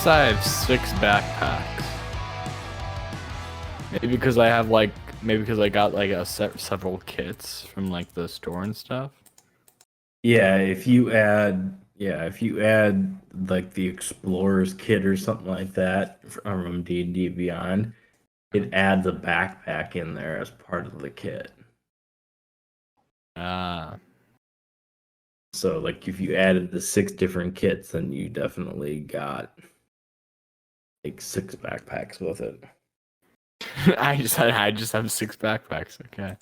I have 6 backpacks? Maybe because I have maybe because I got several kits from like the store and stuff. Yeah, if you add like the Explorer's kit or something like that from D&D Beyond, it adds a backpack in there as part of the kit. So like if you added the 6 different kits, then you definitely got like 6 backpacks with it. I just have 6 backpacks. Okay.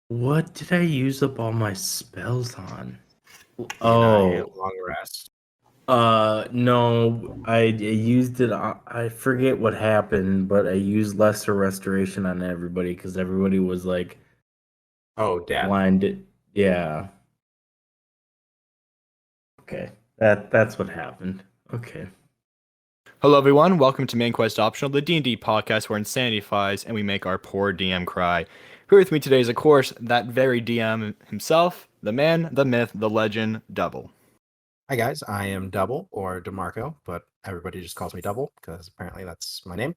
What did I use up all my spells on? Long rest. No, I used it. I forget what happened, but I used lesser restoration on everybody because everybody was like, "Oh, dead." Blinded. Yeah. Okay, that's what happened. Okay. Hello, everyone. Welcome to Main Quest Optional, the D&D podcast where insanity flies and we make our poor DM cry. Here with me today is, of course, that very DM himself, the man, the myth, the legend, Double. Hi guys, I am Double or DeMarco, but everybody just calls me Double because apparently that's my name.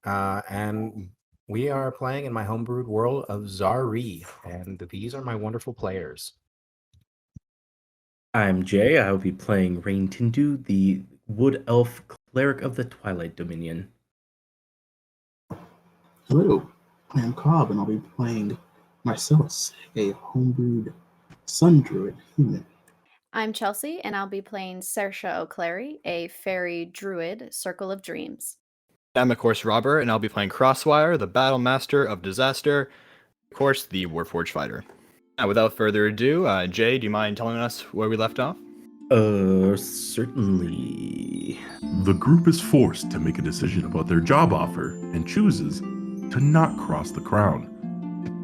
And we are playing in my homebrewed world of Zari, and these are my wonderful players. I'm Jay. I will be playing Rain Tindu, the Wood Elf Cleric of the Twilight Dominion. Hello, I am Cobb, and I'll be playing Marcellus, a homebrewed sun druid human. I'm Chelsea, and I'll be playing Saoirse O'Clery, a fairy druid, Circle of Dreams. I'm, of course, Robert, and I'll be playing Crosswire, the Battle Master of Disaster, of course, the Warforged Fighter. Now, without further ado, Jay, do you mind telling us where we left off? Certainly. The group is forced to make a decision about their job offer and chooses to not cross the crown.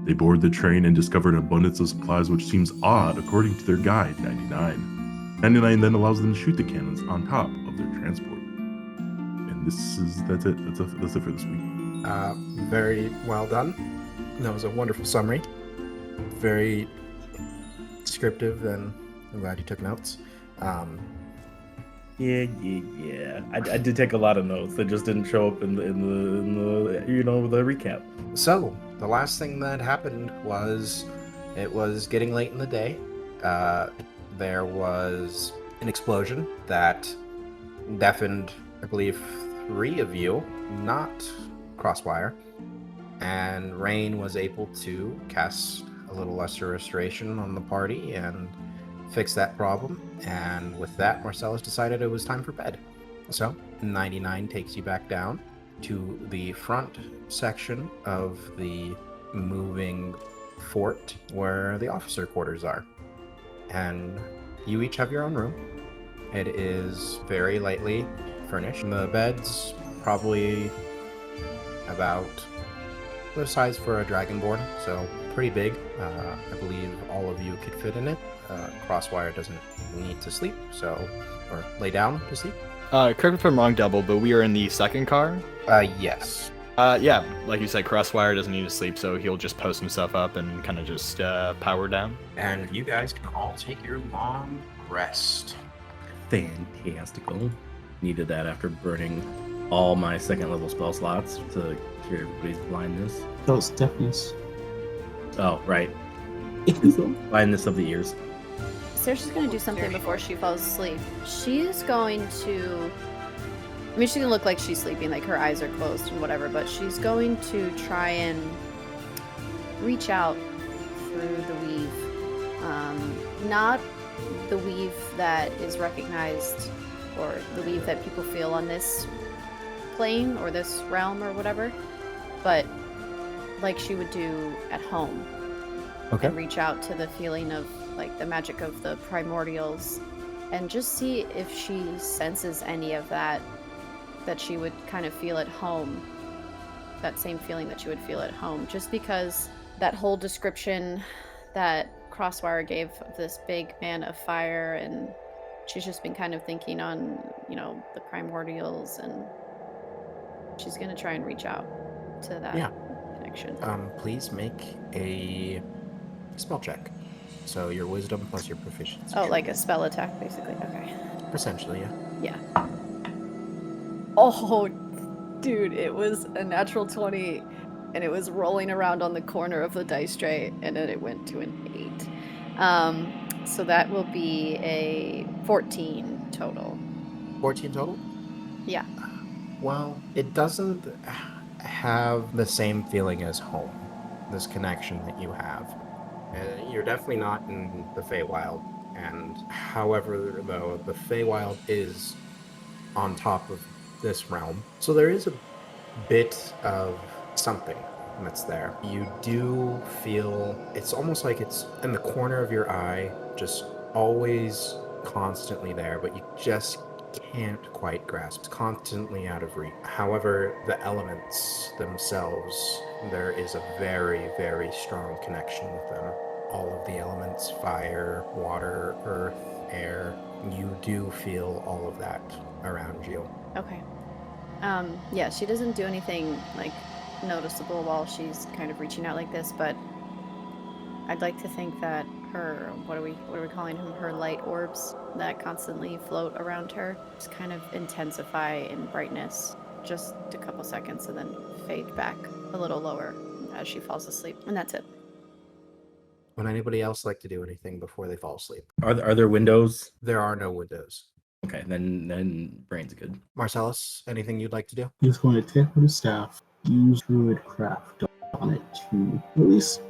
They board the train and discover an abundance of supplies which seems odd according to their guide, 99. 99 then allows them to shoot the cannons on top of their transport. And that's it. That's it for this week. Very well done. That was a wonderful summary. Very descriptive, and I'm glad you took notes. Yeah. I did take a lot of notes. They just didn't show up in the the recap. So the last thing that happened was it was getting late in the day. There was an explosion that deafened, I believe, 3 of you, not Crosswire, and Rain was able to cast a little lesser restoration on the party and fix that problem. And with that, Marcellus decided it was time for bed. So 99 takes you back down to the front section of the moving fort where the officer quarters are. And you each have your own room. It is very lightly furnished. The bed's probably about the size for a dragonborn, so pretty big. I believe all of you could fit in it. Crosswire doesn't need to sleep, or lay down to sleep. Correct me if I'm wrong, Double, but we are in the second car? Yes. Yeah, like you said, Crosswire doesn't need to sleep, so he'll just post himself up and kind of just power down. And you guys can all take your long rest. Fantastical. Needed that after burning all my second level spell slots to cure everybody's blindness. That was deafness. Oh, right. Blindness of the ears. Saoirse's going to do something before she falls asleep. She's going to... I mean, she's going to look like she's sleeping, like her eyes are closed and whatever, but she's going to try and reach out through the weave. Not the weave that is recognized, or the weave that people feel on this plane or this realm or whatever, but like she would do at home. Okay. And reach out to the feeling of like the magic of the primordials and just see if she senses any of that she would kind of feel at home, that same feeling that she would feel at home, just because that whole description that Crosswire gave of this big man of fire, and she's just been kind of thinking on, the primordials, and she's going to try and reach out to that connection. Please make a spell check. So your wisdom plus your proficiency. Oh, like a spell attack, basically. Okay. Essentially, yeah. Yeah. Oh, dude, it was a natural 20, and it was rolling around on the corner of the dice tray, and then it went to an 8. So that will be a 14 total. 14 total? Yeah. Well, it doesn't have the same feeling as home, this connection that you have. You're definitely not in the Feywild. And however, though, the Feywild is on top of this realm. So there is a bit of something that's there. You do feel it's almost like it's in the corner of your eye, just always constantly there, but you just can't quite grasp. It's constantly out of reach. However, the elements themselves, there is a very, very strong connection with them. All of the elements, fire, water, earth, air, you do feel all of that around you. Okay. Yeah, she doesn't do anything like noticeable while she's kind of reaching out like this, but I'd like to think that her what are we calling them? Her light orbs that constantly float around her just kind of intensify in brightness just a couple seconds and then fade back a little lower as she falls asleep. And that's it. Would anybody else like to do anything before they fall asleep? Are there windows? There are no windows. Okay, then brain's good. Marcellus, anything you'd like to do? He's going to take out his staff, use Druidcraft on it to at least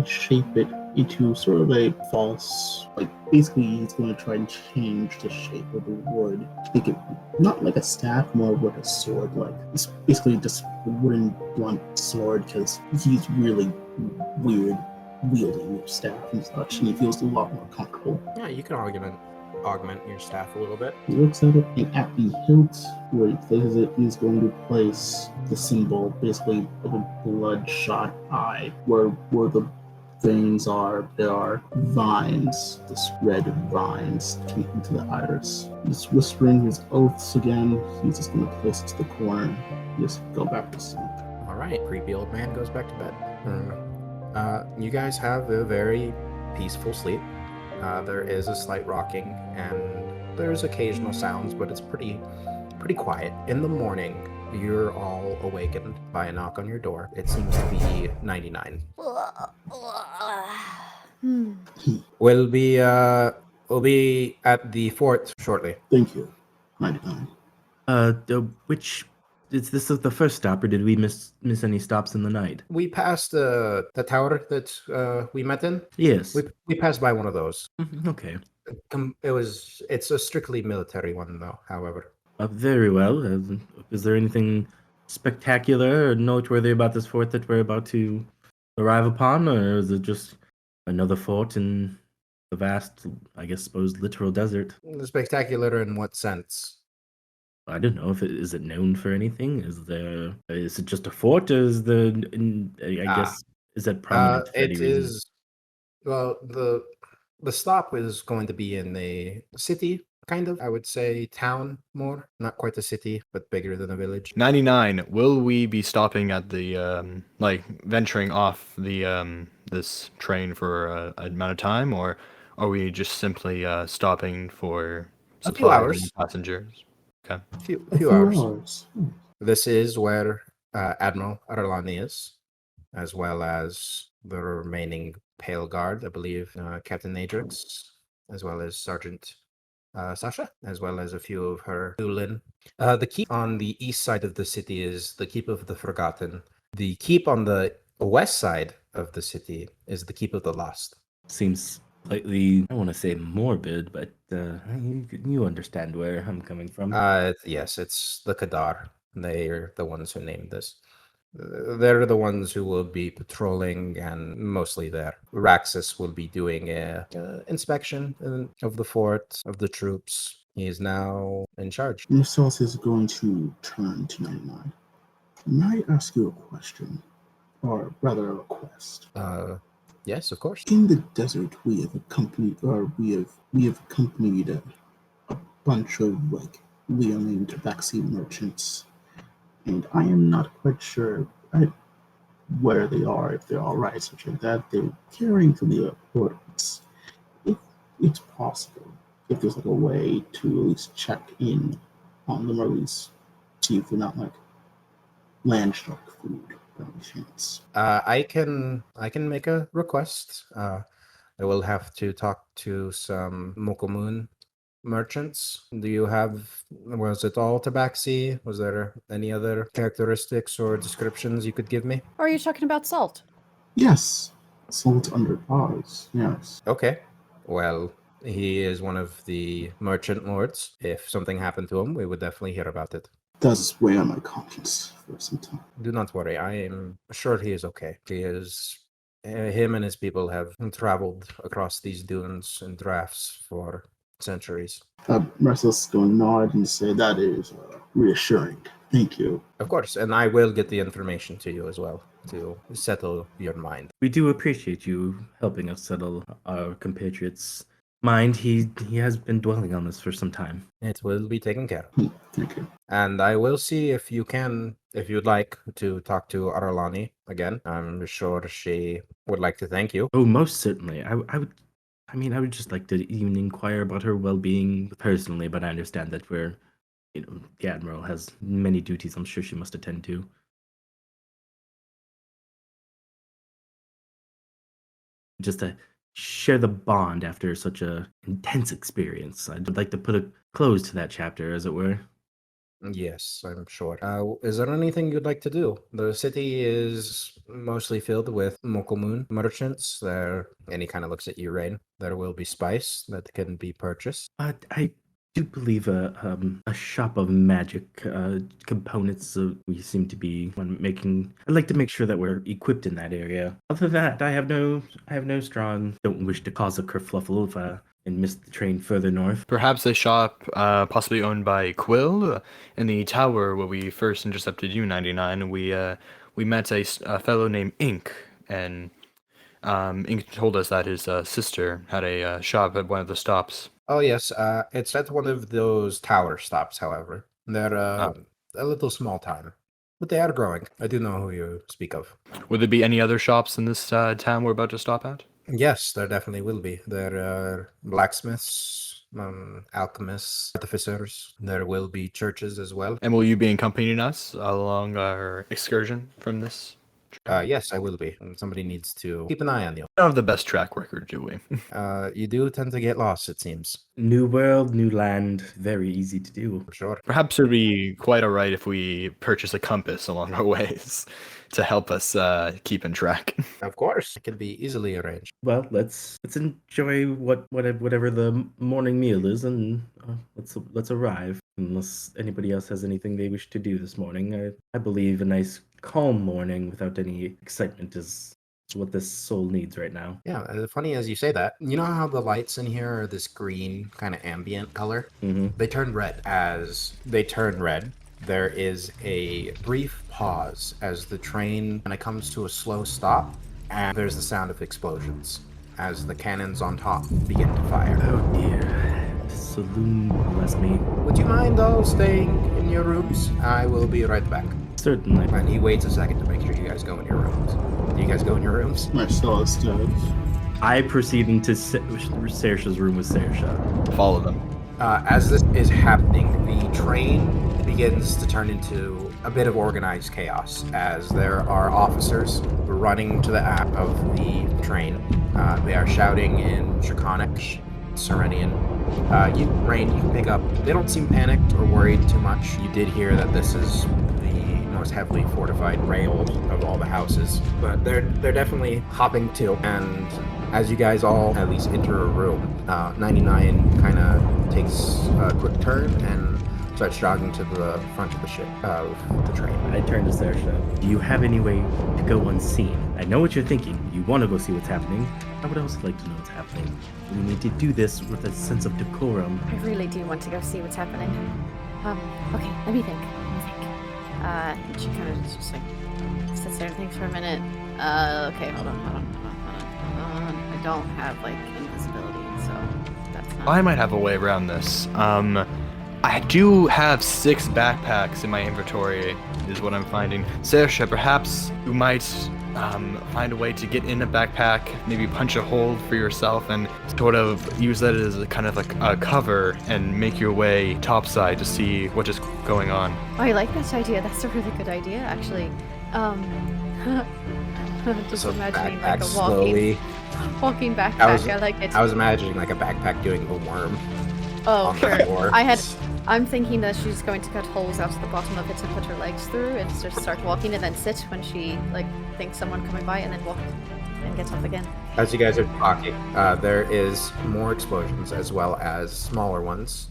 shape it into sort of a false, like basically he's going to try and change the shape of the wood to make it not like a staff, more like a sword. Like it's basically just a wooden blunt sword because he's really weird wielding your staff and such, and he feels a lot more comfortable. Yeah, you can augment your staff a little bit. He looks at it, and at the hilt where he places it, he's going to place the symbol, basically of a bloodshot eye. Where the veins are, there are vines, this red vines connecting to the iris. He's whispering his oaths again. He's just going to place it to the corner, just go back to sleep. All right, creepy old man goes back to bed. You guys have a very peaceful sleep. There is a slight rocking, and there's occasional sounds, but it's pretty quiet. In the morning, you're all awakened by a knock on your door. It seems to be 99. We'll be at the fort shortly. Thank you. 99. Which is this the first stop, or did we miss any stops in the night? We passed the tower that we met in. Yes. We passed by one of those. Okay. It's a strictly military one, though. However, Very well. Is there anything spectacular or noteworthy about this fort that we're about to arrive upon, or is it just another fort in the vast, I guess, supposed literal desert? spectacular in what sense? I don't know if is it known for anything. Is it just a fort, or is guess is it prominent for any It reason? is. Well, the stop is going to be in a city, kind of. I would say town more, not quite a city, but bigger than a village. 99. Will we be stopping at the venturing off the this train for an amount of time, or are we just simply stopping for A few supplies hours. and passengers? Okay. A few hours. This is where Admiral Arlani is, as well as the remaining Pale Guard, I believe, Captain Nadrix, as well as Sergeant Sasha, as well as a few of her Ulin. The keep on the east side of the city is the Keep of the Forgotten. The keep on the west side of the city is the Keep of the Lost. Seems slightly, I want to say morbid, but you understand where I'm coming from. Yes, it's the Kadar. They are the ones who named this. They're the ones who will be patrolling, and mostly there. Raxus will be doing a inspection of the fort, of the troops. He is now in charge. Marcellus is going to turn to 99. May I ask you a question? Or rather a request? Yes, of course. In the desert, we have accompanied a bunch of Leo-named vaccine merchants, and I am not quite sure where they are, if they're all right, such like that. They're carrying to the airports. If it's possible, if there's a way to at least check in on them, or at least See if they're not like land shark food by any chance. I can make a request. I will have to talk to some Mokomun merchants. Do you have, was it all tabaxi? Was there any other characteristics or descriptions you could give me? Or are you talking about salt? Yes, salt under bars. Yes. Okay. Well, he is one of the merchant lords. If something happened to him, we would definitely hear about it. Does weigh on my conscience for some time. Do not worry. I am sure he is okay. Him and his people have traveled across these dunes in drafts for centuries. Restless going to nod and say that is reassuring. Thank you. Of course, and I will get the information to you as well to settle your mind. We do appreciate you helping us settle our compatriot's mind. He has been dwelling on this for some time. It will be taken care of. Thank you. And I will see if you'd like to talk to Aralani again. I'm sure she would like to thank you. Oh, most certainly. I would just like to even inquire about her well-being personally, but I understand that the Admiral has many duties I'm sure she must attend to. Just to share the bond after such a intense experience. I'd like to put a close to that chapter, as it were. Yes, I'm sure. Is there anything you'd like to do? The city is mostly filled with Mokomun merchants. And he kind of looks at you, Rain. There will be spice that can be purchased. I do believe a shop of magic components we seem to be making. I'd like to make sure that we're equipped in that area. Other than that, I have no strong. Don't wish to cause a kerfluffle and miss the train further north. Perhaps a shop possibly owned by Quill in the tower where we first intercepted U-99. We met a fellow named Ink, and Ink told us that his sister had a shop at one of the stops. Oh, yes. It's at one of those tower stops, however. They're a little small town, but they are growing. I do know who you speak of. Would there be any other shops in this town we're about to stop at? Yes, there definitely will be. There are blacksmiths, alchemists, artificers. There will be churches as well. And will you be accompanying us along our excursion from this? Yes, I will be. And somebody needs to keep an eye on you. We don't have the best track record, do we? You do tend to get lost, it seems. New world, new land, very easy to do. Sure. Perhaps it would be quite alright if we purchase a compass along our ways to help us keep in track. Of course, it can be easily arranged. Well, let's enjoy whatever the morning meal is, and let's arrive. Unless anybody else has anything they wish to do this morning, I believe a nice calm morning without any excitement is what this soul needs right now. Yeah, funny as you say that. You know how the lights in here are this green kind of ambient color? Mm-hmm. They turn red. As they turn red, there is a brief pause as the train kind of comes to a slow stop, and there's the sound of explosions as the cannons on top begin to fire. Oh dear. Saloon bless me. Would you mind, though, staying in your rooms? I will be right back. Certainly. And he waits a second to make sure you guys go in your rooms. Do you guys go in your rooms? Marcellus does. I proceed into Saoirse's room with Saoirse. Follow them. As this is happening, the train begins to turn into a bit of organized chaos as there are officers running to the app of the train. They are shouting in Draconic, Serenian. Rain, you can pick up. They don't seem panicked or worried too much. You did hear that this is the most heavily fortified rail of all the houses, but they're definitely hopping to. And as you guys all at least enter a room, 99 kind of takes a quick turn and starts jogging to the front of the ship, of the train. I turn to Saoirse. Do you have any way to go unseen? I know what you're thinking. You want to go see what's happening. I would also like to know what's happening. We need to do this with a sense of decorum. I really do want to go see what's happening. Okay, let me think. And she kind of just like sits there and thinks for a minute. Okay, hold on. I don't have like invisibility, so that's not. I might have a way around this. I do have 6 backpacks in my inventory, is what I'm finding. Saoirse, perhaps you might find a way to get in a backpack, maybe punch a hole for yourself, and sort of use that as a kind of like a cover and make your way topside to see what is going on. Oh, I like that idea. That's a really good idea, actually. Just So imagining backpack like a slowly. walking backpack. I I like it. I was imagining like a backpack doing the worm Oh, on the sure. floor. I'm thinking that she's going to cut holes out to the bottom of it to put her legs through and just start walking and then sit when she like thinks someone coming by and then walk and get up again. As you guys are talking, there is more explosions as well as smaller ones.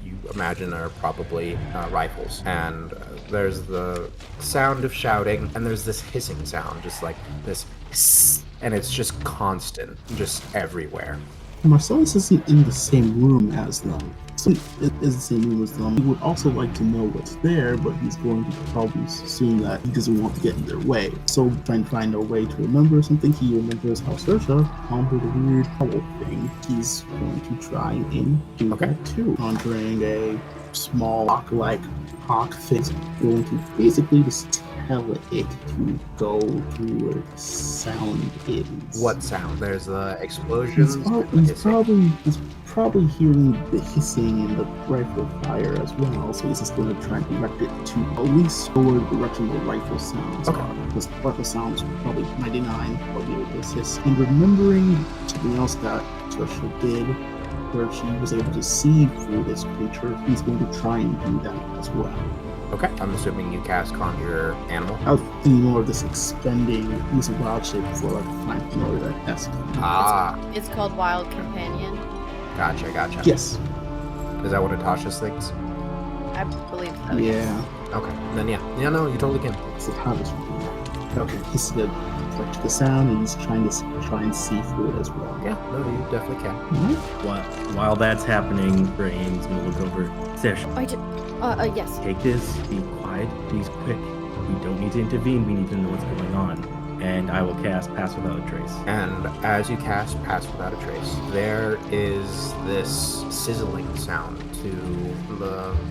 You imagine are probably rifles, and there's the sound of shouting, and there's this hissing sound, just like this, hiss, and it's just constant, just everywhere. Marcellus isn't in the same room as them. So it is the same room as them. He would also like to know what's there, but he's going to probably assume that he doesn't want to get in their way. So trying to find a way to remember something, he remembers how Saoirse conjured a weird owl thing. He's going to try and do that too. Conjuring a small hawk-like hawk thing, going to basically just tell it to go to where the sound is. What sound? There's the explosions. He's probably hearing the hissing and the rifle fire as well, so he's just going to try and direct it to at least toward the direction the rifle sounds are. Because the rifle sounds probably 99, probably with this hiss. And remembering something else that Saoirse did, where she was able to see through this creature, he's going to try and do that as well. Okay, I'm assuming you cast Conjure Animal. I was thinking more of this expending, using wild shape for like find familiar that esque. It's called Wild Companion. Gotcha. Yes. Is that what Natasha's thinks? I believe so. Yeah. Okay, then yeah, no, you totally can. So how does okay, he's gonna collect the sound and he's trying to see through it as well. Yeah, no, you definitely can. While that's happening, Brain's gonna look over. Saoirse, I did. Yes. take this. Be quiet. Please, quick. We don't need to intervene. We need to know what's going on. And I will cast Pass Without a Trace. And as you cast Pass Without a Trace, there is this sizzling sound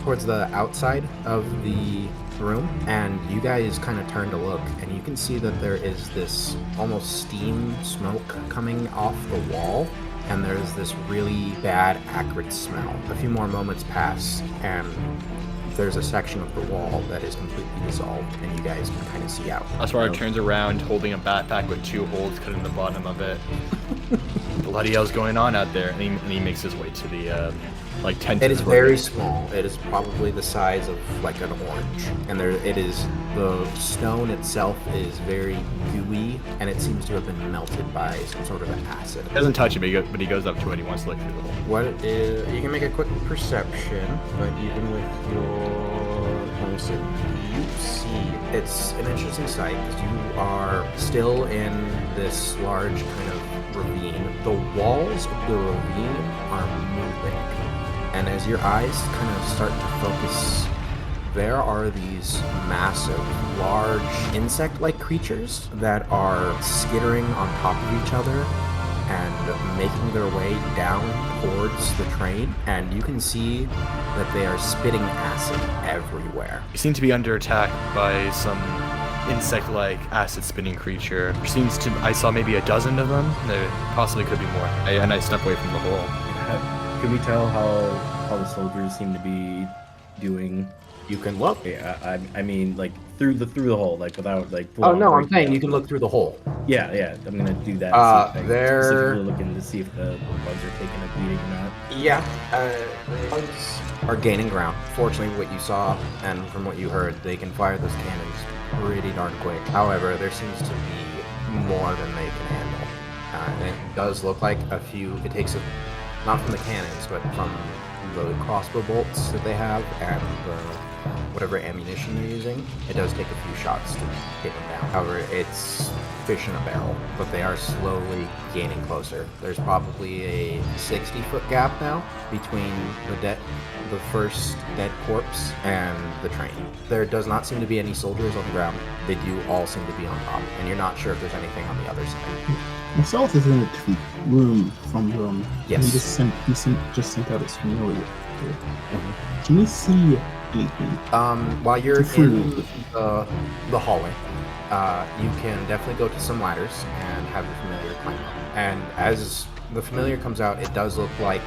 towards the outside of the room, and you guys kind of turn to look, and you can see that there is this almost steam smoke coming off the wall, and there's this really bad acrid smell. A few more moments pass, and there's a section of the wall that is completely dissolved, and you guys can kind of see out. Aswara turns around holding a backpack with 2 holes cut in the bottom of it. Bloody hell's going on out there, and he makes his way to the tent. It is very small. It is probably the size of like an orange, and the stone itself is very gooey, and it seems to have been melted by some sort of an acid. He doesn't touch it, but he goes up to it. He wants to look through the hole. You can make a quick perception, but even with your bonus, you see it's an interesting sight because you are still in this large kind of ravine. The walls of the ravine are moving, and as your eyes kind of start to focus, there are these massive, large insect-like creatures that are skittering on top of each other and making their way down towards the train, and you can see that they are spitting acid everywhere. He seems to be under attack by some insect-like acid-spitting creature. I saw maybe a dozen of them. There possibly could be more. And I step away from the hole. Can we tell how the soldiers seem to be doing? You can look. Yeah, I mean, like through the hole, like without like. Oh no, I'm saying you can look through the hole. Yeah, I'm gonna do that. They're specifically looking to see if the bugs are taking a beating or not. Yeah, bugs are gaining ground. Fortunately, what you saw and from what you heard, they can fire those cannons pretty darn quick. However, there seems to be more than they can handle. And it does look like it takes not from the cannons, but from the crossbow bolts that they have and whatever ammunition they're using. It does take a few shots to take them down. However, it's fish in a barrel, but they are slowly gaining closer. There's probably a 60-foot gap now between the first dead corpse and the train. There does not seem to be any soldiers on the ground. They do all seem to be on top, and you're not sure if there's anything on the other side. Marcellus is in a room from them. Yes. He just sent out his familiar. here. Can we see anything? While you're Through. in the hallway, you can definitely go to some ladders and have the familiar climb up. And as the familiar comes out, it does look like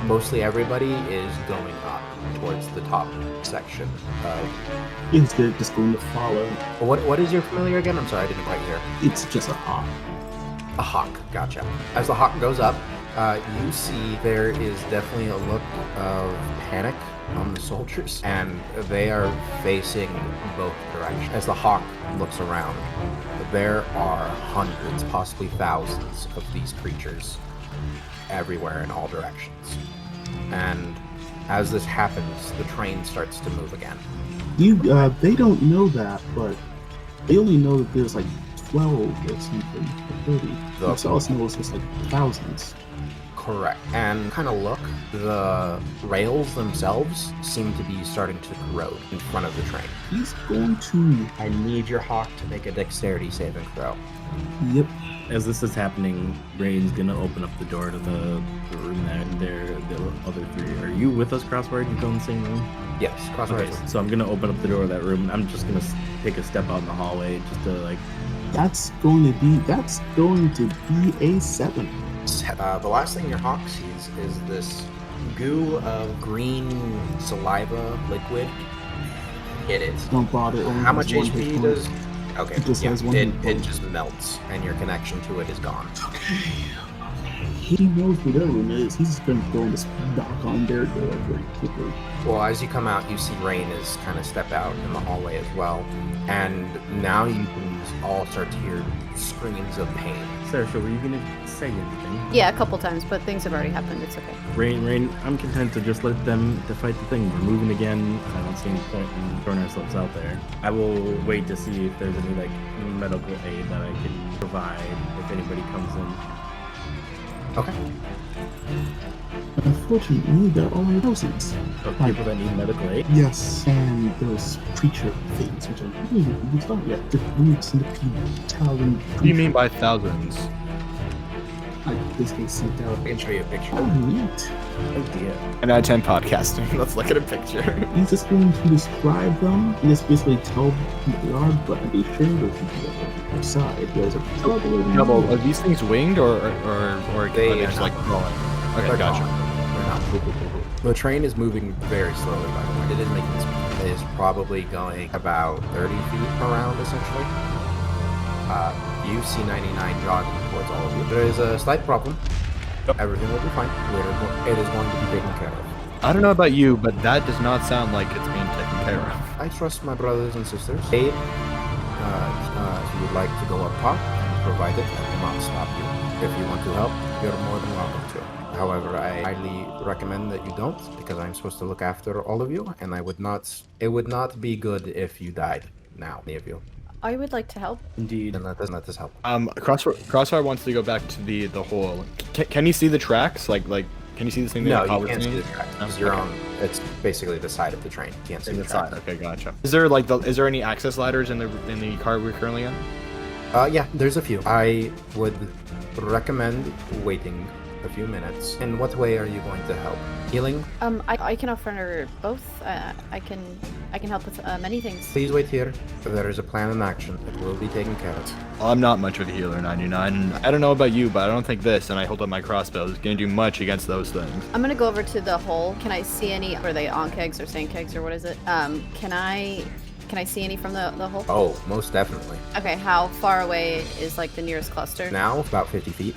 mostly everybody is going up towards the top section of. Is they're just going to follow. What is your familiar again? I'm sorry, I didn't quite hear. It's just a hawk. A hawk, gotcha. As the hawk goes up, you see there is definitely a look of panic on the soldiers, and they are facing both directions. As the hawk looks around, there are hundreds, possibly thousands of these creatures everywhere in all directions. And as this happens, the train starts to move again. They don't know that, but they only know that there's like 12 or something, or 30. Marcellus knows there's like thousands. Correct. And kind of look, the rails themselves seem to be starting to corrode in front of the train. He's going to. I need your hawk to make a dexterity saving throw. Yep. As this is happening, Rain's gonna open up the door to the room that the other three. Are you with us, Crossword? You go in the same room? Yes, crosswise. Okay, so I'm gonna open up the door of that room, and I'm just gonna take a step out in the hallway just to like. That's going to be a 7. The last thing your hawk sees is this goo of green saliva liquid. Hit it. Don't bother. It only How has much one HP hit point. does? Okay, It just yeah, has one it hit point. just melts, and your connection to it is gone. Okay. He knows where their room is. He's just going to go and just knock on their door very quickly. Well, as you come out, you see Rain is kind of step out in the hallway as well, and now you can all start to hear screams of pain. Saoirse, were you gonna say anything? Yeah, a couple times, but things have already happened. It's okay. Rain, I'm content to just let them to fight the thing. We're moving again. I don't see any point in throwing ourselves out there. I will wait to see if there's any like medical aid that I can provide if anybody comes in. Okay. Unfortunately, there are thousands. So people that need medical aid. Yes, and those creature things, which I really haven't used out yet. The weird centipede talon. What do you mean by thousands? I basically sent out. I can show you a picture. Oh, neat. Oh dear. 10 out of 10 podcasting. Let's look at a picture. He's just going to describe them and just basically tell who they are, but I'm pretty sure those people that are outside. You guys are probably. Double. Are these things winged or They are they are just not. like crawling? Okay, They're gotcha. gone. They're not. The train is moving very slowly, by the way. It is making speed. It is probably going about 30 feet around, essentially. You see 99 jogging towards all of you. There is a slight problem. Everything will be fine. It is going to be taken care of. I don't know about you, but that does not sound like it's being taken care of. I trust my brothers and sisters. Aid, if you would like to go up top and provide it, I will not stop you. If you want to help, you're more than welcome to. However, I highly recommend that you don't, because I'm supposed to look after all of you, and it would not be good if you died now, any of you. I would like to help. Indeed. Then let this help. Crossfire wants to go back to the hole. Can you see the tracks? Like can you see this thing? No, that you can't see the track. It's your Okay. own. It's basically the side of the train. You can't see the track. Okay, gotcha. Is there any access ladders in the car we're currently in? Yeah, there's a few. I would recommend waiting a few minutes. In what way are you going to help? Healing? I can offer both. I can help with many things. Please wait here. There is a plan in action. It will be taken care of. Well, I'm not much of a healer, 99. And I don't know about you, but I don't think this, and I hold up my crossbow, is going to do much against those things. I'm gonna go over to the hole. Can I see any? Are they on kegs or sand kegs or what is it? Can I see any from the hole? Oh, most definitely. Okay, how far away is like the nearest cluster? Now, about 50 feet.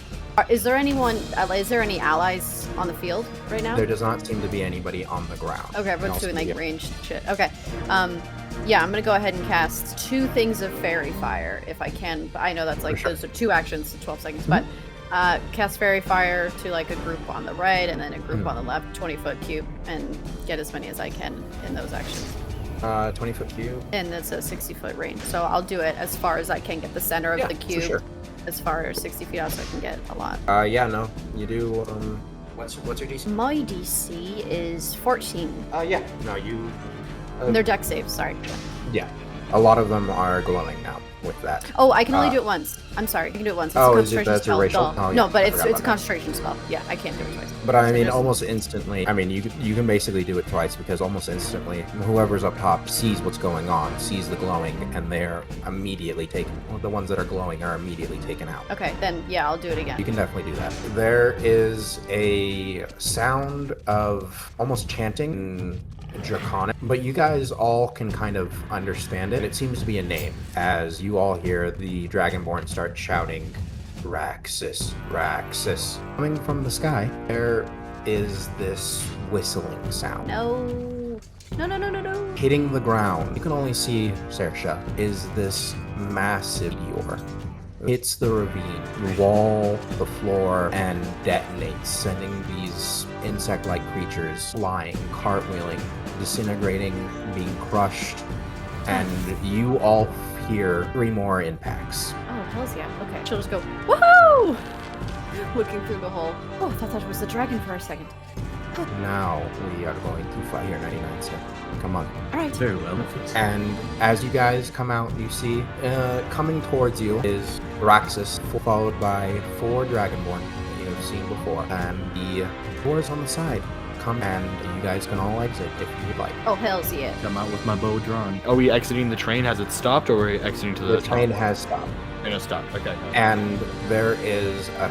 Is there anyone? Is there any allies on the field right now? There does not seem to be anybody on the ground. Okay, everyone's Also, doing like yeah. ranged shit. Okay, yeah, I'm gonna go ahead and cast 2 things of fairy fire if I can. But I know that's like For sure. those are 2 actions in 12 seconds. But cast fairy fire to like a group on the right and then a group on the left, 20-foot cube, and get as many as I can in those actions. 20-foot cube. And it's a 60-foot range, so I'll do it as far as I can get the center of Yeah, the for cube. sure. As far as 60 feet out, so I can get a lot. Yeah, no. You do, what's your DC? My DC is 14. Yeah. No, you... And they're deck saves, sorry. Yeah. A lot of them are glowing now. with that. Oh, I can only do it once. I'm sorry. I can do it once. It's a Oh, is it concentration that's spell. a racial? duh. Oh, yeah, No, but I it's forgot a about that. concentration spell. Yeah, I can't do it twice. But I mean, Just- almost instantly. I mean, you can basically do it twice because almost instantly, whoever's up top sees what's going on, sees the glowing, and they're immediately taken. Well, the ones that are glowing are immediately taken out. Okay, then yeah, I'll do it You again. can definitely do that. There is a sound of almost chanting draconic, but you guys all can kind of understand it. It seems to be a name as you all hear the Dragonborn start shouting, Raxus, Raxus. Coming from the sky, there is this whistling sound. No. No, no, no, no, no. Hitting the ground, you can only see Sersha, is this massive meteor. Hits the ravine, the wall, the floor, and detonates, sending these insect-like creatures flying, cartwheeling, disintegrating, being crushed, and you all hear 3 more impacts. Oh, hells yeah. Okay. She'll just go, woohoo! Looking through the hole. Oh, I thought that was the dragon for a second. Now we are going to fight here, 99 cent. Come on. Alright. Very well. And as you guys come out, you see coming towards you is Raxus, followed by 4 Dragonborn that you have seen before. And the doors on the side come, and you guys can all exit if you would like. Oh, hells yeah. Come out with my bow drawn. Are we exiting the train? Has it stopped, or are we exiting to the The train top? has stopped. Train has stopped. Okay. And there is a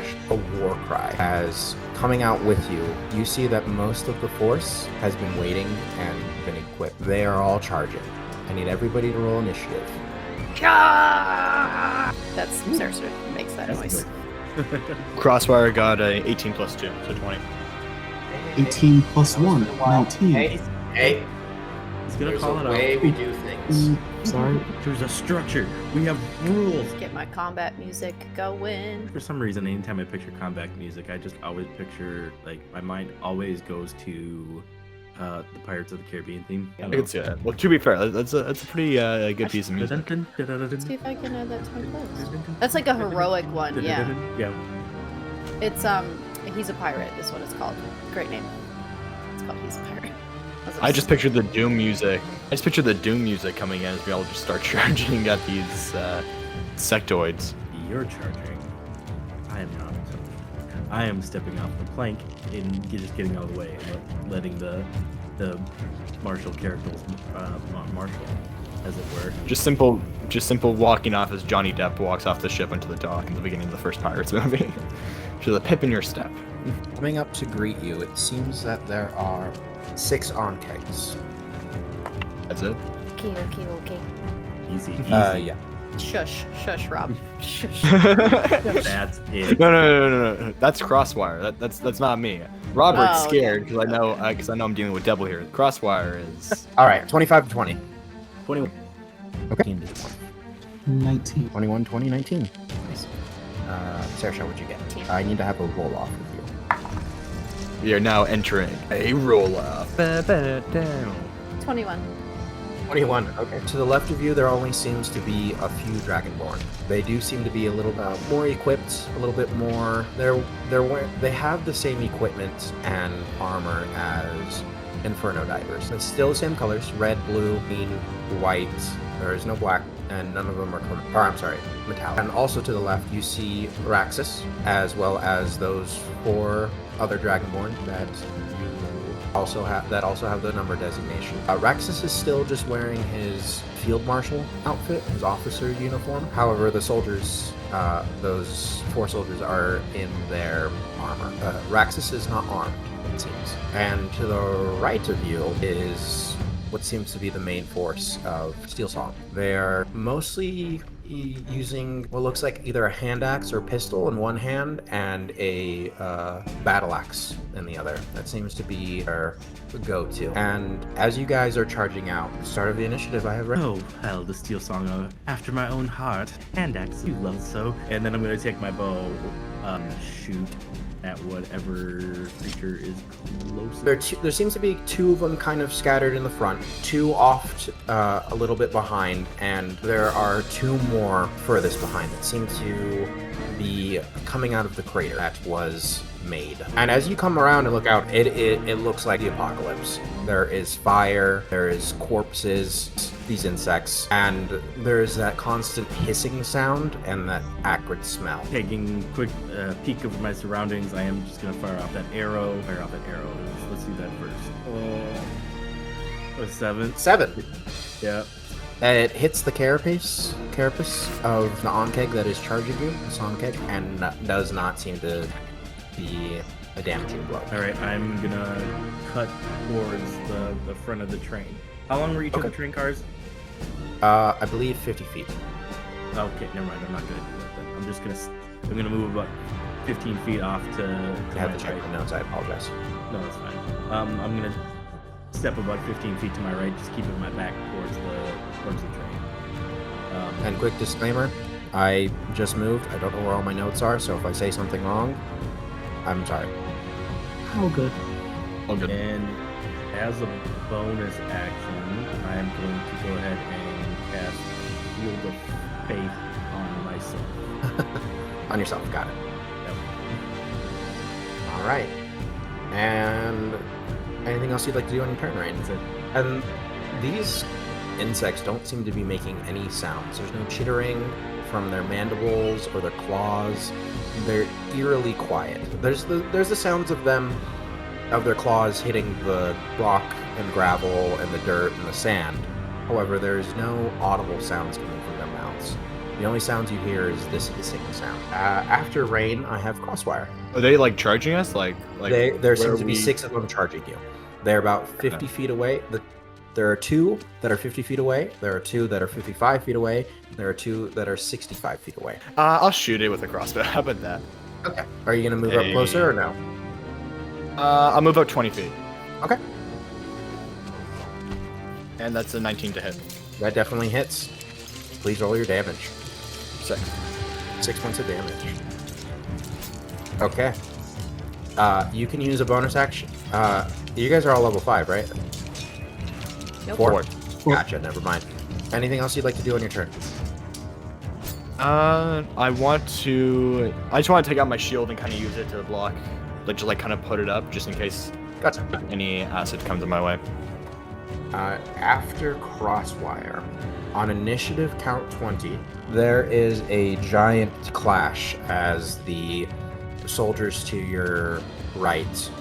war cry as coming out with you. You see that most of the force has been waiting and been equipped. They are all charging. I need everybody to roll initiative. That's Cersei makes that noise. Crossfire got a 18 plus 2, so 20. 18 plus 1, 19. Hey, He's gonna there's call a it way out. we do things. Sorry. There's a structure. We have rules. Get my combat music going. For some reason, anytime I picture combat music, I just always picture, like, my mind always goes to the Pirates of the Caribbean theme. I can see that. Well, to be fair, that's a pretty good piece of music. Let's see if I can add that to my playlist. That's like a heroic one, yeah. Yeah. It's He's a Pirate is what it's called. Great name. It's called He's a Pirate. I just pictured the Doom music. I just pictured the Doom music coming in as we all just start charging at these sectoids. You're charging. I am not. I am stepping off the plank and just getting out of the way and letting the martial characters martial, as it were. Just simple walking off as Johnny Depp walks off the ship onto the dock in the beginning of the first Pirates movie. Just a pip in your step. Coming up to greet you, it seems that there are 6 onkegs. That's it. Okay. Easy. Yeah. Shush, Rob. Shush. That's it. No. That's Crosswire. That's not me. Robert's Oh, okay. scared because I know I'm dealing with Devil here. Crosswire is. All right, 25 to 20. 21. Okay. 19. 21, 20, 19. Nice. Saoirse, what'd you get? I need to have a roll off with you. We are now entering a roll off. 21. 21. Okay. To the left of you, there only seems to be a few Dragonborn. They do seem to be a little more equipped, a little bit more. They have the same equipment and armor as Inferno divers. It's still the same colors: red, blue, green, white. There is no black, and none of them are metallic. And also to the left, you see Raxus, as well as those 4 other Dragonborn that you also have the number designation. Raxus is still just wearing his field marshal outfit, his officer uniform. However, the soldiers, those 4 soldiers, are in their armor. Raxus is not armed, it seems. And to the right of you is what seems to be the main force of Steel Song. They're mostly using what looks like either a hand axe or pistol in one hand and a battle axe in the other. That seems to be their go-to. And as you guys are charging out, start of the initiative, I have read. Oh, hell, the steel song after my own heart. Hand axe, you love so. And then I'm gonna take my bow, shoot at whatever creature is closest. There seems to be 2 of them kind of scattered in the front, 2 off a little bit behind, and there are 2 more furthest behind that seem to be coming out of the crater that was made. And as you come around and look out, it looks like the apocalypse. There is fire, there is corpses, these insects, and there's that constant hissing sound and that acrid smell. Taking a quick peek over my surroundings, I am just gonna fire off that arrow. Let's do that first. A 7. 7. Yeah. It hits the carapace of the onkeg that is charging you, this onkeg, and does not seem to be a damaging blow. All right, I'm gonna cut towards the front of the train. How long were each of the train cars? I believe 50 feet. Okay, never mind. I'm not gonna do that then. I'm gonna move about 15 feet off to I have my to check right. my notes, I apologize. No, that's fine. I'm gonna step about 15 feet to my right, just keeping my back towards the train. And quick disclaimer, I just moved. I don't know where all my notes are, so if I say something wrong, I'm sorry. How good. Oh, good. And as a bonus action, I'm going to go ahead and cast Shield of Faith on myself. On yourself, got it. Yep. All right. And anything else you'd like to do on your turn, Rain? That's it. And these insects don't seem to be making any sounds. There's no chittering from their mandibles or their claws. They're eerily quiet. There's the sounds of their claws hitting the rock and gravel and the dirt and the sand. However, there's no audible sounds coming from their mouths. The only sounds you hear is this hissing sound. After Rain, I have Crosswire. Are they like charging us? Like There where seems to be we- 6 of them charging you. They're about 50 feet away. There are 2 that are 50 feet away. There are 2 that are 55 feet away. There are 2 that are 65 feet away. I'll shoot it with a crossbow. How about that? Okay. Are you going to move up closer or no? I'll move up 20 feet. Okay. And that's a 19 to hit. That definitely hits. Please roll your damage. 6. 6 points of damage. Okay. You can use a bonus action. You guys are all level 5, right? Nope. 4. Gotcha, never mind. Anything else you'd like to do on your turn? I just want to take out my shield and kind of use it to block, like kind of put it up just in case Gotcha. any acid comes in my way. After Crosswire, on initiative count 20, there is a giant clash as the soldiers to your right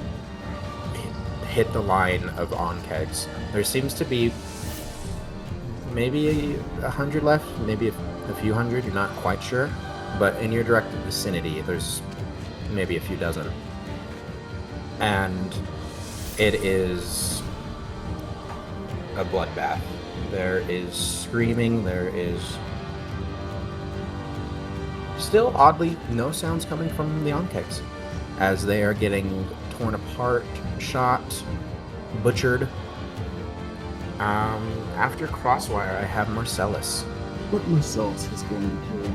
hit the line of onkegs. There seems to be maybe 100 left, maybe a few hundred, you're not quite sure. But in your direct vicinity, there's maybe a few dozen. And it is a bloodbath. There is screaming, there is still, oddly, no sounds coming from the onkegs as they are getting torn apart, shot, butchered. After Crosswire, I have Marcellus. What Marcellus is going to do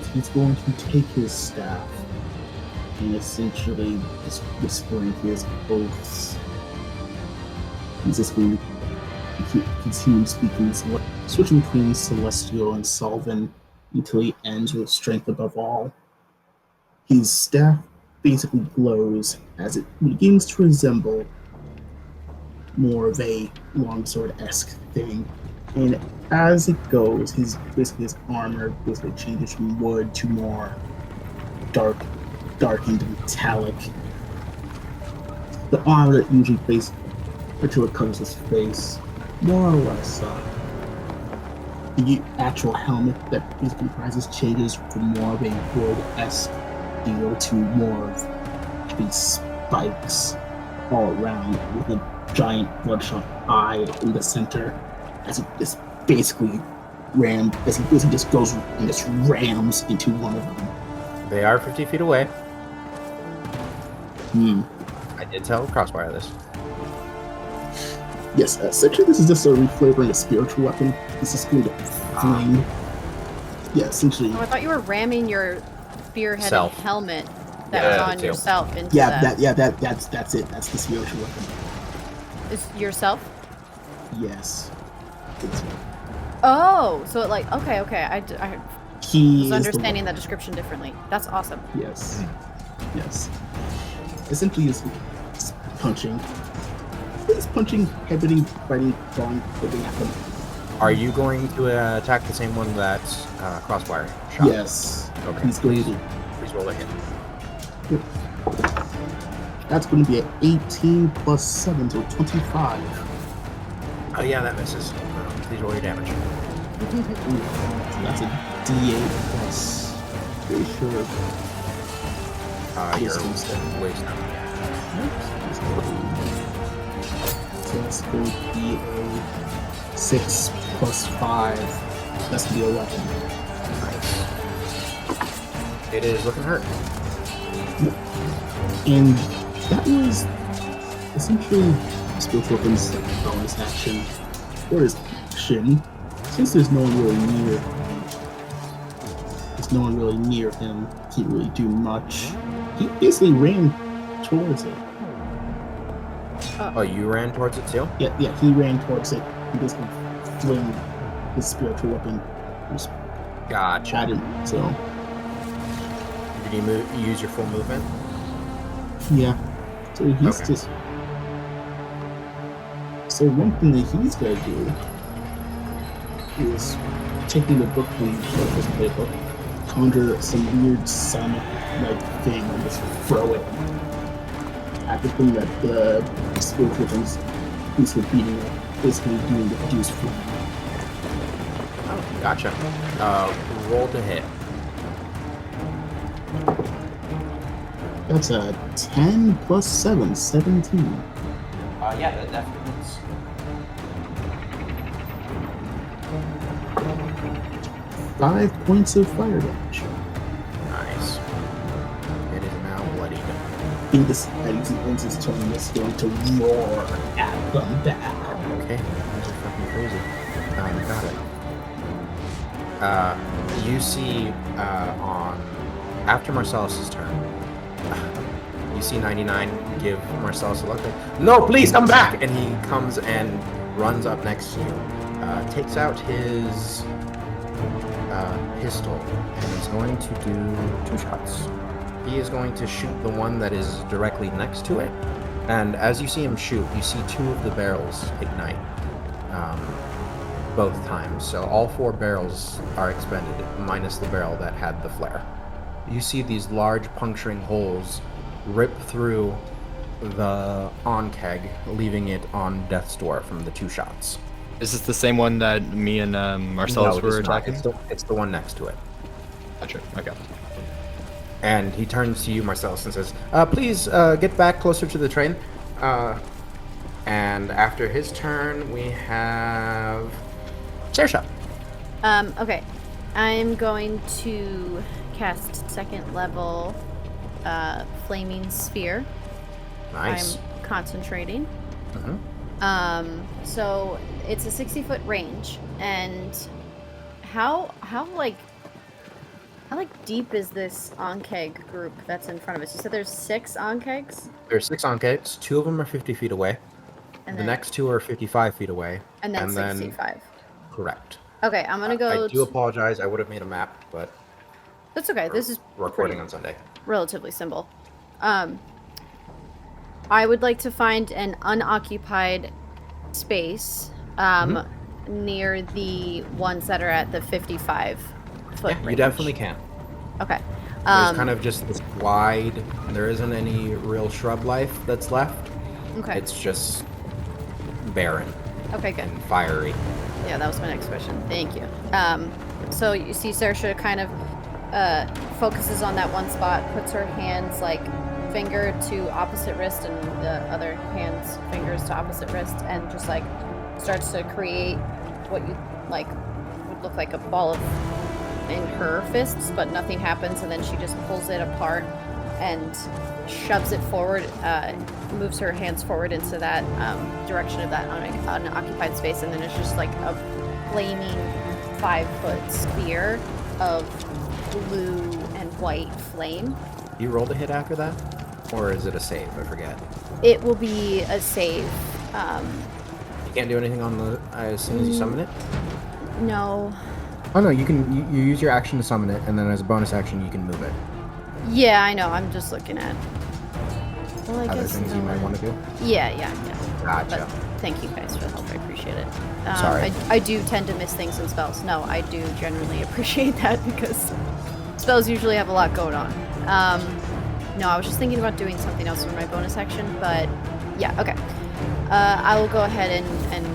is he's going to take his staff and essentially just whispering his oaths. He's just going to continue speaking, switching between Celestial and Solvin until he ends with Strength Above All. His staff basically glows as it begins to resemble more of a longsword-esque thing. And as it goes, his armor basically changes from wood to more darkened metallic. The armor that usually plays until it covers his face, more or less. The actual helmet that basically comprises changes from more of a wood-esque deal to more of these spikes all around with a giant bloodshot eye in the center as it just basically just goes and just rams into one of them. They are 50 feet away. Hmm. I did tell Crossfire this. Yes, essentially this is just a reflavoring a spiritual weapon. This is going to flame. Yeah, essentially. Oh, I thought you were ramming your spearheaded Self. helmet that Yeah, was that on too. yourself into That's it. That's the spiritual weapon. Is yourself? Yes. Oh, so it like okay. I He was is the understanding that description differently. That's awesome. Yes. Yes. essentially is punching. He's punching, headbutting, fighting, clawing, whipping at them. Are you going to attack the same one that's crossfire shot? Yes. Okay. He's going to. Please roll a hit. Yep. That's going to be an 18 plus 7, so 25. Oh yeah, that misses. Please roll your damage. Ooh, so that's a D8 plus. Pretty sure. Your Wisdom save. wisdom. So that's going to be a 6 plus 5. That's going to be 11. Nice. It is looking hurt. And that was essentially Spiritual Weapon's bonus action. Or his action. Since there's no one really near him, he can't really do much. He basically ran towards it. Oh, you ran towards it too? Yeah, he ran towards it. He basically flinged his spiritual weapon just Gotcha. at him. So, Did you use your full movement? yeah. So he's Okay. just. So one thing that he's gonna do is taking the book from his playbook, conjure some weird sun-like thing and just throw it at the thing that the spiritual weapons he's beating up, basically doing the juice for him. Gotcha. Roll to hit. That's a 10 plus 7, 17. Yeah, that definitely is. 5 points of fire damage. Nice. It is now bloodied. He decided he ends his turn is going to roar at them back. Okay, that's fucking crazy. Got it. You see on after Marcellus's turn, you see 99 give Marcellus a look like, no, please come back! And he comes and runs up next to you, takes out his pistol, and is going to do 2 shots. He is going to shoot the one that is directly next to it, and as you see him shoot, you see 2 of the barrels ignite. Both times, so all 4 barrels are expended, minus the barrel that had the flare. You see these large puncturing holes rip through the on-keg, leaving it on death's door from the 2 shots. Is this the same one that me and Marcellus No, were it's not. attacking? It's the one next to it. Gotcha. Okay. And he turns to you, Marcellus, and says, please get back closer to the train. And after his turn, we have Saoirse. Okay. I'm going to cast 2nd level Flaming Sphere. Nice. I'm concentrating. Mhm. So it's a 60-foot range, and how deep is this on-keg group that's in front of us? You said there's 6 on-kegs? There's 6 on-kegs. 2 of them are 50 feet away. And The next 2 are 55 feet away. and then 65. Correct. Okay, I'm gonna go. I do apologize. I would have made a map, but That's okay. This is recording pretty on Sunday. relatively simple. I would like to find an unoccupied space near the ones that are at the 55 foot Yeah, range. you definitely can. Okay. There's kind of just this wide. There isn't any real shrub life that's left. Okay. It's just barren Okay, good. and fiery. Yeah, that was my next question. Thank you. So you see Saoirse kind of focuses on that one spot, puts her hands like finger to opposite wrist and the other hand's fingers to opposite wrist, and just like starts to create what you like would look like a ball of in her fists, but nothing happens, and then she just pulls it apart and shoves it forward, moves her hands forward into that direction of that unoccupied space, and then it's just like a flaming 5-foot sphere of blue and white flame. You rolled a hit after that? Or is it a save? I forget. It will be a save. You can't do anything on the as soon as you summon it? No. Oh no, you can you use your action to summon it, and then as a bonus action you can move it. Yeah, I know. I'm just looking at Well, I other guess things no you might one- want to do? Yeah. Gotcha. Thank you guys for the help. I appreciate it. Sorry. I do tend to miss things in spells. No, I do generally appreciate that because spells usually have a lot going on. No, I was just thinking about doing something else for my bonus action, but yeah, okay. I will go ahead and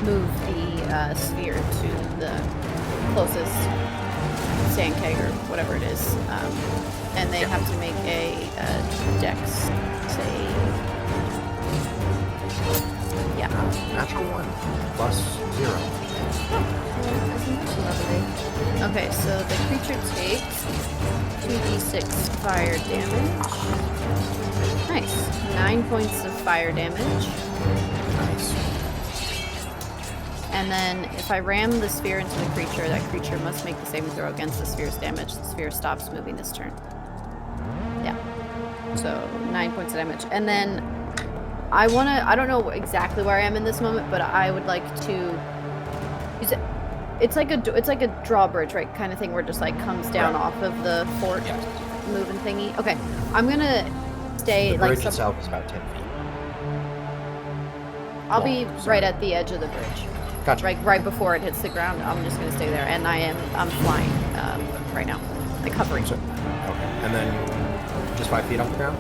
move the sphere to the closest sand keg or whatever it is, and they have to make a dex save. Yeah. Natural 1 plus 0. Lovely. Okay, so the creature takes 2d6 fire damage. Nice. 9 points of fire damage. Nice. And then if I ram the sphere into the creature, that creature must make the saving throw against the sphere's damage. The sphere stops moving this turn. Yeah. So 9 points of damage. And then I don't know exactly where I am in this moment, but I would like to use it. It's like a drawbridge, right? Kind of thing where it just like comes down off of the fort moving thingy. Okay. I'm gonna stay The like bridge itself is about 10 feet. I'll be long, right sorry. at the edge of the bridge. Gotcha. Right before it hits the ground. I'm just gonna stay there, and I'm flying right now, like hovering. So, okay. And then just 5 feet off the ground?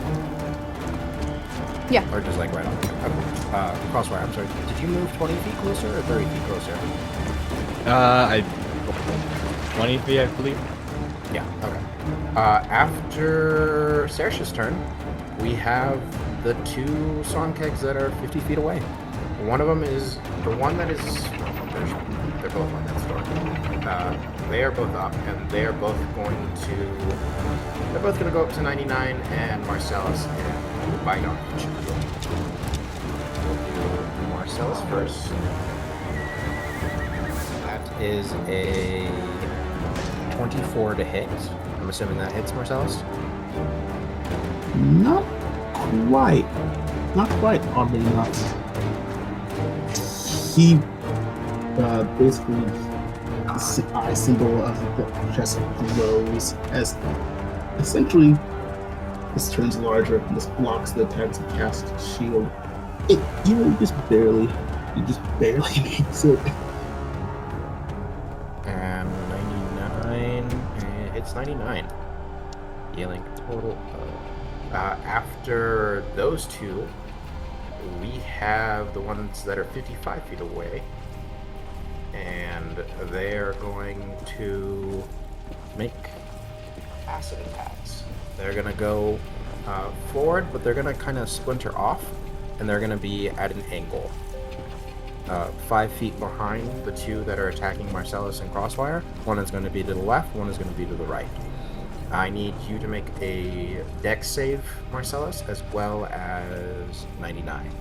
Yeah. Or just like right on the ground? Okay. Crossfire, I'm sorry. Did you move 20 feet closer or 30 feet closer? 20 feet, I believe. Yeah, okay. After Saoirse's turn, we have the 2 song kegs that are 50 feet away. One of them is the one that is. They're both on that store. They are both up, and they are both going to. They're both going to go up to 99, and Marcellus and bite on each. We'll do Marcellus first. That is a 24 to hit. I'm assuming that hits Marcellus. Not quite. Not quite, oddly enough. He basically, the eye symbol of the chest glows as essentially this turns larger and this blocks the attacks of cast shield. It just barely makes it. And 99, it's 99. Healing total. After those 2, we have the ones that are 55 feet away. And they're going to make acid attacks. They're going to go forward, but they're going to kind of splinter off. And they're going to be at an angle. 5 feet behind the 2 that are attacking Marcellus and Crossfire. One is going to be to the left, one is going to be to the right. I need you to make a dex save, Marcellus, as well as 99.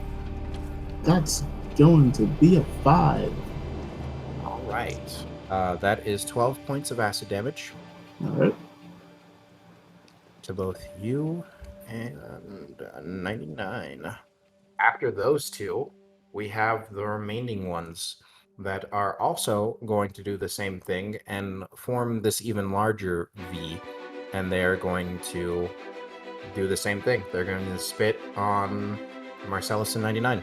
That's going to be a 5. All right. That is 12 points of acid damage Alright. to both you and 99. After those 2, we have the remaining ones that are also going to do the same thing and form this even larger V. And they're going to do the same thing. They're going to spit on Marcellus and 99.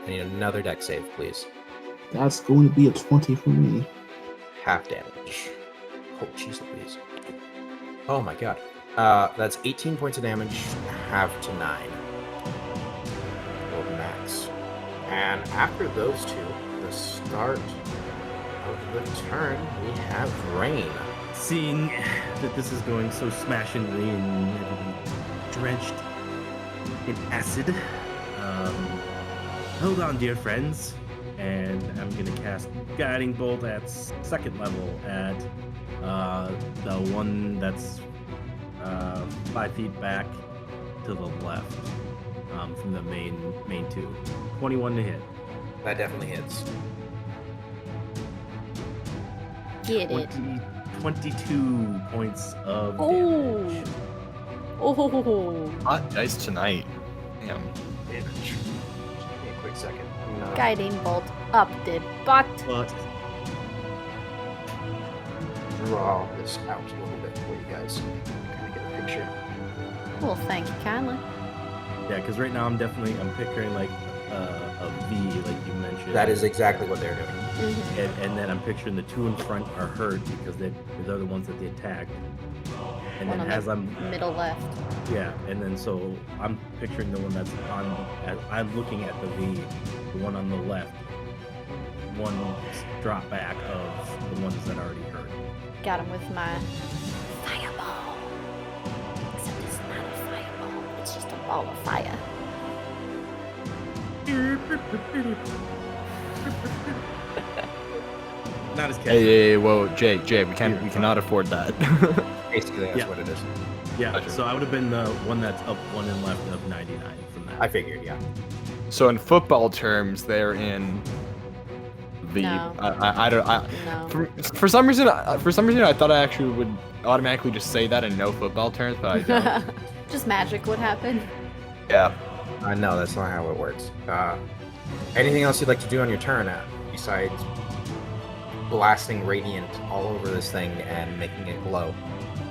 I need another dex save, please. That's going to be a 20 for me. Half damage. Oh, jeez Louise. Oh my god. That's 18 points of damage, half to 9. Or max. And after those 2, the start of the turn, we have Rain. Seeing that this is going so smashingly and everything drenched in acid, hold on, dear friends, and I'm gonna cast Guiding Bolt at 2nd level at the one that's 5 feet back to the left from the main 2. 21 to hit. That definitely hits. Get it. 22 points of Oh. damage. Oh. Hot dice tonight. Damn. Damage. Just give me a quick second. No. Guiding bolt up the butt. But Draw this out a little bit for you guys. Kind of get a picture. Well, thank you kindly. Yeah, because right now I'm picturing like a V, like you mentioned. That is exactly what they're doing. Mhm. And then I'm picturing the two in front are hurt because they're the ones that they attacked. And One then on as the I'm middle left. yeah, and then so I'm picturing the one that's I'm looking at the V, the one on the left, one drop back of the ones that already hurt. Got him with my fireball. Except it's not a fireball. It's just a ball of fire. Not as catchy. Hey, whoa, Jay, we cannot afford that. Basically, that's Yeah. what it is. Yeah, Gotcha. so I would have been the one that's up one and left of 99 from that. I figured, yeah. So in football terms, they're in the. No. I don't. No. For some reason, I thought I actually would automatically just say that in no football terms, but I don't. Just magic would happen. Yeah. No, that's not how it works. Anything else you'd like to do on your turn, besides blasting radiant all over this thing and making it glow?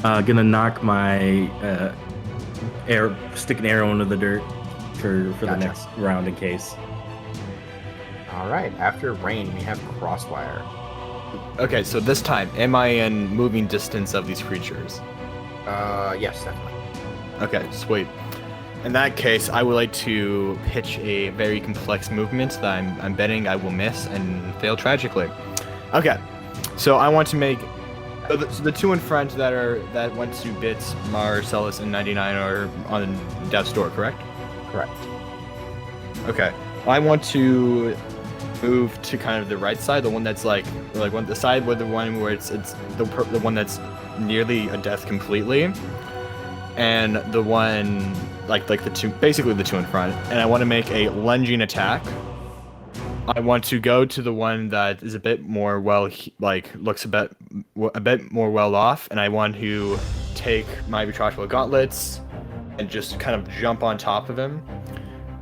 Gonna knock my stick an arrow into the dirt for the Gotcha. next round in case. All right. After rain, we have crossfire. Okay, so this time, am I in moving distance of these creatures? Yes, definitely. Okay, sweet. In that case, I would like to pitch a very complex movement that I'm betting I will miss and fail tragically. Okay, so I want to make so the two in front that went to bits, Marcellus and 99 are on death's door, correct? Correct. Okay, I want to move to kind of the right side, the one that's like one the side with the one where it's the one that's nearly a death completely, and the one like the two, basically the two in front, and I want to make a lunging attack. I want to go to the one that is a bit more looks a bit more well off, and I want to take my retractable gauntlets and just kind of jump on top of him,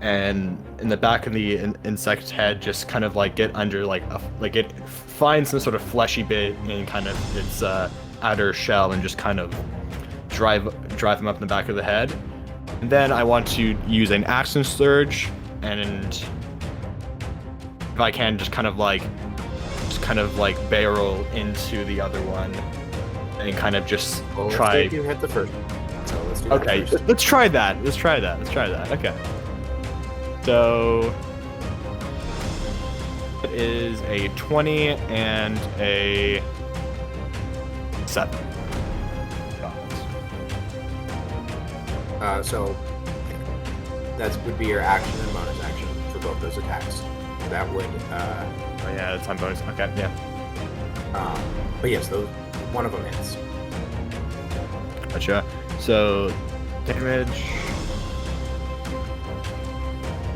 and in the back of the insect's head, just kind of like get under it finds some sort of fleshy bit in kind of its outer shell and just kind of drive him up in the back of the head. And then I want to use an action surge, and if I can, just kind of like barrel into the other one, and kind of just Well, try. let's see if you hit the first one. So let's do that Okay, first. let's try that. Okay. So it is a 20 and a 7. So that would be your action and bonus action for both those attacks. That would, Oh yeah, that's on bonus. Okay, yeah. but yes, those one of them hits. Gotcha. So damage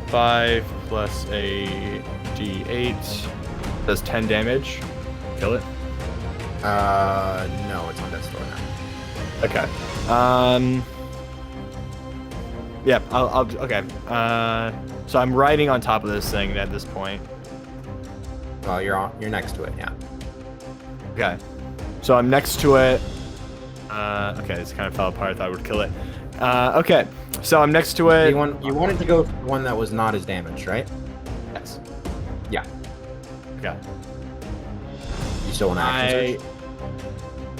5 plus a d8 does 10 damage. Kill it. No, it's on death's door now. Okay. Yeah, I'll okay. So I'm riding on top of this thing at this point. Well, you're next to it, yeah. Okay. So I'm next to it. Okay, this kind of fell apart. I thought I would kill it. Okay. So I'm next to it. You wanted to go for one that was not as damaged, right? Yes. Yeah. Okay. You still want to action surge?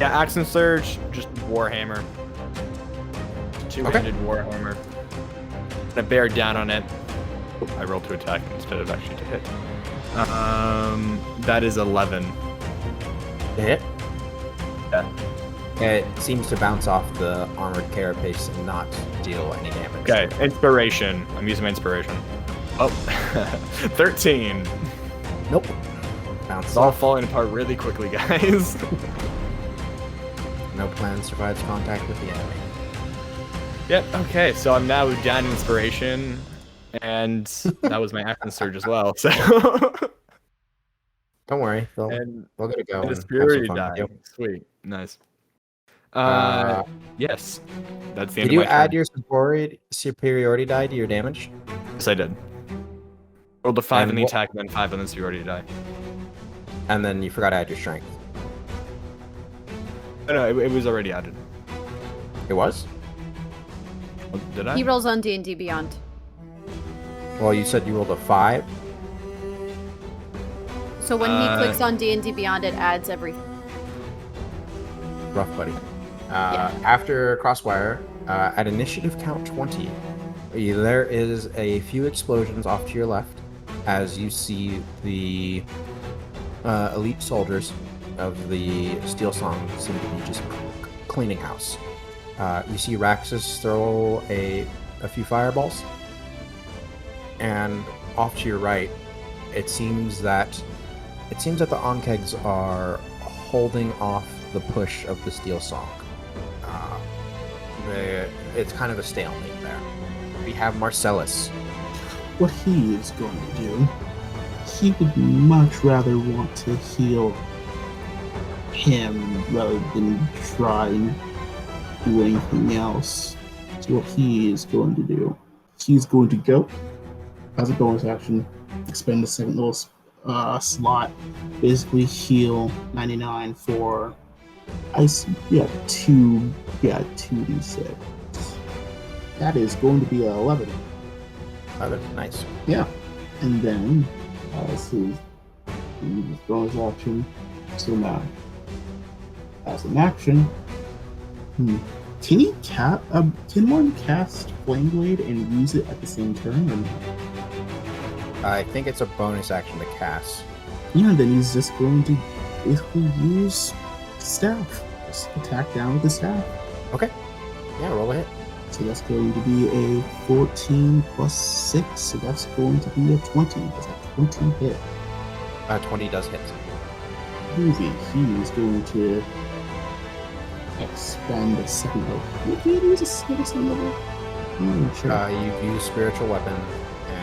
Yeah, action surge, just Warhammer. Two-handed Warhammer. Gonna bear down on it. Oop, I rolled to attack instead of actually to hit. That is 11. To hit? Yeah. It seems to bounce off the armored carapace and not deal any damage. Okay, inspiration. I'm using my inspiration. Oh, 13. Nope. Bounces It's all off. falling apart really quickly, guys. No plan survives contact with the enemy. Yep, okay, so I'm now down inspiration, and that was my action surge as well, so... Don't worry, they'll and get it going. the Have some superiority fun die. with you. Sweet, nice. Uh, Yes, that's the Did end you of my add turn. your superiority die to your damage? Yes, I did. Rolled a 5 And in the what- attack, and then 5 on the superiority die. And then you forgot to add your strength. Oh, no, it was already added. It was? Oh, did I? He rolls on D&D Beyond. Well, you said you rolled a 5. So when he clicks on D&D Beyond, it adds everything. Rough, buddy. After Crosswire, at initiative count 20, there is a few explosions off to your left as you see the elite soldiers of the Steel Song seem to be just cleaning house. You see Raxus throw a few fireballs, and off to your right, it seems that the Onkegs are holding off the push of the Steel Song. It's kind of a stalemate there. We have Marcellus. What he is going to do, he would much rather want to heal him rather than try and do anything else. So what he is going to do, he's going to go, as a bonus action, expend the second little slot, basically heal 99 for 2d6. That is going to be 11. 11, nice. Yeah. And then, as his bonus action, so now, as an action, can one cast Flame Blade and use it at the same turn? Or not? I think it's a bonus action to cast. Yeah, then he's just going to basically use staff. Just attack down with the staff. Okay. Yeah, roll a hit. So that's going to be a 14 plus 6, so that's going to be a 20. Does that 20 hit? 20 does hit. Groovy. He is going to expend a second level. What can you use a second level? I'm not sure. You've used Spiritual Weapon,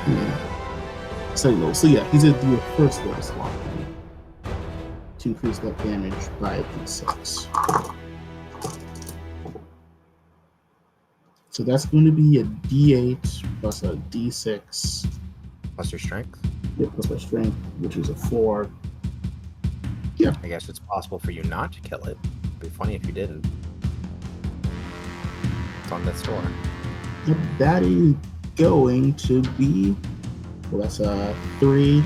and Second level. So yeah, he's going to do a first level slot to increase that damage by a d6. So that's going to be a d8 plus a d6. plus your strength. Yeah, plus my strength, which is a 4. Yeah. I guess it's possible for you not to kill it. It'd be funny if you didn't. It's on death's door. Yep, that is going to be, well, that's a 3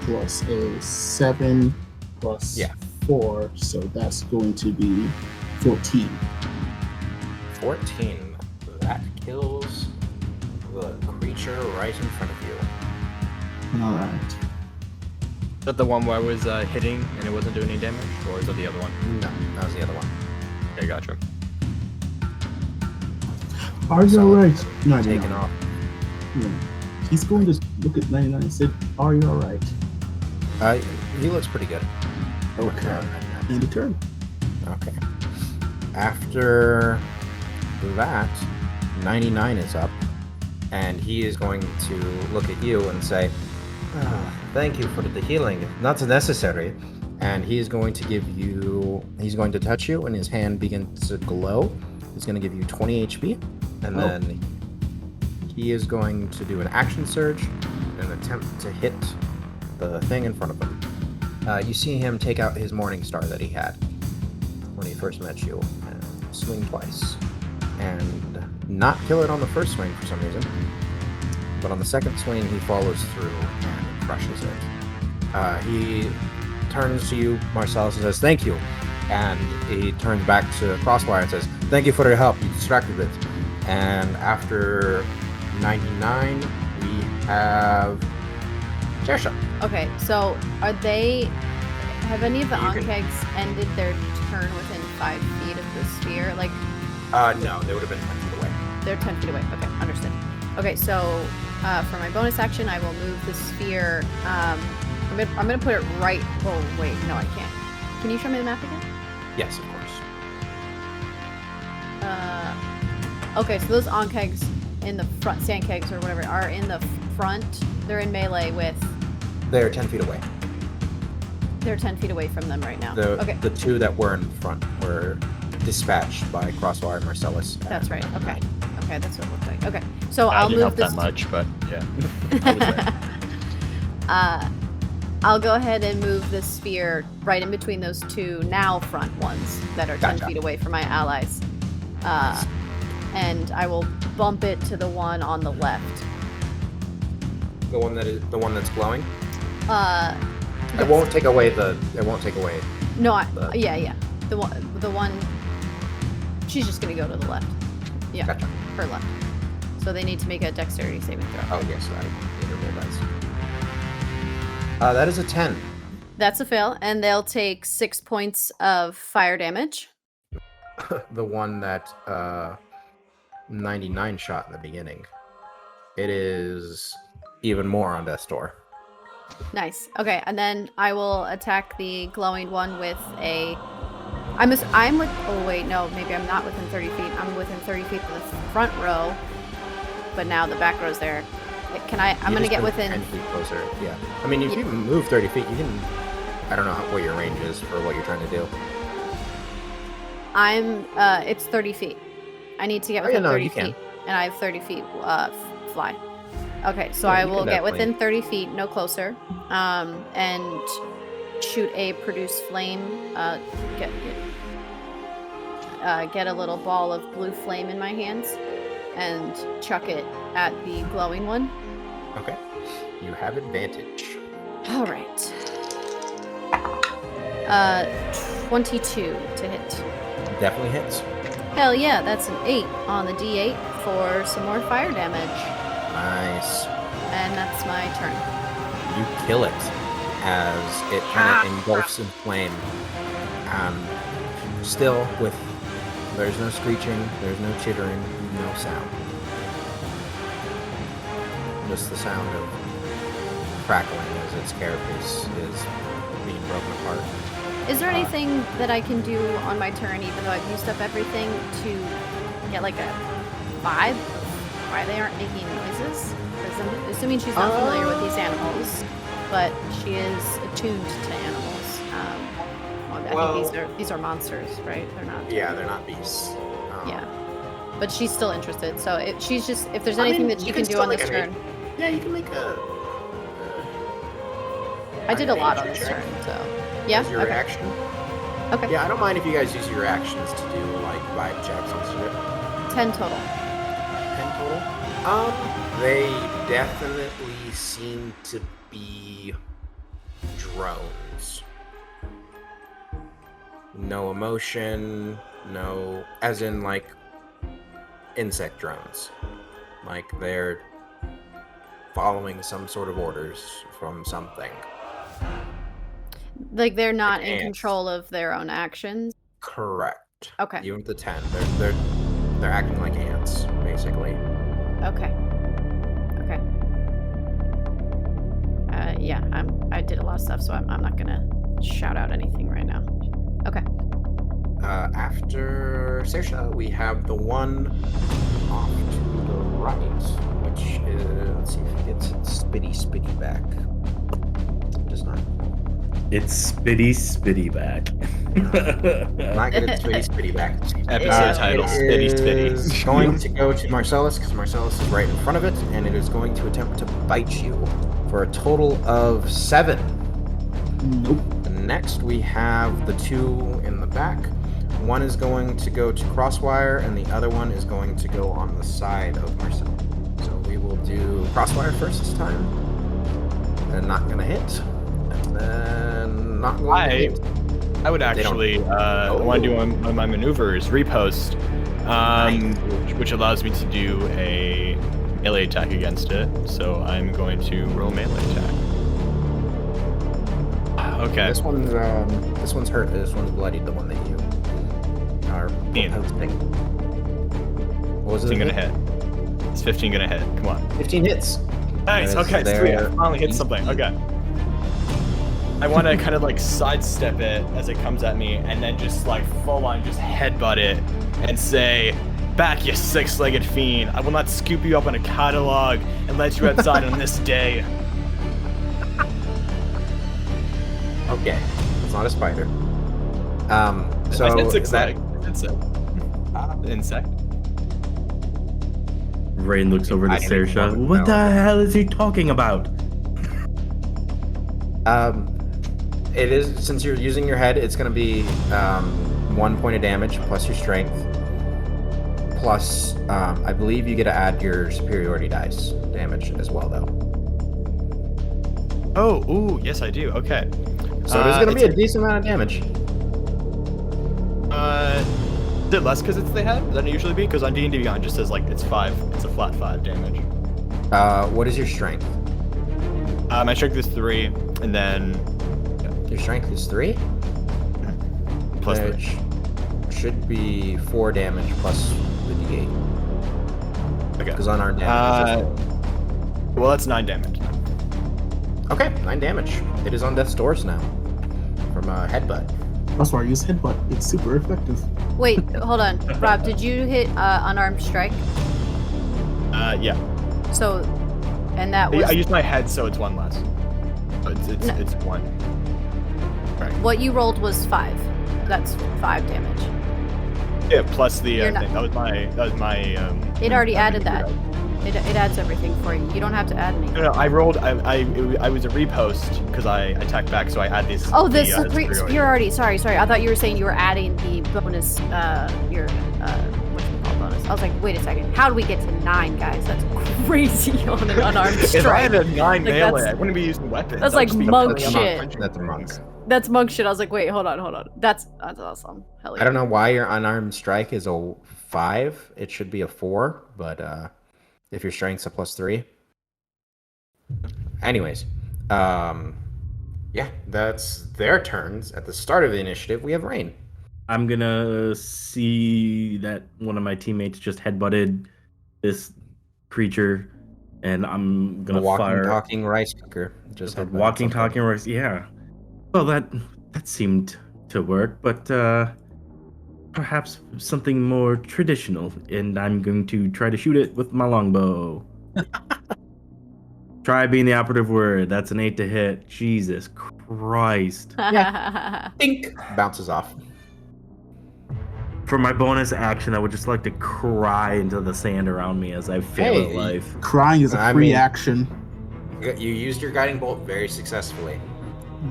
plus a 7 plus 4, so that's going to be 14. 14. That kills the creature right in front of you. Alright. Is that the one where I was hitting and it wasn't doing any damage? Or is that the other one? No, that was the other one. Okay, gotcha. Are you alright? No, Taken off. Yeah. He's going to look at 99 and say, are you alright? He looks pretty good. Okay. End of turn. Okay. After that, 99 is up, and he is going to look at you and say, thank you for the healing. Not necessary. And he is going to he's going to touch you, and his hand begins to glow. He's going to give you 20 HP, and then he is going to do an action surge and attempt to hit the thing in front of him. You see him take out his Morning Star that he had when he first met you, and swing twice. And not kill it on the first swing for some reason. But on the second swing, he follows through and crushes it. He turns to you, Marcellus, and says, thank you. And he turns back to Crosswire and says, thank you for your help. You distracted it. And after 99, we have Jersha. Okay, so have any of the Onkegs ended their turn within 5 feet of the sphere? Like, No, they would have been 10 feet away. they're 10 feet away. Okay, understood. Okay, so for my bonus action, I will move the sphere. I'm gonna put it right. Oh wait, no, I can't. Can you show me the map again? Yes, of course. Okay, so those Onkegs in the front, Sandkegs or whatever, are in the front. They're in melee with. They're 10 feet away. They're 10 feet away from them right now. Okay. The two that were in front were dispatched by Crosswire and Marcellus. That's right. Okay. Okay, that's what it looked like. Okay, so I I'll didn't move help this. that much, but yeah. I was there. I'll go ahead and move the sphere right in between those two now front ones that are 10 Gotcha. feet away from my allies. And I will bump it to the one on the left. The one that's glowing. Yes. It won't take away. No, the- yeah. The one. She's just gonna go to the left. Yeah, Gotcha. her left. So they need to make a dexterity saving throw. Oh yes, that interval dice. That is a 10. That's a fail, and they'll take 6 points of fire damage. The one that 99 shot in the beginning. It is even more on death's door. Nice. Okay, and then I will attack the glowing one with a. I'm with. Oh wait, no, maybe I'm not within 30 feet. I'm within 30 feet of the front row, but now the back row's there. Can I? I'm You gonna just get went within. 10 feet closer. Yeah. I mean, if you move 30 feet, you can. I don't know what your range is for what you're trying to do. I'm. It's 30 feet. I need to get within 30 feet, and I have 30 feet fly. Okay, so Yeah, I you will can get definitely- within 30 feet, no closer, and shoot a produce flame. Get a little ball of blue flame in my hands, and chuck it at the glowing one. Okay. You have advantage. All right. 22 to hit. Definitely hits. Hell yeah, that's an 8 on the D8 for some more fire damage. Nice. And that's my turn. You kill it as it kind of engulfs in flame. Still with. There's no screeching, there's no chittering, no sound. Just the sound of crackling as its carapace is being broken apart. Is there anything that I can do on my turn, even though I've used up everything, to get like a vibe of why they aren't making noises? Because I'm assuming she's not familiar with these animals, but she is attuned to animals. I think these are monsters, right? They're not. Yeah, they're not beasts. Yeah, but she's still interested. So if there's anything that she can do on this turn, Yeah, you can make a. I did a lot on this turn. So yeah, As your okay. action. Okay. Yeah, I don't mind if you guys use your actions to do like vibe checks and shit. 10 total. 10 total. They definitely seem to be drones. No emotion, no, as in like insect drones. Like they're following some sort of orders from something. Like they're not Like in ants. control of their own actions. Correct. Okay. Even with the 10, they're acting like ants, basically. Okay. Okay. Yeah, I did a lot of stuff, so I'm not gonna shout out anything right now. Okay. After Sersha, we have the one off to the right, which is, let's see if he gets its spitty back. Does not. It's spitty back. Not get its spitty back. Episode title: Spitty It is Spitty. going to go to Marcellus because Marcellus is right in front of it, and it is going to attempt to bite you for a total of 7. Nope. Next, we have the 2 in the back. One is going to go to Crosswire, and the other one is going to go on the side of Marcel. So we will do Crosswire first this time. And not going to hit. And then not going to hit. I would actually want to do one of my maneuvers, repost, which allows me to do a melee attack against it. So I'm going to roll melee attack. Okay. This one's hurt. This one's bloodied. The one that you are posting. What was it? 15 gonna hit. It's 15 gonna hit. Come on. 15 hits. Nice. That is Okay, their sweet. I finally hit something. easy. Okay. I want to kind of like sidestep it as it comes at me, and then just like full on just headbutt it and say, "Back, you six-legged fiend! I will not scoop you up in a catalog and let you outside on this day." Okay. It's not a spider. So I said six that, leg. Insect. Insect. Rain looks over to I didn't Sersha. even What know. the hell is he talking about? it is, since you're using your head, it's going to be 1 point of damage plus your strength. plus, I believe you get to add your superiority dice damage as well, though. Oh, ooh, yes, I do. Okay. So there's going to be a decent amount of damage. Is it less because it's the head than it usually be? Because on D&D Beyond it just says like it's 5. It's a flat 5 damage. What is your strength? My strength is 3, and then Your strength is 3? plus Which 3. should be 4 damage plus the d8. Okay. Because unarmed damage is just... Well, that's 9 damage. Okay, 9 damage. It is on death's doors now. From a headbutt. That's why I use headbutt. It's super effective. Wait, hold on. Rob, did you hit unarmed strike? Yeah. So, and that was... I used my head, so it's 1 less. So it's 1. Right. What you rolled was 5. That's 5 damage. Yeah, plus the You're not- thing. That was my. It already added that. It adds everything for you. You don't have to add anything. No, I rolled. I was a repost because I attacked back, so I add these. Oh, the superiority. superiority. Sorry. I thought you were saying you were adding the bonus, your whatchamacallit bonus. I was like, wait a second. How do we get to 9, guys? That's crazy on an unarmed strike. If I had a 9 Like, melee, that's- I wouldn't be using weapons. that's I would like just be monk pulling shit. punching That's a monk. things. That's monk shit. I was like, wait, hold on. That's awesome. Hell yeah. I don't know why your unarmed strike is a 5. It should be a 4, but if your strength's a plus 3. Anyways, yeah, that's their turns. At the start of the initiative, we have Rain. I'm gonna see that one of my teammates just headbutted this creature, and I'm The gonna walking, fire. talking rice cooker. Just The headbutted walking, something. talking rice. Yeah. Well, that seemed to work, but perhaps something more traditional. And I'm going to try to shoot it with my longbow. Try being the operative word. That's an 8 to hit. Jesus Christ. Dink! Bounces off. For my bonus action, I would just like to cry into the sand around me as I fail Hey, at life. Crying is a I free mean- action. You used your guiding bolt very successfully.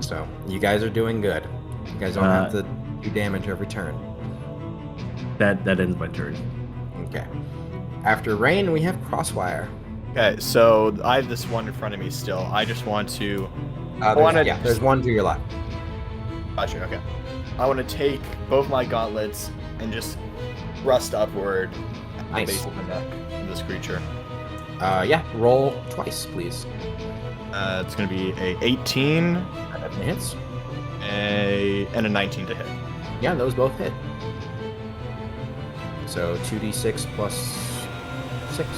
So, you guys are doing good. You guys don't have to do damage every turn. That ends my turn. Okay. After Rain, we have Crosswire. Okay, so I have this one in front of me still. I just want to. There's one to your left. Gotcha. Okay. I want to take both my gauntlets and just thrust upward at the Nice. base of the neck of this creature. Yeah, roll twice, please. It's going to be a 18 That hits. and a 19 to hit. Yeah, those both hit. So 2d6 plus 6.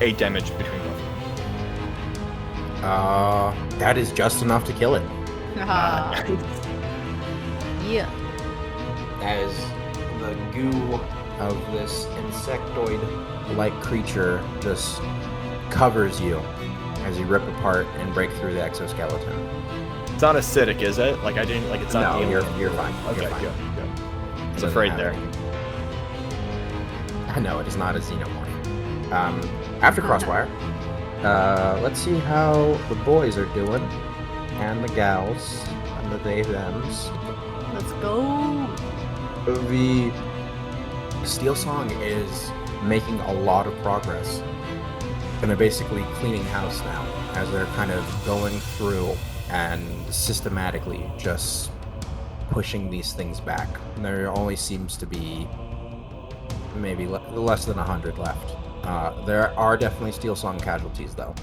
8 damage between both. That is just enough to kill it. Yeah. As the goo of this insectoid-like creature just covers you as you rip apart and break through the exoskeleton. It's not acidic, is it? Like I didn't like it's not. No, alien. you're fine. Okay, You're fine. good. I was Doesn't afraid have there. any- No, it is not a xenomorph. After Crosswire, let's see how the boys are doing, and the gals, and the they/thems. Let's go. The Steel Song is making a lot of progress, and they're basically cleaning house now, as they're kind of going through and systematically just pushing these things back. And there only seems to be maybe less than 100 left. There are definitely Steel Song casualties, though.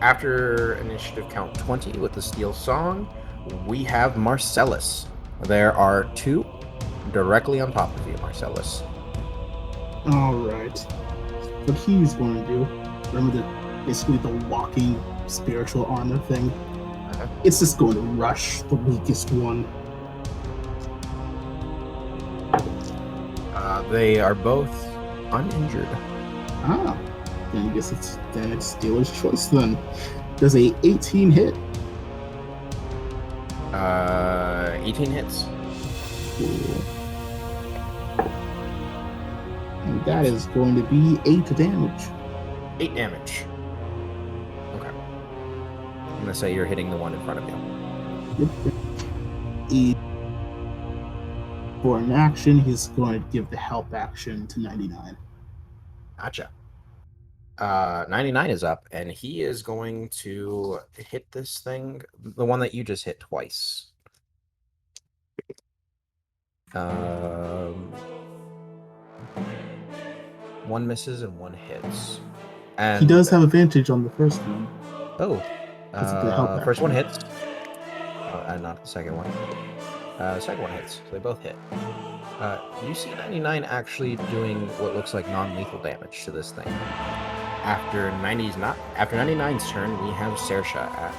After initiative count 20 with the Steel Song, we have Marcellus. There are 2 directly on top of you, Marcellus. Alright. What he's going to do, remember basically the walking spiritual armor thing? It's just going to rush the weakest one. They are both uninjured. Ah, then I guess it's Steeler's choice then. Does a 18 hit? 18 hits. Cool. And that is going to be 8 damage. 8 damage. Okay. I'm gonna say you're hitting the one in front of you. Yep. For an action, he's going to give the help action to 99. Gotcha. 99 is up, and he is going to hit this thing, the one that you just hit twice. One misses and one hits. And He does have advantage on the first one. Oh, That's the help first one action. hits, and not the second one. The second one hits, so they both hit. You see 99 actually doing what looks like non-lethal damage to this thing. After 99's turn, we have Saoirse.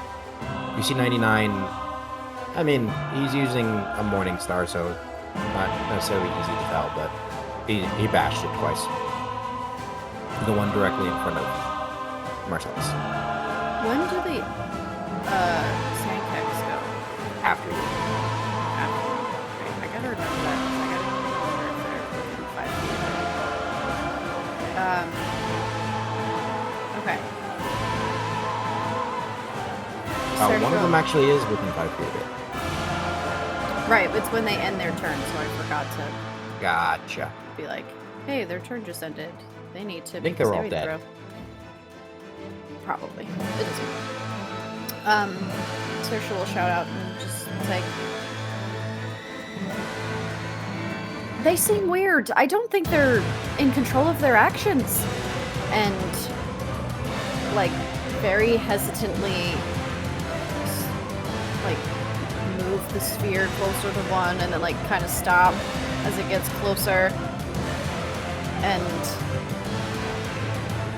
You see 99. I mean, he's using a Morning Star, so not necessarily easy to tell, but he bashed it twice. The one directly in front of Marcellus. When do the sandcags go? After you. Okay, I gotta remember that. I gotta remember if they're within 5 feet. Okay. One of them actually is within 5 feet of it. Right, it's when they end their turn, so I forgot to Gotcha. be like, hey, their turn just ended. They need to I think make a they're all saving dead. throw. Probably. It doesn't matter. Saoirse will shout out and just say, they seem weird. I don't think they're in control of their actions. And, like, very hesitantly, like, move the sphere closer to one and then, like, kind of stop as it gets closer. And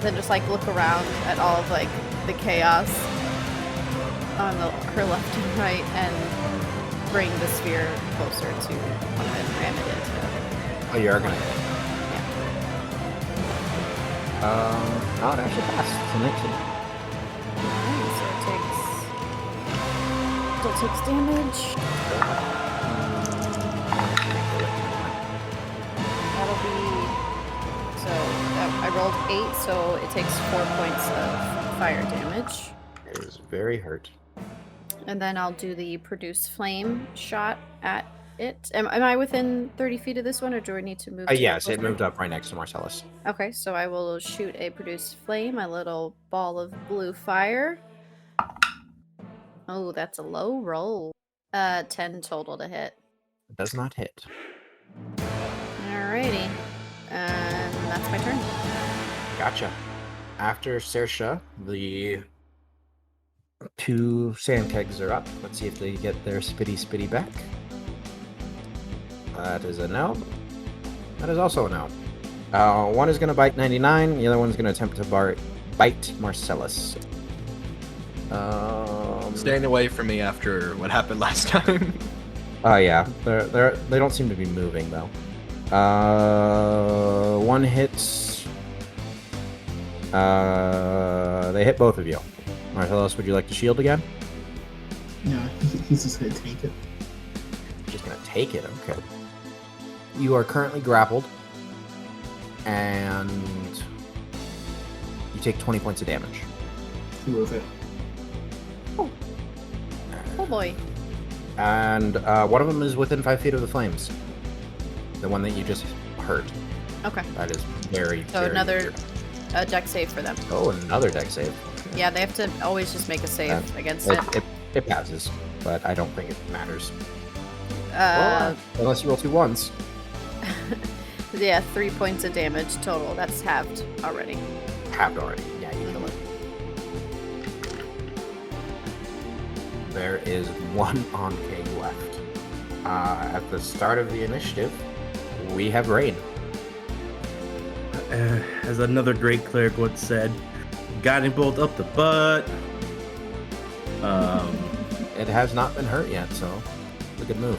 then just, like, look around at all of, like, the chaos on her left and right and bring the sphere closer to one of it and ram it into it. Oh, you are gonna hit. Yeah. Oh, it actually passed. It's a 19. Alright, so it takes... Still takes damage. That'll be... So, I rolled 8, so it takes 4 points of fire damage. It is very hurt. And then I'll do the produce flame shot at it. Am I within 30 feet of this one, or do I need to move? Yes, it moved up right next to Marcellus. Okay, so I will shoot a produce flame, a little ball of blue fire. Oh, that's a low roll. 10 total to hit. It does not hit. Alrighty. And that's my turn. Gotcha. After Saoirse, the 2 sand kegs are up. Let's see if they get their spitty back. That is a no. That is also a no. One is going to bite 99. The other one's going to attempt to bite Marcellus. Staying away from me after what happened last time. Oh yeah, they don't seem to be moving though. One hits. They hit both of you. Marcellus, would you like to shield again? Yeah, he's just gonna take it. Just gonna take it. Okay. You are currently grappled, and you take 20 points of damage. Worth it. Oh boy. And one of them is within 5 feet of the flames. The one that you just hurt. Okay. That is very. So very another injured. deck save for them. Oh, another deck save. Yeah, they have to always just make a save against it. It passes, but I don't think it matters. Unless you roll 2 1s. Yeah, 3 points of damage total. That's halved already. Halved already. Yeah, you kill it. There is 1 on King left. At the start of the initiative, we have Rain. As another great cleric once said, guiding bolt up the butt. It has not been hurt yet, so it's a good move.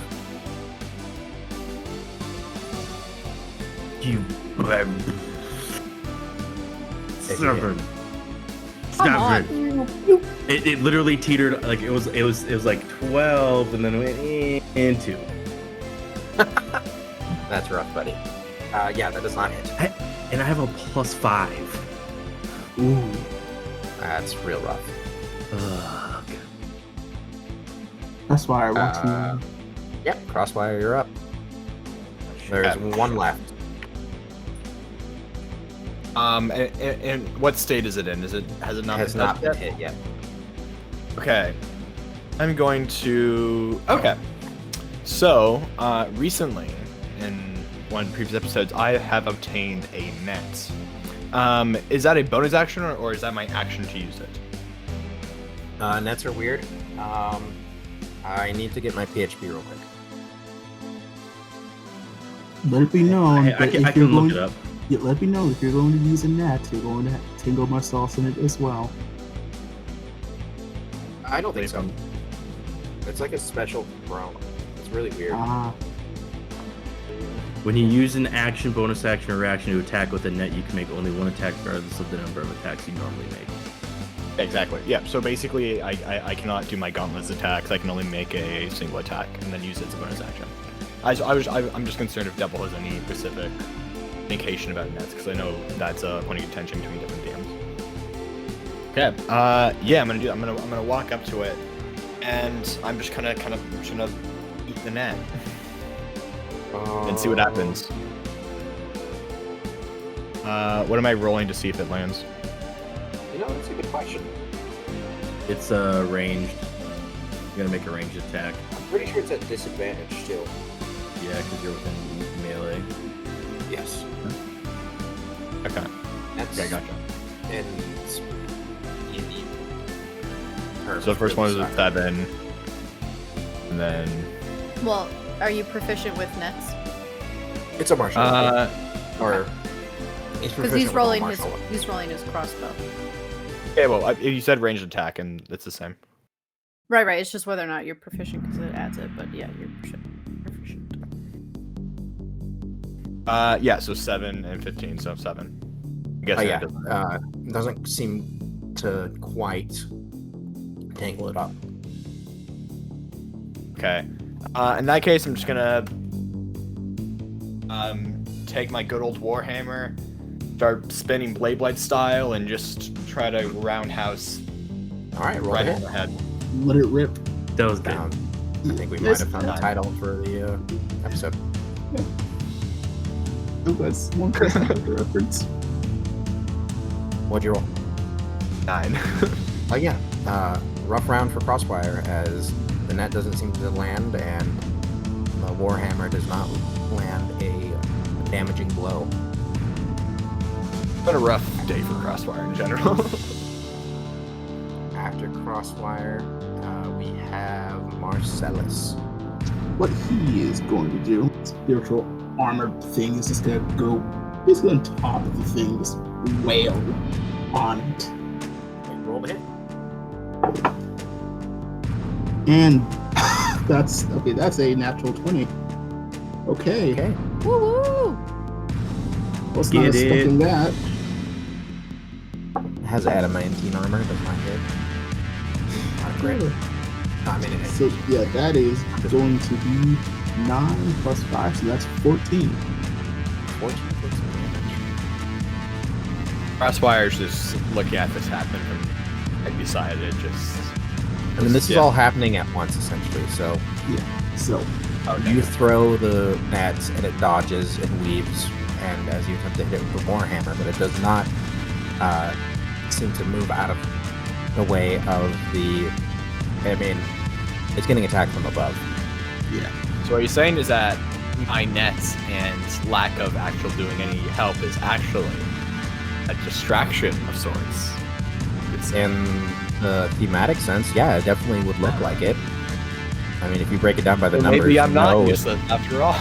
You Seven. It literally teetered like it was like 12 and then it went into. That's rough, buddy. Yeah, that does not hit. And I have a +5. Ooh. That's real rough. Ugh. That's why I want to. Yep, Crossfire, you're up. There's one left. And what state is it in? Has it not Has been not touched been yet? hit yet. Okay. I'm going to. Okay. So, recently, in one of the previous episodes, I have obtained a net. Is that a bonus action or is that my action to use it? Nets are weird. I need to get my PHP real quick. Let it be known. I can look it up. Yeah, let it be known if you're going to use a net, you're going to tingle my sauce in it as well. I don't think so. It's like a special throw. It's really weird. When you use an action, bonus action, or reaction to attack with a net, you can make only one attack regardless of the number of attacks you normally make. Exactly. Yeah. So basically, I cannot do my gauntlets attacks. I can only make a single attack and then use it as a bonus action. I'm just concerned if Devil has any specific indication about nets because I know that's a point of contention between different DMs. Okay. Yeah, I'm gonna walk up to it, and I'm just gonna eat the net and see what happens. What am I rolling to see if it lands? You know, that's a good question. It's ranged. You're gonna make a ranged attack. I'm pretty sure it's at disadvantage still. Yeah, because you're within melee. Yes. Okay. That's Okay, gotcha. And you need. So the first one is a 7, and then Well, are you proficient with nets? It's a martial art. Or he's Because proficient he's with a rolling martial art. he's rolling his crossbow. okay. Well, you said ranged attack, and it's the same. Right. It's just whether or not you're proficient because it adds it. But yeah, you're proficient. Yeah. So 7 and 15. So 7. I guess. Yeah. Doesn't seem to quite tangle it up. Okay. In that case, I'm just gonna take my good old warhammer, start spinning blade style, and just try to roundhouse All right, roll right it. in the head. Let it rip. That was good. Down. I think we might Yes. have found the title for the episode. Oh, that's one reference. What'd you roll? 9. Oh yeah, rough round for Crossfire as the net doesn't seem to land and the Warhammer does not land a damaging blow. It's been a rough day for Crossfire in general. After Crossfire, we have Marcellus. What he is going to do, spiritual armored thing, is just going to go basically on top of the thing, just wail on it. Wait, roll the hit. And that's a natural 20. Okay. Okay. Woo woo! Was not Get it. expecting that. It has adamantine armor, does not hit. Not a crit. No, I mean it hits. So yeah, that is going to be 9 plus 5, so that's 14. 14 points of damage. Crossfire's just looking at this happen from right beside it. Just. I mean, this is Yeah. all happening at once, essentially. So So Okay. you throw the nets, and it dodges and weaves, and as you attempt to hit it with the Warhammer, but it does not seem to move out of the way of the. I mean, it's getting attacked from above. yeah. So what you're saying is that my nets and lack of actual doing any help is actually a distraction of sorts. It's In the thematic sense, yeah, it definitely would look like it. I mean, if you break it down by the numbers, maybe I'm you not know- useless after all.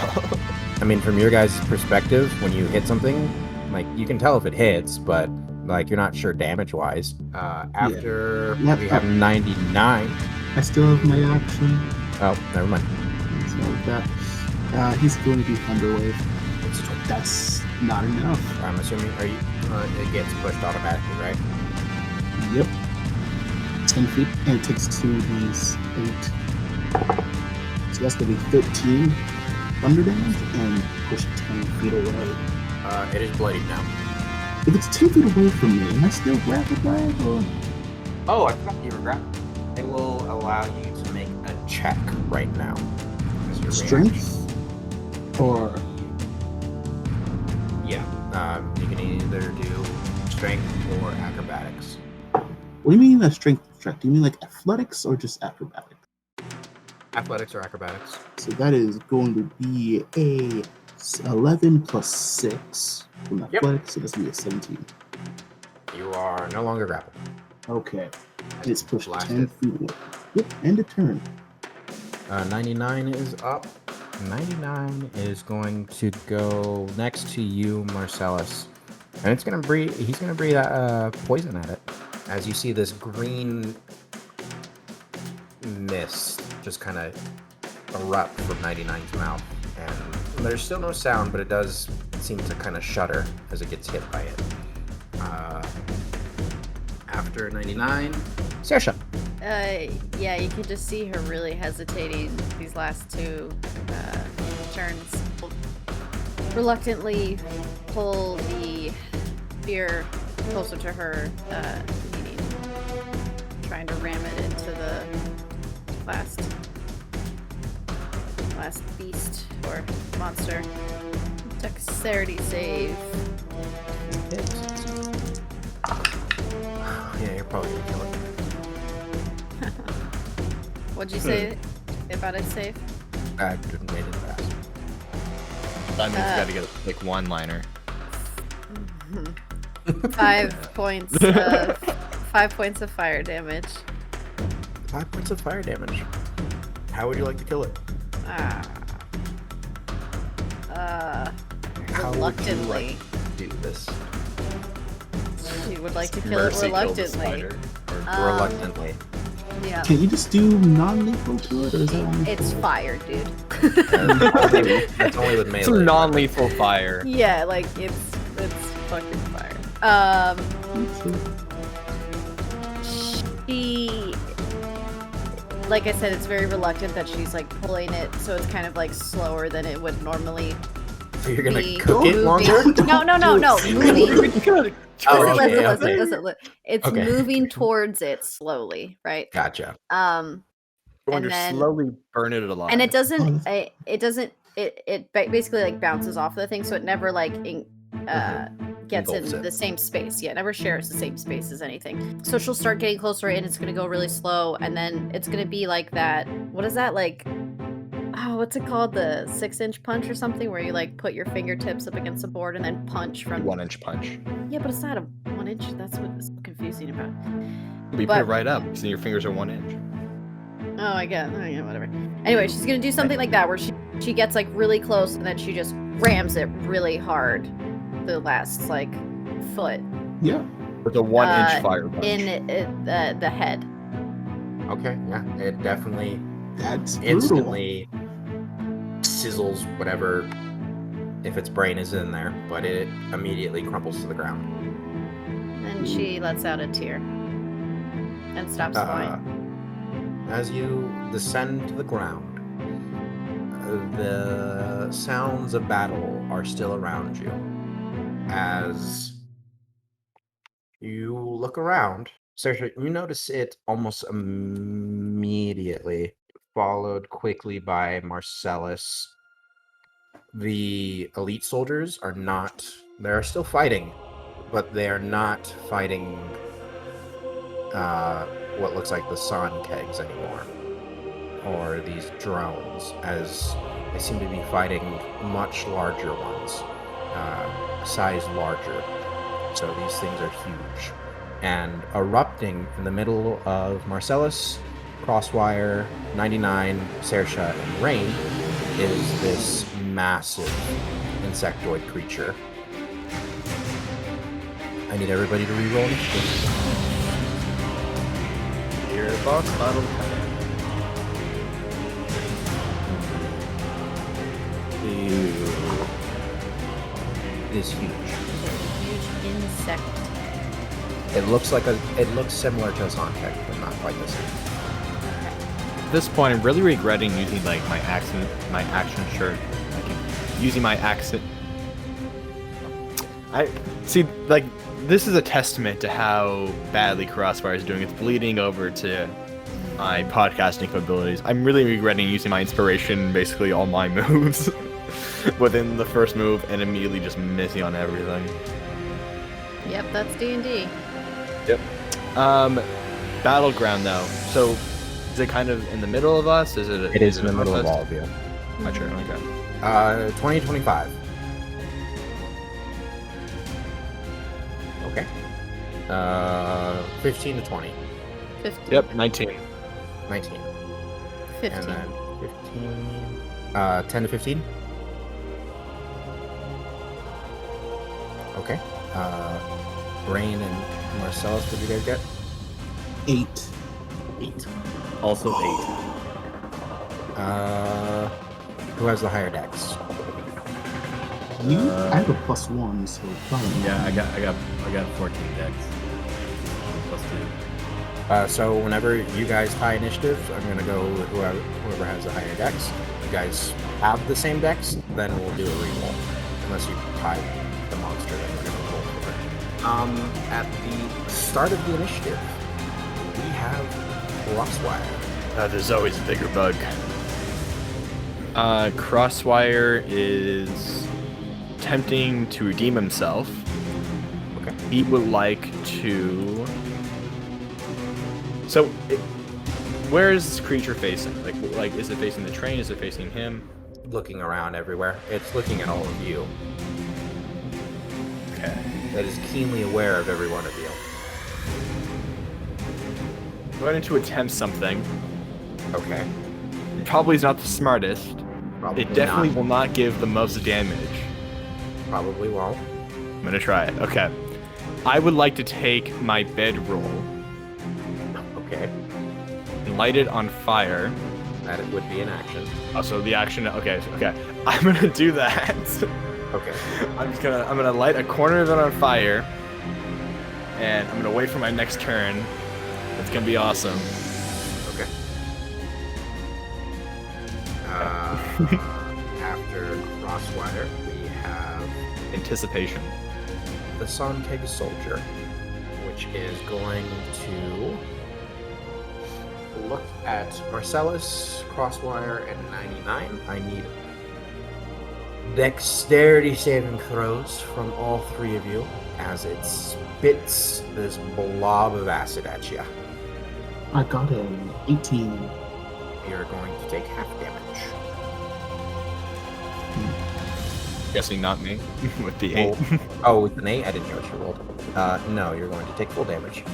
I mean, from your guys' perspective, when you hit something, like you can tell if it hits, but like you're not sure damage-wise. After Yeah. we have 99. I still have my action. Oh, never mind. So with that, he's going to do Thunderwave. It's That's not enough. I'm assuming it gets pushed automatically, right? Yep. 10 feet, and it takes 2d8. So that's going to be 13 thunder damage and push 10 feet away. It is bloodied now. If it's 10 feet away from me, am I still grappled by it? Or? Oh, I forgot you were grappled. It will allow you to make a check right now. As your reaction. Strength? Or You can either do strength or acrobatics. What do you mean a strength check? Do you mean like athletics or just acrobatics? Athletics or acrobatics. So that is going to be a 11 plus 6 from Yep. athletics, so that's going to be a 17. You are no longer grappled. Okay. And it's pushed Blasted. 10 feet away. Yep, end of turn. 99 is up. 99 is going to go next to you, Marcellus. And it's gonna breathe. He's gonna breathe poison at it. As you see this green mist just kind of erupt from 99's mouth, and there's still no sound, but it does seem to kind of shudder as it gets hit by it. After 99, Saoirse. Yeah, you can just see her really hesitating these last two turns. Reluctantly pull the spear closer to her, meaning trying to ram it into the last beast or monster. Dexterity save. Yeah, you're probably gonna kill it. What'd you say about it save? I didn't made it fast. That means you gotta get like one liner. 5 points. 5 points of fire damage. 5 points of fire damage. How would you like to kill it? How would you Reluctantly. like to do this? She would like to kill it Mercy kill the reluctantly. spider. Reluctantly. Yeah. Can you just do non-lethal to it, or is that only It's fire, dude. That's only with melee. Some non-lethal fire. Yeah, like it's fucking fire. She, like I said, it's very reluctant that she's like pulling it, so it's kind of like slower than it would normally So you're gonna be. cook it moving. longer? No, moving. Oh, Listen, okay. listen. It's Okay. moving towards it slowly, right? Gotcha. Going And to then- slowly burn it alive. And it doesn't. It basically like bounces off the thing, so it never like gets Engulfs in it. the same space. Yeah, it never shares the same space as anything. So she'll start getting closer, and it's gonna go really slow, and then it's gonna be like that. What is that like? Oh, what's it called? The 6-inch punch or something, where you like put your fingertips up against the board and then punch from. 1-inch punch. Yeah, but it's not a 1-inch. That's what is confusing about. You put it right up, so your fingers are 1 inch. Oh, I guess. Oh, yeah, whatever. Anyway, she's gonna do something like that, where she gets like really close, and then she just rams it really hard, the last like foot Yeah. With a 1-inch fire punch. in the head. Okay, yeah. It definitely That's brutal. instantly sizzles whatever, if its brain is in there, but it immediately crumples to the ground. And she lets out a tear and stops flying. As you descend to the ground, the sounds of battle are still around you. As you look around, Saoirse, you notice it almost immediately, followed quickly by Marcellus. The elite soldiers are not, they are still fighting, but they are not fighting what looks like the San kegs anymore, or these drones, as they seem to be fighting much larger ones, size larger. So these things are huge. And erupting in the middle of Marcellus, Crosswire, 99, Saoirse, and Rain is this massive insectoid creature. I need everybody to reroll initiative. Gearbox battle. It is huge. Huge insect. It looks similar to a Sontech, but not quite the same. At this point, I'm really regretting using like my action shirt. Using my accent. I see, like, this is a testament to how badly Crossfire is doing. It's bleeding over to my podcasting capabilities. I'm really regretting using my inspiration, basically all my moves. within the first move and immediately just missing on everything. Yep, that's D&D. Battleground though. So is it kind of in the middle of us? Is it? It is in the above middle of us? all of you. Not sure. Okay. 2025. Okay. 15 to 20. 15. Yep. 19. 19. 15. And then 15. 10 to 15. Okay. Brain and Marcellus, what did you guys get? 8. 8. Also 8. Who has the higher dex? You? I have a +1, so probably not. Yeah, I got 14 decks. Plus 2. So whenever you guys tie initiative, I'm gonna go with whoever has the higher dex. You guys have the same dex, then we'll do a reroll. Unless you tie the monster, then we're gonna roll for it. At the start of the initiative, we have Crosswire. There's always a bigger bug. Crosswire is attempting to redeem himself. Okay. He would like to. So, where is this creature facing? Like, is it facing the train? Is it facing him? Looking around everywhere. It's looking at all of you. Okay. That is keenly aware of every one of you. I'm going to attempt something. Okay. It probably is not the smartest. Probably It definitely not. will not give the most damage. Probably won't. I'm gonna try it. Okay. I would like to take my bedroll Okay. and light it on fire. That would be an action. Also, the action. Okay. I'm gonna do that. Okay. I'm gonna light a corner of it on fire, and I'm gonna wait for my next turn. It's gonna be awesome. Okay. After Crosswire, we have Anticipation. the Sonkeg Soldier, which is going to look at Marcellus, Crosswire, and 99. I need dexterity saving throws from all three of you as it spits this blob of acid at you. I got an 18. You're going to take half damage. Guessing not me with the 8. Oh, with an 8? I didn't know what you rolled. No, you're going to take full damage.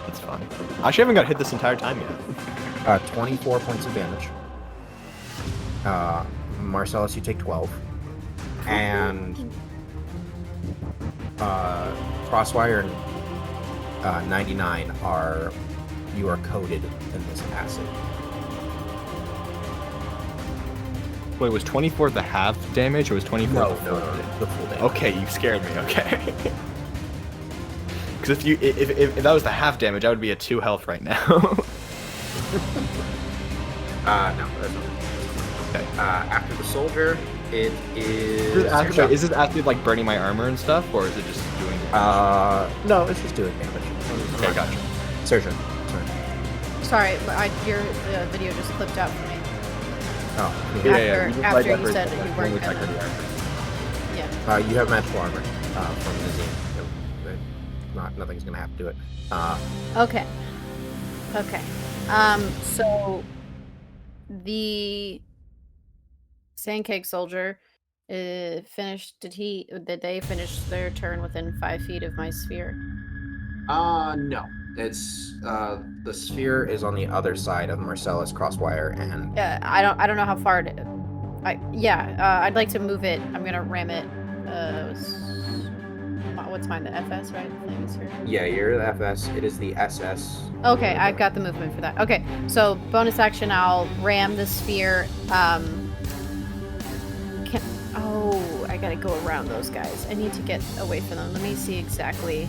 That's fine. I actually haven't got hit this entire time yet. 24 points of damage. Marcellus, you take 12. And Crosswire and 99 you are coated in this acid. Wait, was 24 the half damage or was 24 the full damage? The full damage. Okay, you scared me. Okay. Because if that was the half damage, I would be at 2 health right now. No, that's not. Okay. After the soldier, it is. Is this actually like burning my armor and stuff, or is it just doing? No, it's just doing damage. Okay, gotcha. Surgeon. Sorry, your video just clipped out for me. Oh, Yeah, After- we just after light you up for said a that second, you weren't we check gonna- the armor. Yeah. you have magical armor from the zine. Nothing's gonna happen to it. Okay. So the Sandcake Soldier finished. Did they finish their turn within 5 feet of my sphere? No. It's the sphere is on the other side of Marcellus, Crosswire, and Yeah, I don't know how far it. I'd like to move it. I'm gonna ram it. What's mine? The FS, right? Flaming Sphere. yeah, you're the FS. It is the SS. Okay, I've got the movement for that. Okay, so bonus action, I'll ram the sphere. I gotta go around those guys. I need to get away from them. Let me see exactly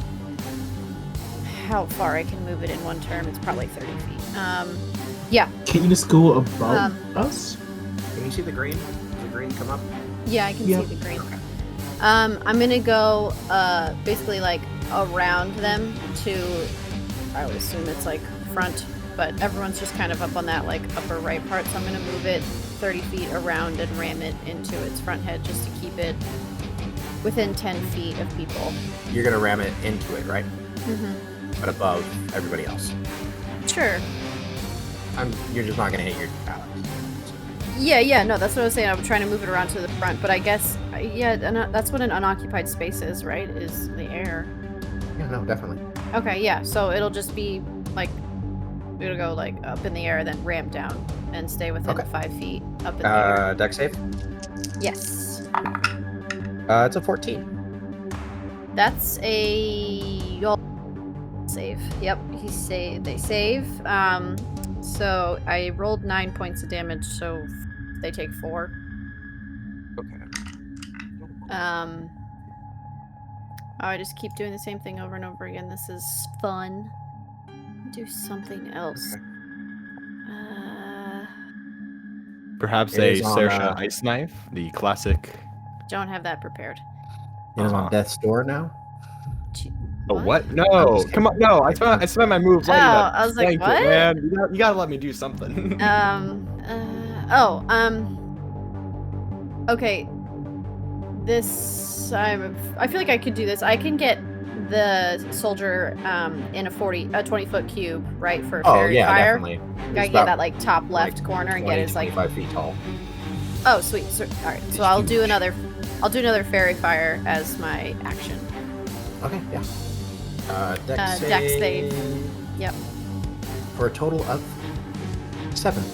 how far I can move it in one turn. It's probably 30 feet. Yeah. Can't you just go above us? Can you see the green? Does the green come up? Yeah, I can Yeah. see the green. I'm gonna go basically like around them to, I would assume it's like front but everyone's just kind of up on that like upper right part, so I'm gonna move it 30 feet around and ram it into its front head just to keep it within 10 feet of people. You're gonna ram it into it, right? Mm-hmm. But above everybody else. Sure. You're just not gonna hit your allies. Yeah, no, that's what I was saying. I'm trying to move it around to the front, but I guess, that's what an unoccupied space is, right? Is the air. Yeah, no, definitely. Okay, yeah, so it'll just be, like, it'll go, like, up in the air, then ramp down, and stay within 5 feet up in the air. Dex save? Yes. It's a 14. That's a... save. Yep, they save. So I rolled 9 points of damage, so they take 4. Okay. I just keep doing the same thing over and over again. This is fun. Do something else. Perhaps It a is on, Saoirse ice knife, the classic. Don't have that prepared. It is on death's door now. Oh, what? I'm No, just come on, no. I spent my move lighting up. I was like, Thank what? You, man. You gotta let me do something. Okay. This, I feel like I could do this. I can get the soldier in a 20-foot cube, right, for fairy fire. Definitely. Gotta get that like top left corner and get his like 25 feet tall. Oh, sweet. So, all right. So I'll do another fairy fire as my action. Okay, yeah. Dex save. Yep. For a total of 7.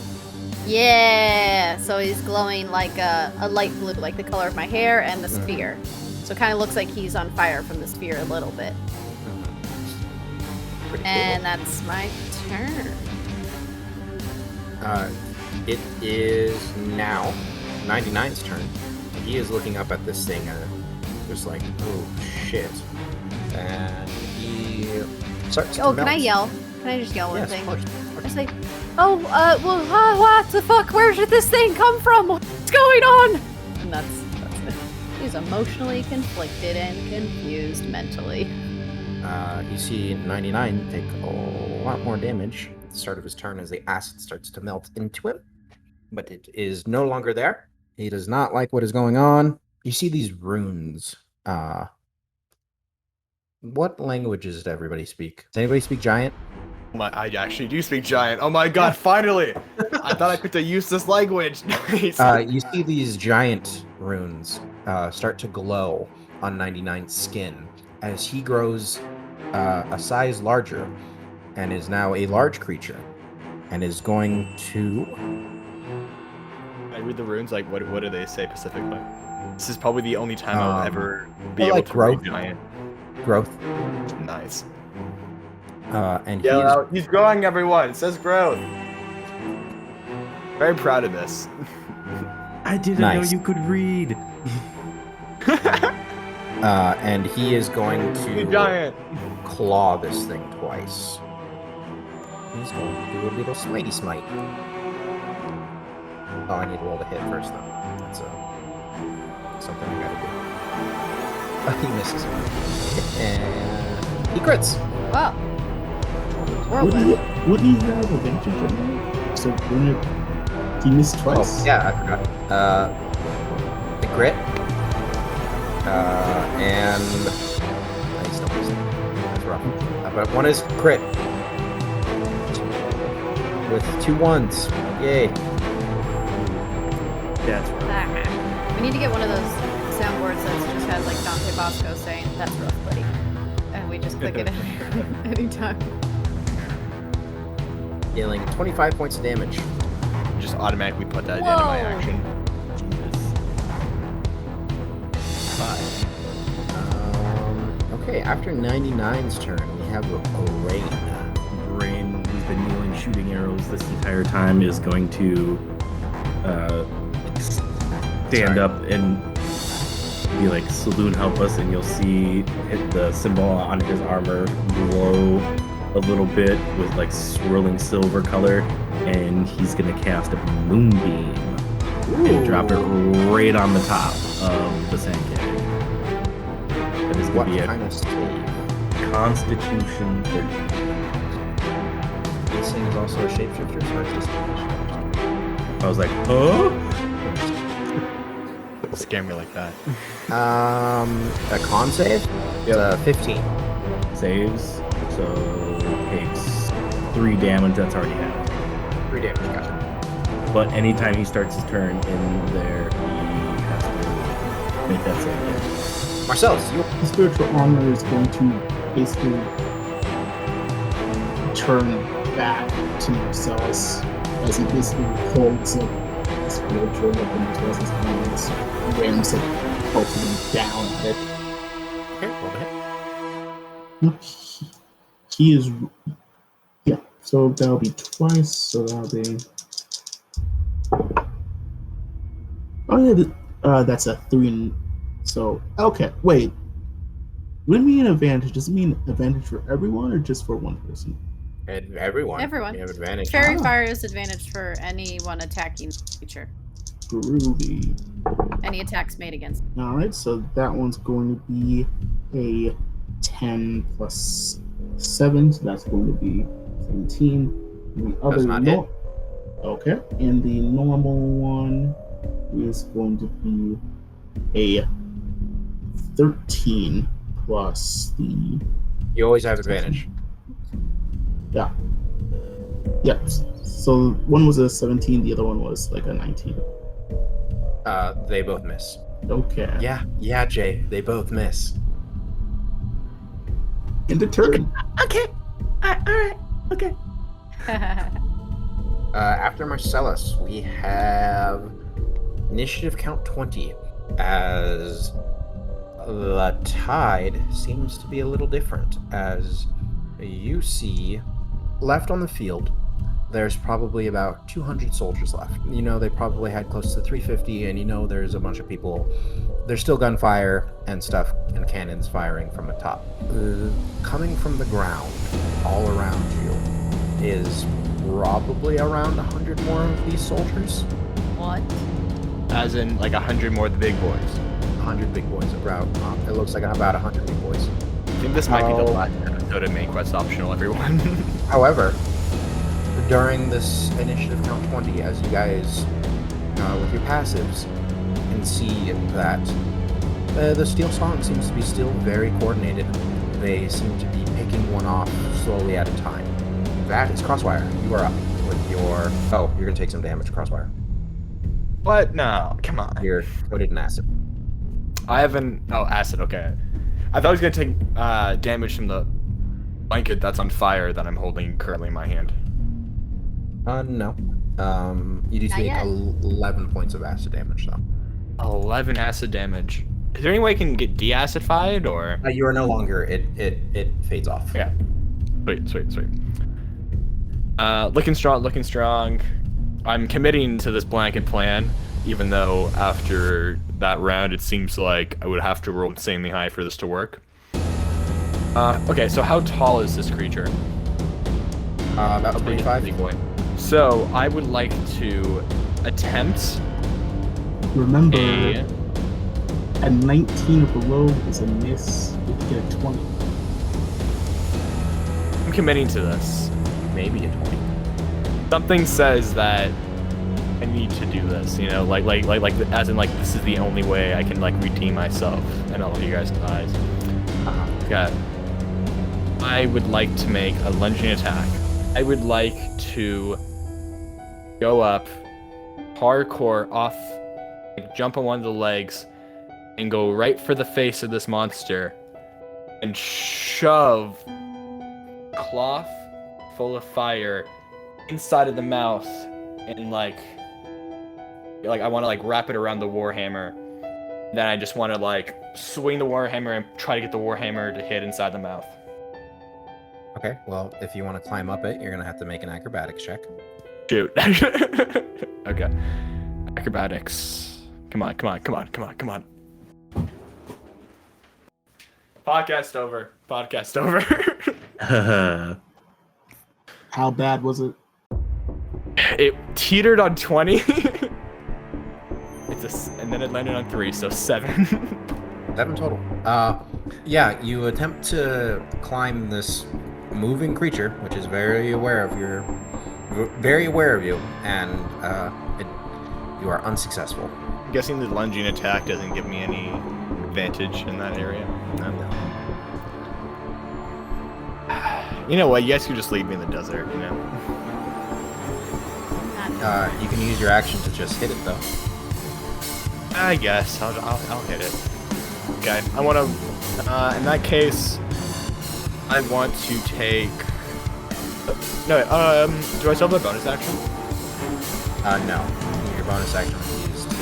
Yeah. So he's glowing like a light blue, like the color of my hair and the sphere. So it kind of looks like he's on fire from the sphere a little bit. Pretty And cool. that's my turn. It is now 99's turn. He is looking up at this thing and just like, oh shit. And he starts to Oh, can melt. I yell? Can I just yell one Yes, thing? of course. I say, oh, what the fuck? Where did this thing come from? What's going on? And that's it. He's emotionally conflicted and confused mentally. You see 99 take a lot more damage at the start of his turn as the acid starts to melt into him. But it is no longer there. He does not like what is going on. You see these runes. What languages does everybody speak? Does anybody speak Giant? I actually do speak Giant. Oh my god, finally! I thought I could use this language. Nice. You see these giant runes start to glow on 99's skin as he grows a size larger and is now a large creature and is going to... I read the runes, like, what do they say specifically? This is probably the only time I'll ever be I able like to growth. read Giant. growth. Nice. And Yeah, he's... well, he's growing, everyone. It says growth. Very proud of this. I didn't Nice. know you could read. And he is going The to Giant. claw this thing twice. He's going to do a little smitey smite. Oh, I need to roll to hit first, though. That's something I gotta do. He misses. And he crits. Wow. Wouldn't he, Whirlwind. wouldn't he have advantage on that? So wouldn't it, he missed twice? Oh, yeah, I forgot. The crit. And I still missed. That's rough. But one is crit. With 2 1s. Yay. That's right. We need to get one of those soundboards that just has like Dante Bosco saying, "That's rough, buddy." And we just click it anytime. Dealing 25 points of damage. Just automatically put that into my Whoa. action. Okay, after 99's turn, we have a rain. Brain, who's been kneeling shooting arrows this entire time, is going to stand up and be like, "Saloon, help us!" And you'll see the symbol on his armor glow a little bit with like swirling silver color, and he's gonna cast a moonbeam and drop it right on the top of the sand cannon. That is What gonna be a kind of save? Constitution 30. this thing is also a shapeshifter, so it's just... I was like, oh. Scare me like that. A con save? It's a 15. Saves, so takes 3 damage. That's already happened. 3 damage, gotcha. But anytime he starts his turn in there, he has to make that save again. Marcellus, you... The spiritual armor is going to basically turn back to Marcellus as he basically holds up the spiritual weapon into his hands, rams it both of them down at it. Okay, roll the hit. He is, yeah. So that'll be twice. So that'll be. Oh yeah, that's a 3. So okay, wait. Would it mean advantage? Does it mean advantage for everyone or just for one person? And everyone. Everyone. You have advantage. Fairy fire is advantage for anyone attacking creature. Groovy. Any attacks made against. All right, so that one's going to be a 10 plus 7, so that's going to be 17. The other Does not hit. Okay, and the normal one is going to be a 13 plus the. You always have advantage. Yeah. Yep. So one was a 17, the other one was like a 19. They both miss. Okay. Yeah, Jay. They both miss. End of turn. Okay. Alright. Okay. After Marcellus, we have initiative count 20, as the tide seems to be a little different. As you see, left on the field, there's probably about 200 soldiers left. You know, they probably had close to 350, and you know there's a bunch of people. There's still gunfire and stuff, and cannons firing from the top. Coming from the ground, all around you, is probably around 100 more of these soldiers. What? As in, like 100 more of the big boys. 100 big boys, about, it looks like about 100 big boys. I think this might be the How- last episode of Main Quest Optional, everyone. However, during this initiative count 20, as you guys, with your passives, can see that the Steel Song seems to be still very coordinated. They seem to be picking one off slowly at a time. That is Crosswire. You are up with your... Oh, you're going to take some damage, Crosswire. What? No, come on. You're coated in acid. I haven't. Oh, acid. Okay. I thought I was gonna take damage from the blanket that's on fire that I'm holding currently in my hand. No. You do Not take yet. 11 points of acid damage, though. 11 acid damage. Is there any way I can get de-acidified or? You are no longer... It fades off. Yeah. Sweet. Looking strong. I'm committing to this blanket plan, even though after that round it seems like I would have to roll insanely high for this to work. Okay, so how tall is this creature? About A big 25. boy. So I would like to attempt Remember, a... a 19 or below is a miss. You get a 20. I'm committing to this. Maybe a 20. Something says that I need to do this, you know, like as in like this is the only way I can like redeem myself in all of you guys' eyes. Okay. I would like to make a lunging attack. I would like to go up, parkour off, like, jump on one of the legs, and go right for the face of this monster, and shove cloth full of fire inside of the mouth, and like I want to like wrap it around the warhammer. Then I just want to like swing the warhammer and try to get the warhammer to hit inside the mouth. Okay, well, if you want to climb up it, you're going to have to make an acrobatics check. Shoot. Okay. Acrobatics. Come on. Podcast over. How bad was it? It teetered on 20. And then it landed on 3, so 7. 7 total. Yeah, you attempt to climb this moving creature, which is very aware of you, and you are unsuccessful. I'm guessing the lunging attack doesn't give me any advantage in that area. No. You know what? You guys could just leave me in the desert, you know? You can use your action to just hit it, though. I guess. I'll hit it. Okay. I want to... in that case, I want to take... No, do I still have a bonus action? No. Your bonus action is used to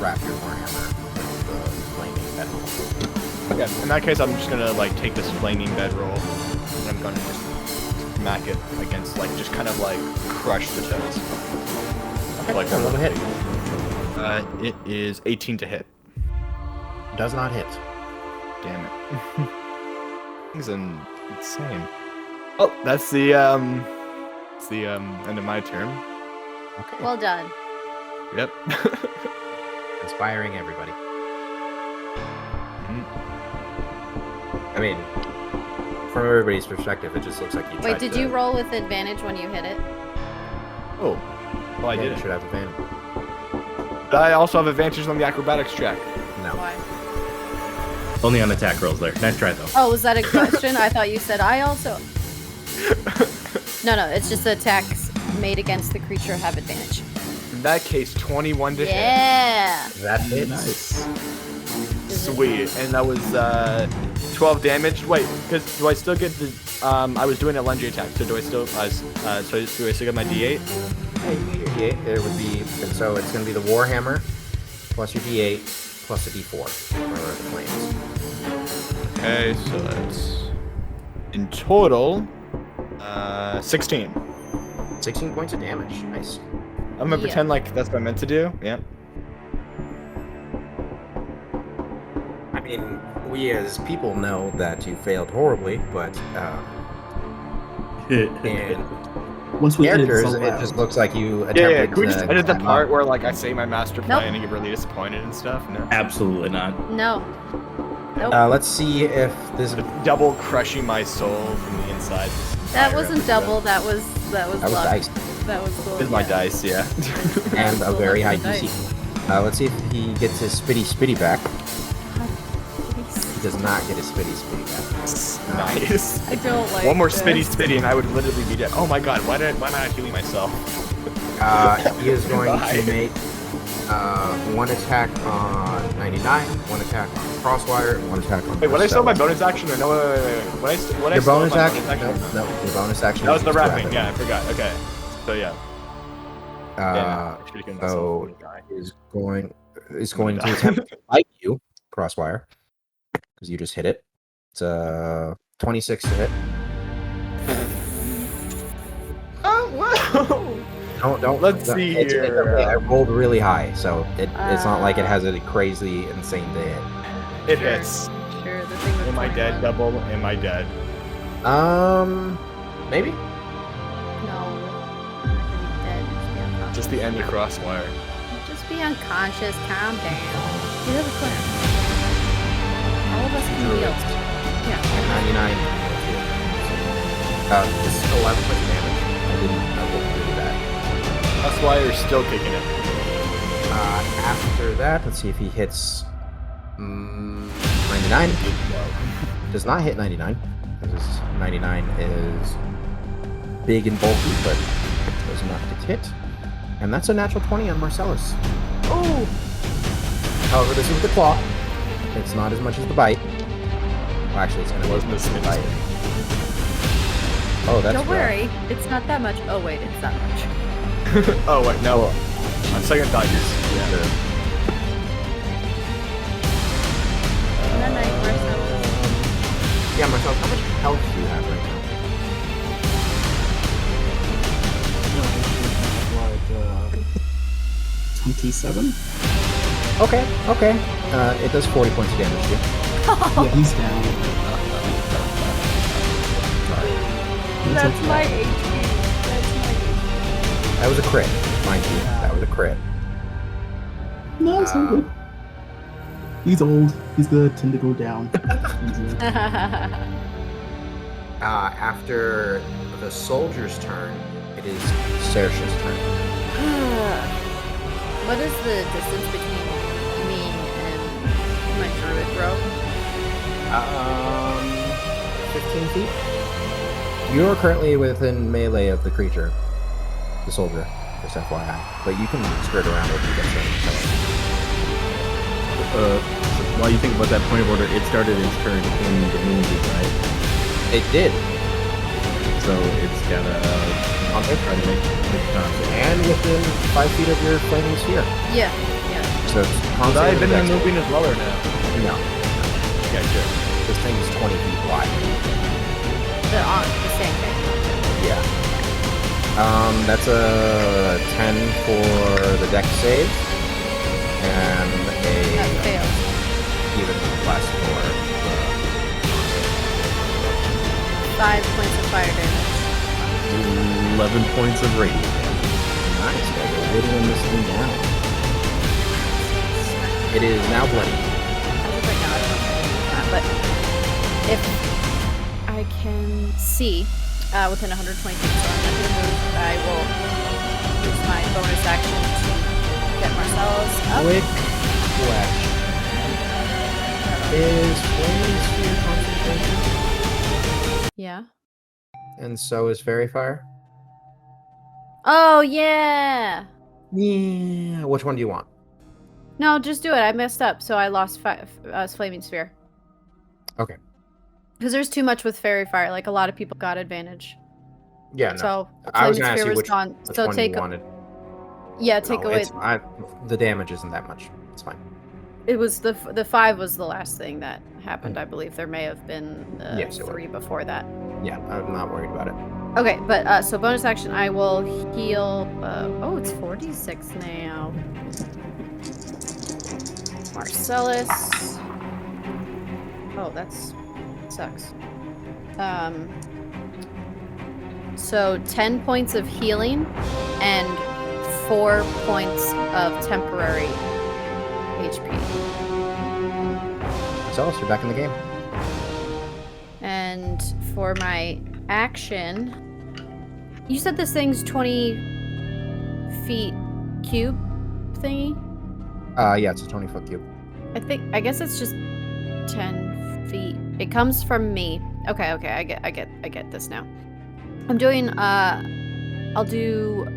wrap your warhammer with the flaming bedroll. Okay. In that case, I'm just gonna, like, take this flaming bedroll, and I'm gonna just smack it against, like, just kind of, like, crush the toes. Like, roll a hit. It is 18 to hit. Does not hit. Damn it. Things insane. Oh, that's the end of my turn. Okay. Well done. Yep. Inspiring everybody. Mhm. I mean, from everybody's perspective, it just looks like you tried Wait, did to... you roll with advantage when you hit it? Oh, well, I Yeah, did you it. should have advantage. But I also have advantage on the acrobatics check. No. Why? Only on attack rolls there. Nice try though. Oh, was that a question? I thought you said I also. No, it's just the attacks made against the creature have advantage. In that case, 21 to hit. Yeah. That hits. Nice. Sweet. And that was 12 damage. Wait, because do I still get the? I was doing a lunge attack, so do I still? So do I still get my D8? Yeah, you get your D8. There would be, and so it's going to be the Warhammer plus your D8 plus a D4 for the flames. Okay, so that's in total 16. 16 points of damage. Nice. I'm gonna Yeah. pretend like that's what I meant to do. Yeah. I mean, we as people know that you failed horribly, but in Once we edit characters, this it allowed. just looks like you attempted Yeah. Can we just edit the climb part up. where like I say my master plan Nope. and I get really disappointed and stuff? No. Absolutely not. No. Nope. Let's see if this. Double crushing my soul from the inside. That Fire wasn't episode. double. That was That was luck. dice That was cool. Is my yeah. dice, yeah. and a Cool, very high that's DC. Let's see if he gets his spitty back. Nice. He does not get his spitty back. Nice. I don't like One more this. spitty and I would literally be dead. Oh my god, why am I not healing myself? He is going Bye. to make one attack on 99, one attack on Crosswire, and one attack on. Wait, when I still my Marcellus. bonus action or no? Wait. When I Your still bonus my action? bonus action? No, your bonus action. That was is the to wrapping. wrap it. Yeah, I forgot. Okay. So yeah. I should've given myself So a die. is going to attempt to bite you, Crosswire, because you just hit it. It's 26 to hit. Oh wow! Don't. Let's don't- see it's here. okay. I rolled really high, so it's not like it has a crazy insane to hit. It Sure. hits. Sure, the thing with Am I dead? 21. Double. Am I dead? Maybe. No. You're not gonna be dead. Just the end of Crosswire. Just be unconscious. Calm down. You have a plan. All of us can heal. Yeah. 99. This is 11 points of damage. I didn't know what to do with that. Crosswire is still kicking it. After that, let's see if he hits 99. Does not hit 99. Because 99 is big and bulky, but does not get hit. And that's a natural 20 on Marcellus. Oh! However, this is the claw. It's not as much as the bite. Well, actually, it's going to be as much as the bite. Oh, that's Don't rough. worry. It's not that much. Oh, wait. It's that much. Oh wait, no. On second thought, yeah. And then I Marcellus. Yeah, Marcellus, how much health do you have right now? Like 27. Okay. It does 40 points of damage to you. Yeah, he's down. That's my HP. That was a crit, mind you. That was a crit. No, it's not good. He's old. He's gonna tend to go down. Easily. After the soldier's turn, it is Saoirse's turn. What is the distance between me and my druid bro? 15 feet. You are currently within melee of the creature, the soldier, just FYI. But you can skirt around if you get some. While you think about that point of order, it started its turn in the moonbeam, right? It did. So it's gotta try to make contact. And within 5 feet of your flaming sphere. Yeah. So it's Have I been constantly moving as well or no? No. Yeah, sure. This thing is 20 feet wide. The same thing. Yeah. That's a 10 for the dex save. And That fails. even less for the 5 points of fire damage. 11 points of radiant. nice, guys. We're whittling this thing down. It is now bloody. As of right now, I don't know if I can do that, but if I can see within 120 feet, so I'm not going to move, I will use my bonus action to get Marcellus up. Quick question. Is flaming sphere concentration? Yeah. And so is fairy fire? Oh, yeah! Yeah. Which one do you want? No, just do it. I messed up, so I lost Flaming Sphere. Okay. Because there's too much with Fairy Fire. Like, a lot of people got advantage. Yeah, no. So, I was Flaming gonna ask Sphere you was gone. which So one take you wanted. Yeah, take No, away. the damage isn't that much. It's fine. It was the 5 was the last thing that happened. I believe there may have been Yes, it 3 before that. Yeah, I'm not worried about it. Okay, but so bonus action, I will heal. Oh, it's 46 now. Marcellus. Oh, that's sucks. So 10 points of healing and 4 points of temporary HP. So, you're back in the game. And for my action, you said this thing's 20 feet cube thingy? Yeah, it's a 20-foot cube. I guess it's just 10 feet. It comes from me. Okay, I get this now. I'm doing I'll do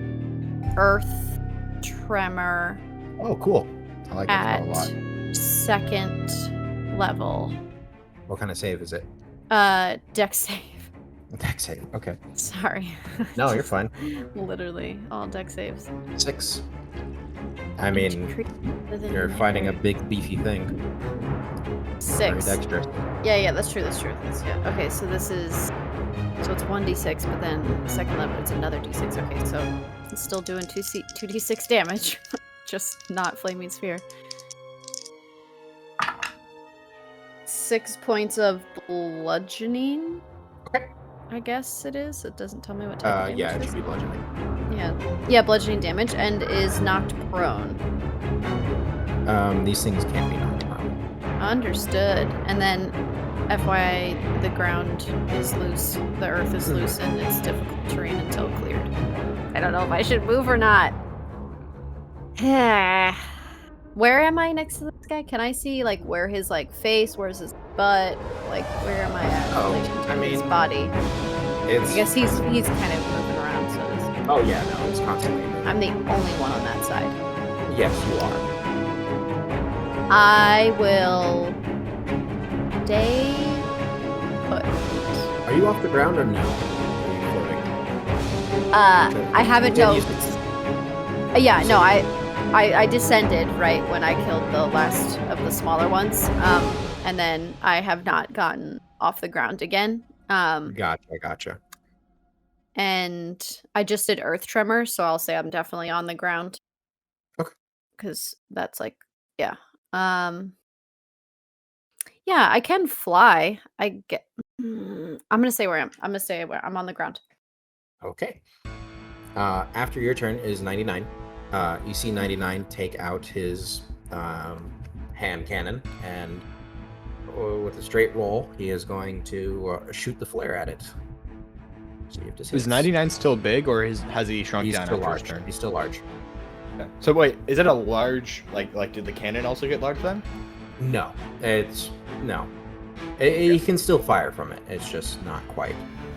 Earth Tremor Oh, cool. I like that at spell a lot. 2nd level. What kind of save is it? Dex save. Dex save. Okay. Sorry. No, you're fine. Literally all dex saves. 6. I mean, you're fighting a big beefy thing. Very 6. dexterous. Yeah, that's true. Yeah. Okay, so this is it's 1d6, but then 2nd level it's another d6. Okay, so it's still doing 2d6 damage, just not flaming sphere. 6 points of bludgeoning. Okay. I guess it is. It doesn't tell me what type of damage Yeah, it it is. should be bludgeoning. Yeah, bludgeoning damage, and is knocked prone. These things can't be knocked prone. Understood. And then, FYI, the ground is loose. The earth is loose, and it's difficult terrain until cleared. I don't know if I should move or not. Where am I next to this guy? Can I see, like, where his, like, face, where's his butt? Like, where am I at? Oh, relation to I mean, his body. It's. I guess he's kind of moving around, so it's, Oh yeah, no, it's constantly moving. I'm the only one on that side. Yes, you are. I will stay put. Are you off the ground or no? Are you floating? I haven't You no. did use- Yeah, no, I descended right when I killed the last of the smaller ones. And then I have not gotten off the ground again. Gotcha. And I just did Earth Tremor, so I'll say I'm definitely on the ground. Okay. Because that's like, yeah. Yeah, I can fly. I'm gonna say where I am. I'm gonna say where I'm on the ground. Okay. After your turn is 99. You see 99 take out his hand cannon and with a straight roll, he is going to shoot the flare at it. See if this Is hits. 99 still big, or has he shrunk He's down still after his large. turn? He's still large. Okay. So wait, is it a large, like did the cannon also get large then? No, no. He can still fire from it. It's just not quite.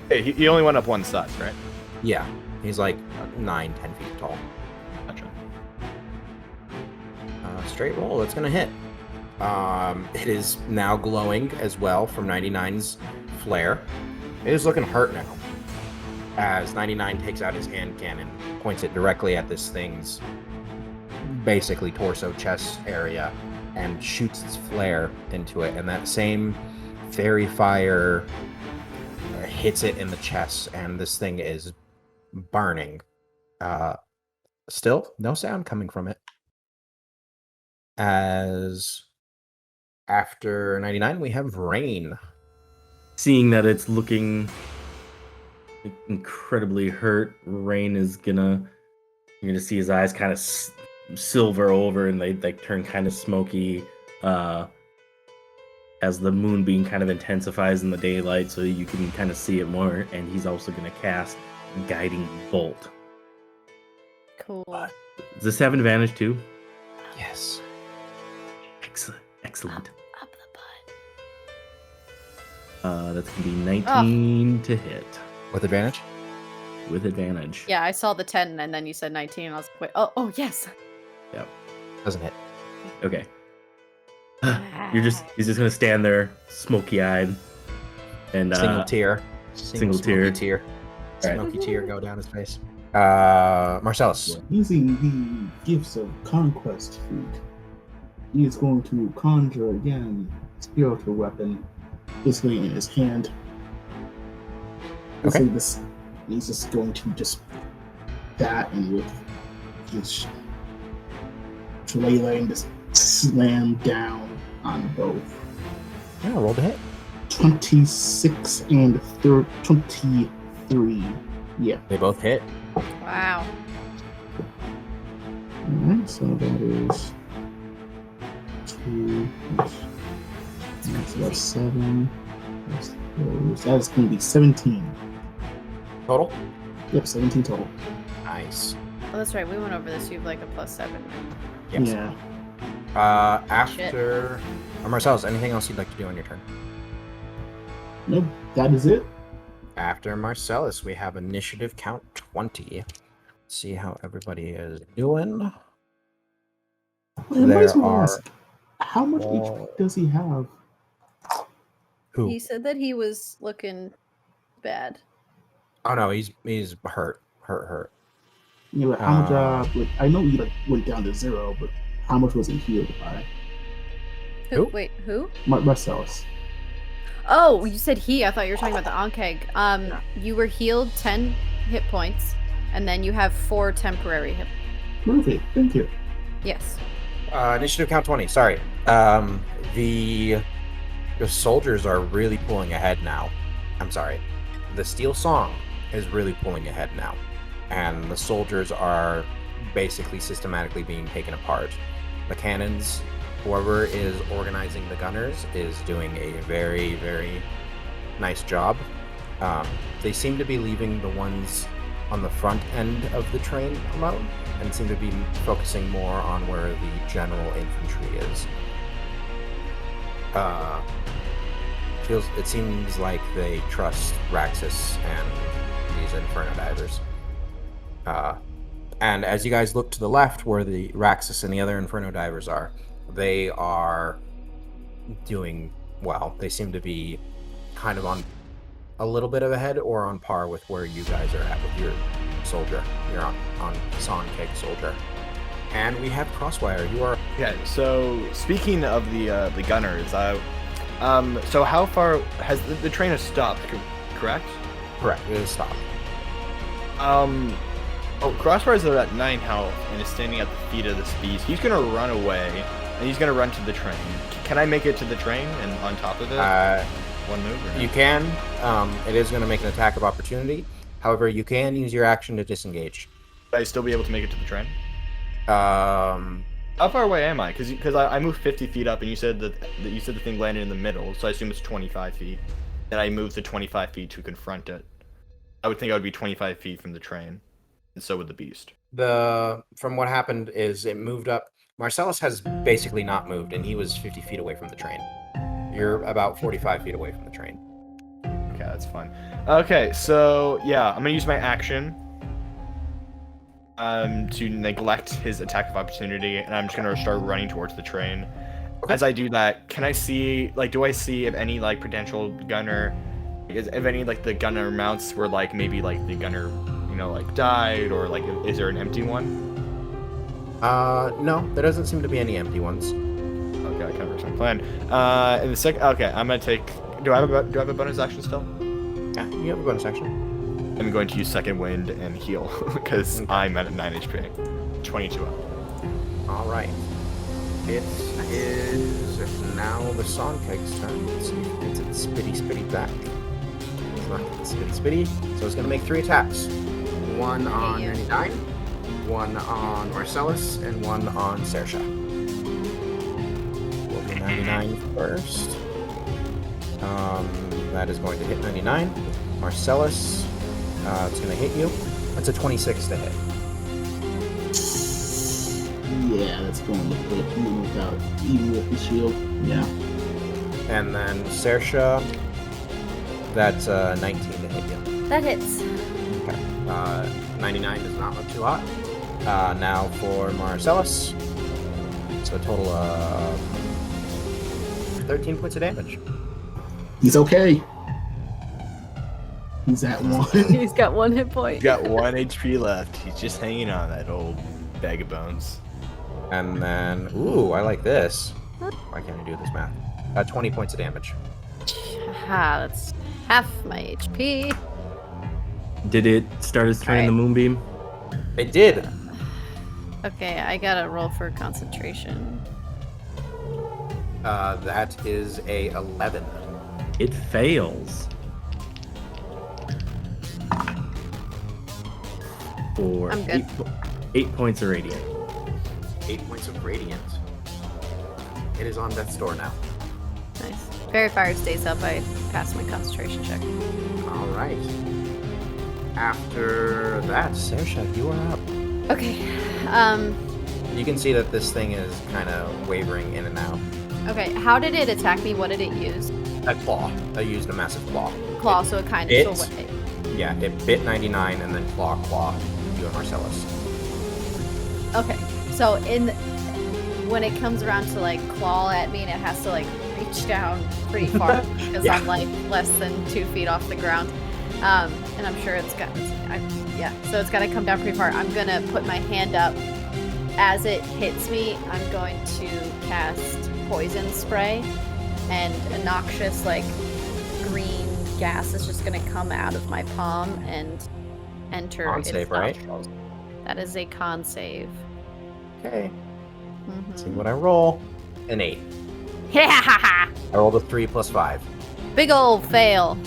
Hey, he only went up one size, right? Yeah, he's like 9-10 feet tall. Gotcha. Straight roll. It's gonna hit. It is now glowing as well from 99's flare. It is looking hurt now. As 99 takes out his hand cannon, points it directly at this thing's basically torso, chest area, and shoots its flare into it. And that same fairy fire hits it in the chest, and this thing is burning. Still, no sound coming from it. As after 99, we have Rain. Seeing that it's looking incredibly hurt, Rain is you're gonna see his eyes kind of silver over, and they turn kind of smoky as the moonbeam kind of intensifies in the daylight, so you can kind of see it more. And he's also gonna cast Guiding Bolt. Cool. Does this have advantage too? Yes. Excellent. Up the butt. That's gonna be 19 to hit With advantage? with advantage. Yeah, I saw the 10 and then you said 19. I was like, wait, oh yes. Yep. Doesn't hit. Okay. He's just gonna stand there, smoky eyed, and Single tear. single smoky tear. Alright. Smoky tear go down his face. Marcellus. Using the gifts of conquest food, he is going to conjure again spiritual weapon, basically in his hand. Okay. This, he's just going to just that and with his shillelagh and just slam down on both. Yeah, roll the hit. 26 and 23. Yeah. They both hit. Wow. Alright, so that is 2. That's 7. That is going to be 17. Total? Yep, 17 total. Nice. Oh, that's right. We went over this. You have like a +7. Yes. Yeah. After Marcellus, anything else you'd like to do on your turn? Nope, that is it. After Marcellus, we have initiative count 20. See how everybody is doing. I might as well There ask, how much HP does he have? Who? He said that he was looking bad. Oh no, he's hurt. Yeah, but how much? Like, I know he went down to 0, but how much was he healed by? Who? Wait, who? Marcellus. Oh, you said he. I thought you were talking about the Ankeg. You were healed 10 hit points, and then you have 4 temporary hit. Perfect. Thank you. Yes. Initiative count 20. Sorry. The soldiers are really pulling ahead now. I'm sorry. The Steel Song is really pulling ahead now, and the soldiers are basically systematically being taken apart. The cannons, whoever is organizing the gunners, is doing a very, very nice job. They seem to be leaving the ones on the front end of the train alone, and seem to be focusing more on where the general infantry is. It seems like they trust Raxus and these Inferno Divers. And as you guys look to the left, where the Raxus and the other Inferno Divers are, they are doing well. They seem to be kind of on a little bit of ahead or on par with where you guys are at with your soldier. You're on Son Cake Soldier. And we have Crosswire. You are... Okay, so speaking of the gunners, so how far has the train has stopped? Correct. Correct. It is stopped. Crosswire's are at 9 health and is standing at the feet of this beast. He's gonna run away, and he's gonna run to the train. Can I make it to the train and on top of it? One move? Or no? You can. It is going to make an attack of opportunity. However, you can use your action to disengage. Would I still be able to make it to the train? How far away am I? Because I moved 50 feet up, and you said that you said the thing landed in the middle, so I assume it's 25 feet. And I moved the 25 feet to confront it. I would think I would be 25 feet from the train, and so would the beast. From what happened is it moved up. Marcellus has basically not moved, and he was 50 feet away from the train. You're about 45 feet away from the train. Okay, that's fine. Okay, so yeah, I'm gonna use my action to neglect his attack of opportunity, and I'm just gonna start running towards the train. As I do that, can I see, like, do I see if any, like, potential gunner, if any, like, the gunner mounts were, like, maybe, like, the gunner, you know, like, died, or, like, is there an empty one? No, there doesn't seem to be any empty ones. Okay, that kind of works my plan. In the second, okay, I'm gonna take, do I have a bonus action still? Yeah, you have a bonus action. I'm going to use second wind and heal, because Okay. I'm at 9 HP. 22 up. All right. It is now the Songkeg's turn. Let's see if it's its spitty back. It's not spitty. So it's going to make 3 attacks. One on 99, one on Marcellus, and one on Sersha. We'll do 99 first. That is going to hit 99. Marcellus, it's going to hit you. That's a 26 to hit. Yeah, that's going to hit even with the shield. Yeah. And then Sersha, that's 19 to hit you. That hits. Okay. 99 does not look too hot. Now for Marcellus. So a total of 13 points of damage. He's okay. He's at 1. He's got 1 hit point. He's got 1 HP left. He's just hanging on, that old bag of bones. And then, ooh, I like this. Why can't I do this math? 20 points of damage. Haha, that's half my HP. Did it start its turn in the moonbeam? It did. Okay, I gotta roll for concentration. That is a 11. It fails. For I'm good. 8 points of radiant. 8 points of radiant. It is on death's door now. Nice. Fairy Fire stays up. I pass my concentration check. All right. After that, Sersha, you are up. Okay. You can see that this thing is kind of wavering in and out. Okay. How did it attack me? What did it use? A claw. I used a massive claw. Claw. So it kind of. It- So Yeah, it bit 99 and then claw you and Marcellus. okay. So when it comes around to like claw at me, and it has to like reach down pretty far because Yeah. I'm like less than 2 feet off the ground. And I'm sure so it's got to come down pretty far. I'm gonna put my hand up. As it hits me, I'm going to cast poison spray, and a noxious like green gas is just gonna come out of my palm and enter Con its save, right? nostrils. That is a con save. Okay. Mhm. Let's see what I roll. An 8. Yeah, I rolled a 3 plus 5. big ol' fail.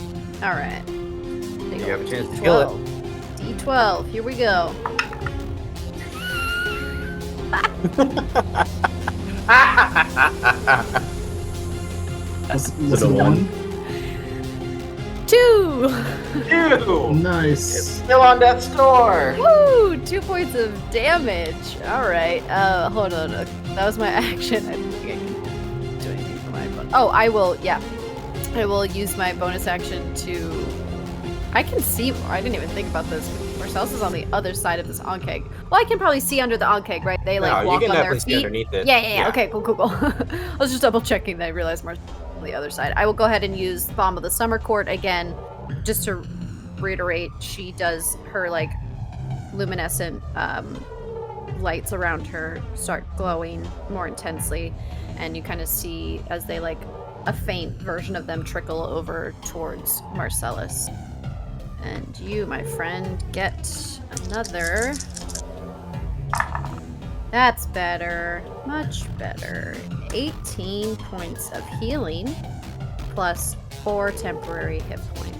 All right. Big You have a ol' chance to kill it. D12. Here we go. Was So it the 1? 2. Ew! Nice. Still on death's door! Woo! 2 points of damage. All right. Hold on. That was my action. I don't think I can do anything for my bonus. Oh, I will. Yeah, I will use my bonus action to. I can see. I didn't even think about this. Marcellus is on the other side of this onkeg. Well, I can probably see under the onkeg, right? They like No, you walk can on their definitely see feet. underneath it. Yeah. Okay, cool. I was just double checking that I realized Marcellus on the other side. I will go ahead and use Bomb of the Summer Court again, just to reiterate. She does her like luminescent lights around her start glowing more intensely, and you kind of see as they like a faint version of them trickle over towards Marcellus. And you, my friend, get another. That's better. Much better. 18 points of healing plus 4 temporary hit points.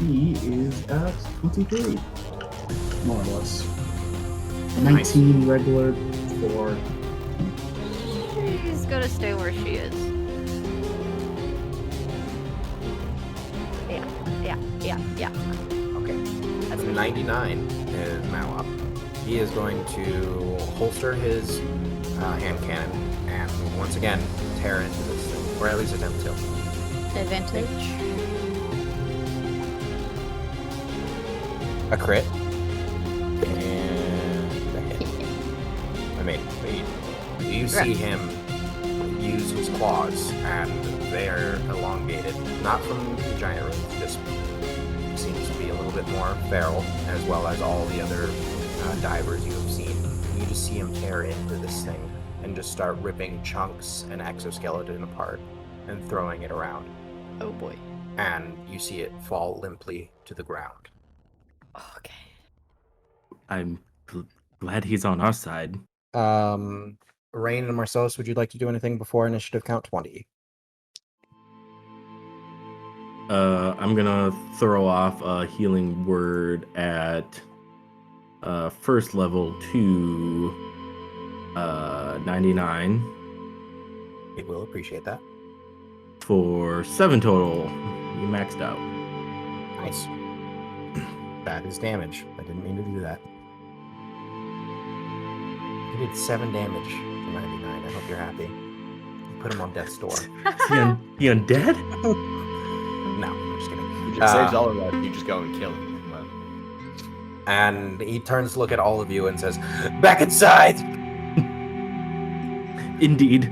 He is at 23. More or less. 19 regular for She's gonna stay where she is. Yeah. Okay. That's what 99 is now up. He is going to holster his hand cannon and once again tear into this thing, or at least attempt to. Advantage. A crit. And a hit. I mean, you see him use his claws, and they're elongated, not from the giant runes, just seems to be a little bit more feral, as well as all the other divers you have seen. You just see him tear into this thing and just start ripping chunks and exoskeleton apart and throwing it around. Oh boy. And you see it fall limply to the ground. Okay. I'm glad he's on our side. Rain and Marcellus, would you like to do anything before initiative count 20? I'm gonna throw off a healing word at first level to 99 It will appreciate that. for 7 total. You maxed out. Nice. That is damage. I didn't mean to do that. You did 7 damage to 99. I hope you're happy. You put him on death's door. He undead? No, I'm just kidding. He just saves all of that. You just go and kill him. And he turns to look at all of you and says, "Back inside!" Indeed.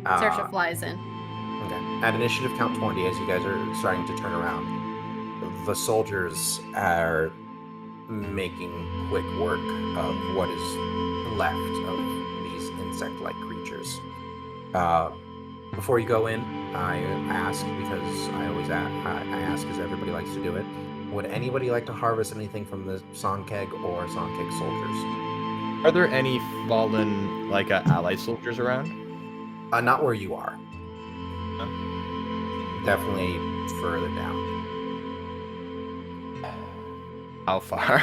Saoirse flies in. Okay. At initiative count 20, as you guys are starting to turn around, the soldiers are making quick work of what is left of these insect-like creatures. Before you go in, I ask, because I always I ask because everybody likes to do it, would anybody like to harvest anything from the Songkeg or Songkeg soldiers? Are there any fallen, like, allied soldiers around? Not where you are. Huh? Definitely further down. How far?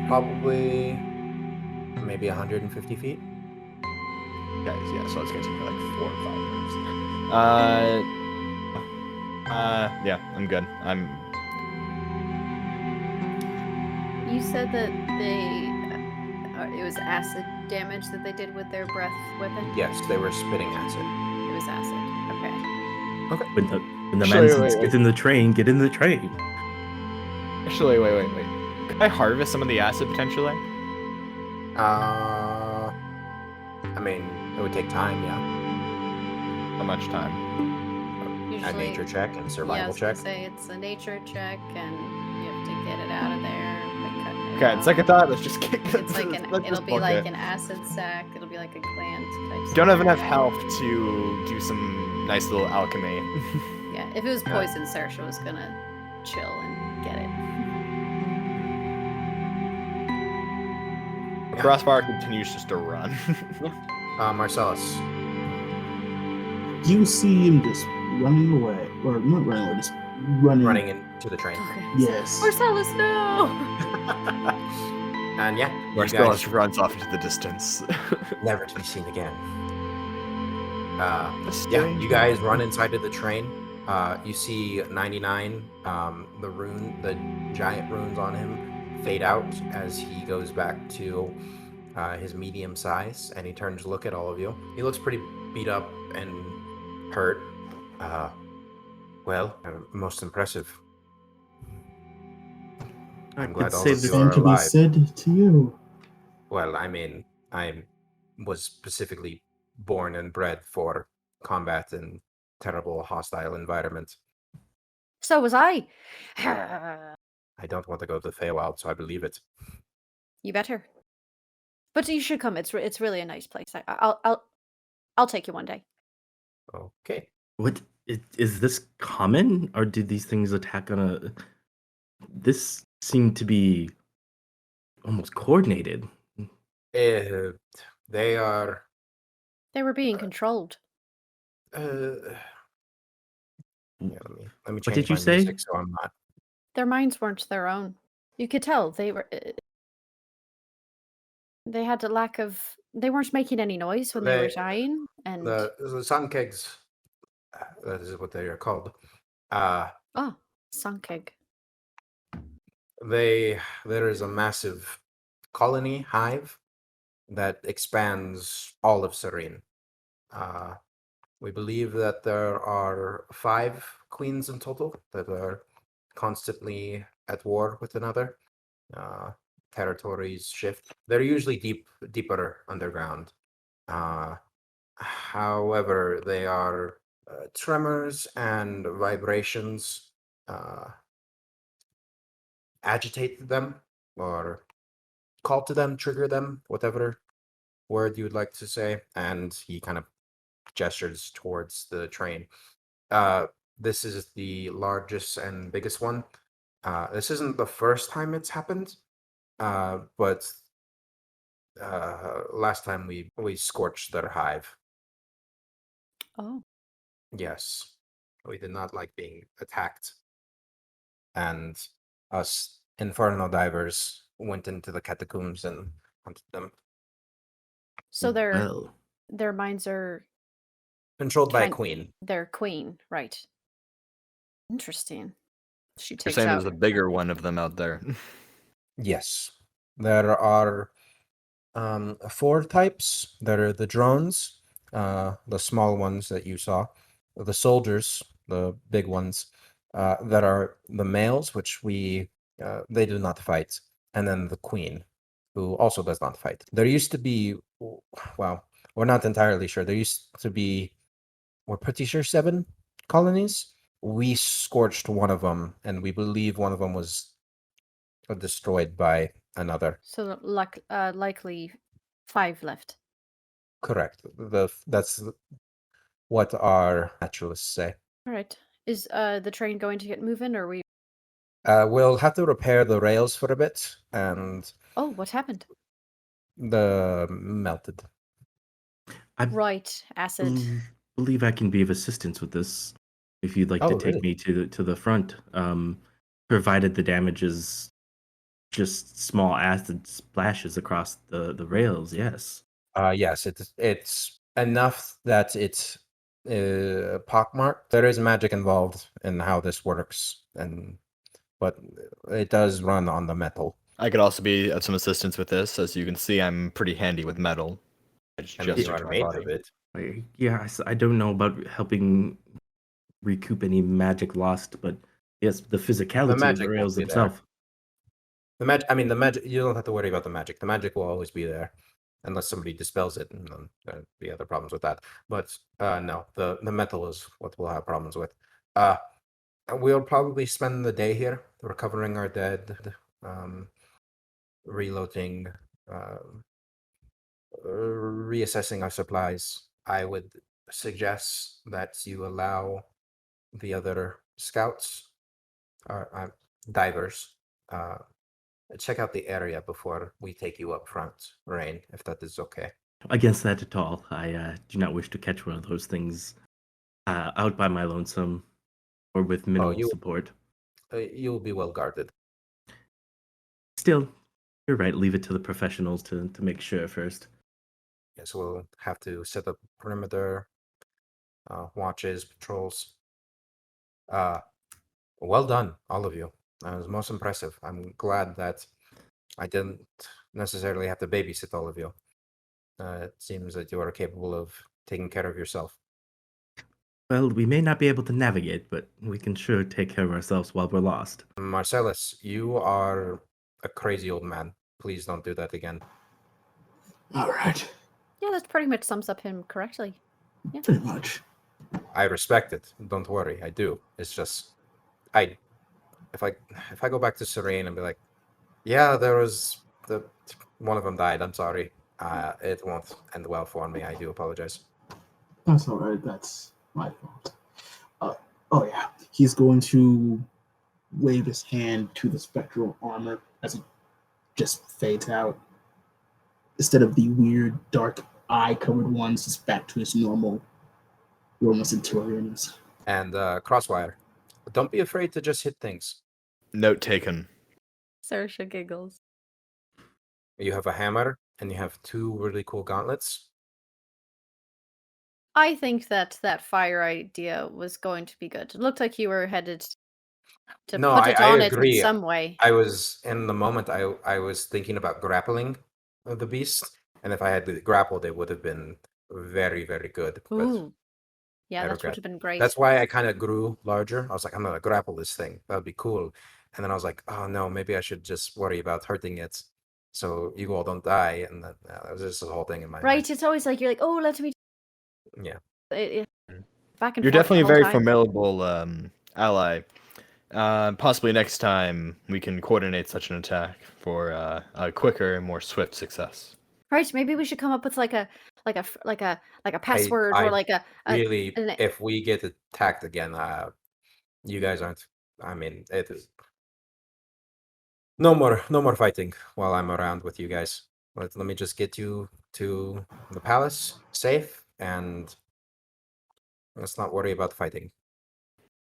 Probably maybe 150 feet. Guys, yeah, so it's gonna take me like 4 or 5 minutes. Yeah, I'm good. You said that it was acid damage that they did with their breath weapon? Yes, they were spitting acid. It was acid. Okay. When the Actually, man wait, says, wait. get in the train, get in the train. Actually, wait. Could I harvest some of the acid potentially? I mean, it would take time, yeah. How much time? A Usually, nature check and yeah, I survival was gonna check. say it's a nature check, and you have to get it out of there. By cutting it Okay, out. second thought, let's just kick It's like let's it'll just be book like it. an acid sac. It'll be like a gland type. Don't have enough scenario. health to do some nice little alchemy. Yeah, if it was poison, Saoirse was gonna chill and get it. Crossfire continues just to run. Marcellus. you see him just running away, or not running away, just running. Into the train. Yes. Marcellus, no! And yeah, you Marcellus guys runs off into the distance. never to be seen again. A Yeah, strange you guys run inside of the train. You see 99, the giant runes on him fade out as he goes back to his medium size, and he turns to look at all of you. He looks pretty beat up and hurt. Most impressive. I'm glad I'd all say of the you Same are to be alive. said to you. Well, I mean, I was specifically born and bred for combat in terrible hostile environments. So was I. I don't want to go to the Feywild, so I believe it. You better. But you should come. It's really a nice place. I'll take you one day. Okay. What is this common, or do these things attack on a? This seemed to be almost coordinated. They are. They were being controlled. Yeah, let me change did you my say? music so I'm not Their minds weren't their own. You could tell they were. They had a lack of. They weren't making any noise when they were They dying, and the sun kegs, that is what they are called. oh, Sunkig. There is a massive colony hive that expands all of Serene. We believe that there are 5 queens in total that are constantly at war with another. Territories shift. They're usually deeper underground. However, they are tremors and vibrations agitate them or call to them, trigger them, whatever word you would like to say. And he kind of gestures towards the train. This is the largest and biggest one. This isn't the first time it's happened, but last time we scorched their hive. Oh, Yes, we did not like being attacked, and us infernal divers went into the catacombs and hunted them. so Well, their minds are Controlled by a Kind- queen. their queen, right? Interesting. She You're takes saying out. there's a bigger one of them out there. Yes, there are 4 types. There are the drones, the small ones that you saw, the soldiers, the big ones, that are the males, which they do not fight, and then the queen, who also does not fight. There used to be, well, we're not entirely sure. There used to be, we're pretty sure 7 colonies. We scorched one of them, and we believe one of them was destroyed by another. So likely 5 left. Correct. That's what our naturalists say. All right. Is the train going to get moving, or we? We'll have to repair the rails for a bit, and Oh, what happened? the melted. I Right, acid. believe I can be of assistance with this. If you'd like to Oh, take really? me to the front, provided the damage is just small acid splashes across the rails. Yes. Yes, it's enough that it's pockmarked. There is magic involved in how this works, but it does run on the metal. I could also be of some assistance with this. As you can see, I'm pretty handy with metal. I just I mean, gesture you are to my made body. of it. Yeah, I don't know about helping recoup any magic lost, but yes, the physicality of magic the will rails be there. themselves. The magic. I mean, the magic. You don't have to worry about the magic. The magic will always be there, unless somebody dispels it, and then there'll be other problems with that. But no, the metal is what we'll have problems with. We'll probably spend the day here recovering our dead, reloading, reassessing our supplies. I would suggest that you allow the other scouts, divers, check out the area before we take you up front, Rain, if that is okay. Against that at all, I do not wish to catch one of those things out by my lonesome or with minimal support. You'll be well guarded. Still, you're right. Leave it to the professionals to make sure first. Yes, we'll have to set up perimeter, watches, patrols. Well done, all of you. That was most impressive. I'm glad that I didn't necessarily have to babysit all of you. It seems that you are capable of taking care of yourself. Well, we may not be able to navigate, but we can sure take care of ourselves while we're lost. Marcellus, you are a crazy old man. Please don't do that again. All right, Yeah, that pretty much sums up him correctly. pretty much. I respect it. Don't worry, I do. It's just, if I go back to Serene and be like, yeah, there was one of them died. I'm sorry. It won't end well for me. I do apologize. That's all right. That's my fault. Oh yeah, he's going to wave his hand to the spectral armor as it just fades out. Instead of the weird dark eye-covered ones, it's back to his normal Centurions. And Crosswire, don't be afraid to just hit things. Note taken. Saoirse giggles. You have a hammer, and you have 2 really cool gauntlets. I think that fire idea was going to be good. It looked like you were headed to No, put it I on it in agree. some way. I was in the moment. I was thinking about grappling the beast, and if I had grappled, it would have been very, very good. But Ooh. Yeah, I that regret. would have been great. That's why I kind of grew larger. I was like, I'm gonna grapple this thing. That would be cool. And then I was like, oh no, maybe I should just worry about hurting it, so you all don't die. And that was just the whole thing in my Right, mind. it's always like you're like, oh, let me. Yeah. Back and You're forth definitely a the whole very time. formidable ally. Possibly next time we can coordinate such an attack for a quicker and more swift success. Right, maybe we should come up with like a password I or like a really, an- if we get attacked again, you guys aren't. I mean, it is no more fighting while I'm around with you guys. Let me just get you to the palace safe, and let's not worry about fighting.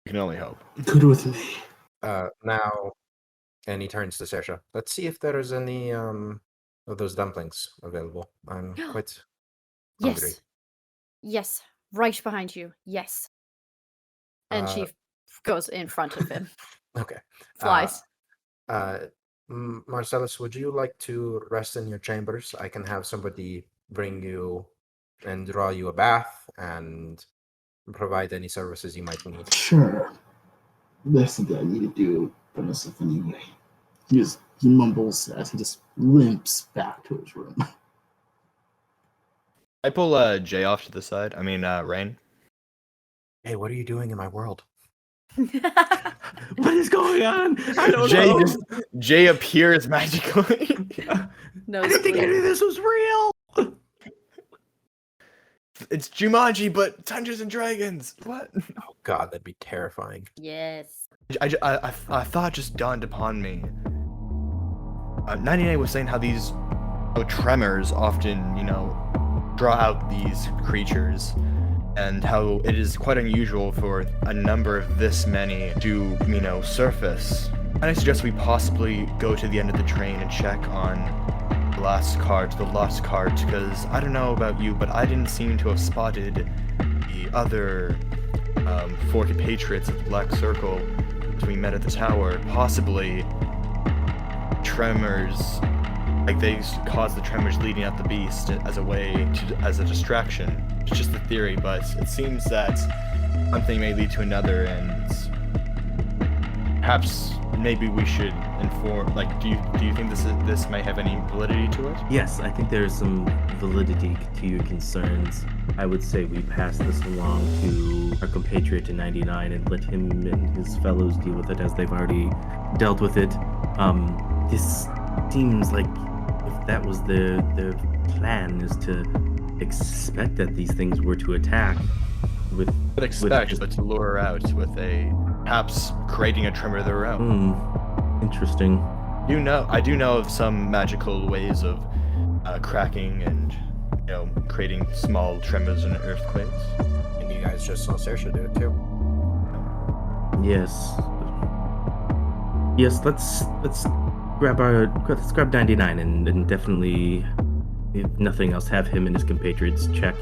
You can only hope. Good with me. Now, and he turns to Sersha. Let's see if there is any of those dumplings available. I'm quite hungry. yes, right behind you. Yes, and she goes in front of him. Okay. Flies. Marcellus, would you like to rest in your chambers? I can have somebody bring you and draw you a bath and provide any services you might need. Sure. That's the thing I need to do for myself anyway. He mumbles as he just limps back to his room. I pull Jay off to the side. I mean, Rain. Hey, what are you doing in my world? What is going on? I don't Jay know. Jay appears magically. No, I didn't think any of this was real. It's Jumanji, but Dungeons and Dragons. What? Oh God, that'd be terrifying. Yes. I thought it just dawned upon me. 99 was saying how these tremors often, draw out these creatures, and how it is quite unusual for a number of this many to, surface. And I suggest we possibly go to the end of the train and check on the lost cart, because I don't know about you, but I didn't seem to have spotted the other 40 patriots at the Black Circle as we met at the tower. Possibly tremors, like they caused the tremors leading out the beast as a distraction. It's just a theory, but it seems that one thing may lead to another, and perhaps maybe we should inform. Like, do you think this may have any validity to it? Yes, I think there's some validity to your concerns. I would say we pass this along to our compatriot in 99 and let him and his fellows deal with it as they've already dealt with it. This seems like if that was the plan, is to expect that these things were to attack with But to lure her out with perhaps creating a tremor of their own. Interesting. I do know of some magical ways of cracking and creating small tremors and earthquakes. And you guys just saw Saoirse do it too. Yes. Let's grab 99 and definitely, if nothing else, have him and his compatriots check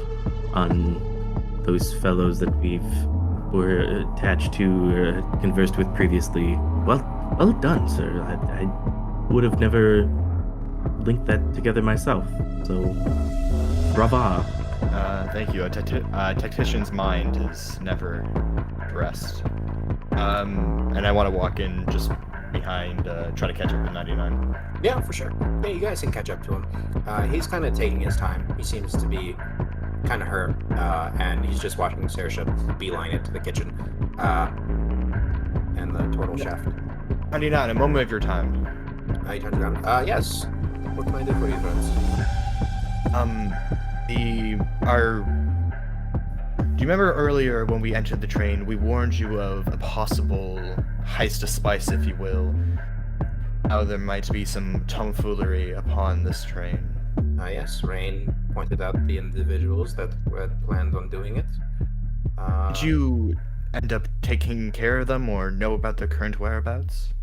on those fellows that were attached to or conversed with previously. Well done, sir. I would have never linked that together myself. So, brava. Thank you. A tactician's mind is never at rest. And I want to walk in just behind, try to catch up with 99. Yeah, for sure. Yeah, you guys can catch up to him. He's kind of taking his time. He seems to be kind of hurt, and he's just watching Saoirse beeline it to the kitchen and the turtle shaft. 99, a moment of your time. He turns around. Yes. What can I do for you, friends? Do you remember earlier when we entered the train, we warned you of a possible heist of spice, if you will? How there might be some tomfoolery upon this train. Yes, Rain pointed out the individuals that had planned on doing it. Did you end up taking care of them or know about their current whereabouts?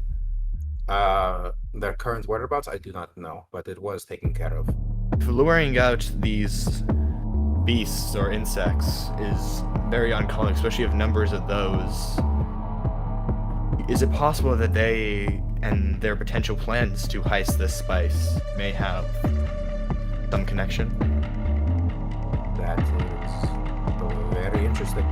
Their current whereabouts, I do not know, but it was taken care of. If luring out these beasts or insects is very uncommon, especially if numbers of those, is it possible that they and their potential plans to heist this spice may have some connection? That is very interesting.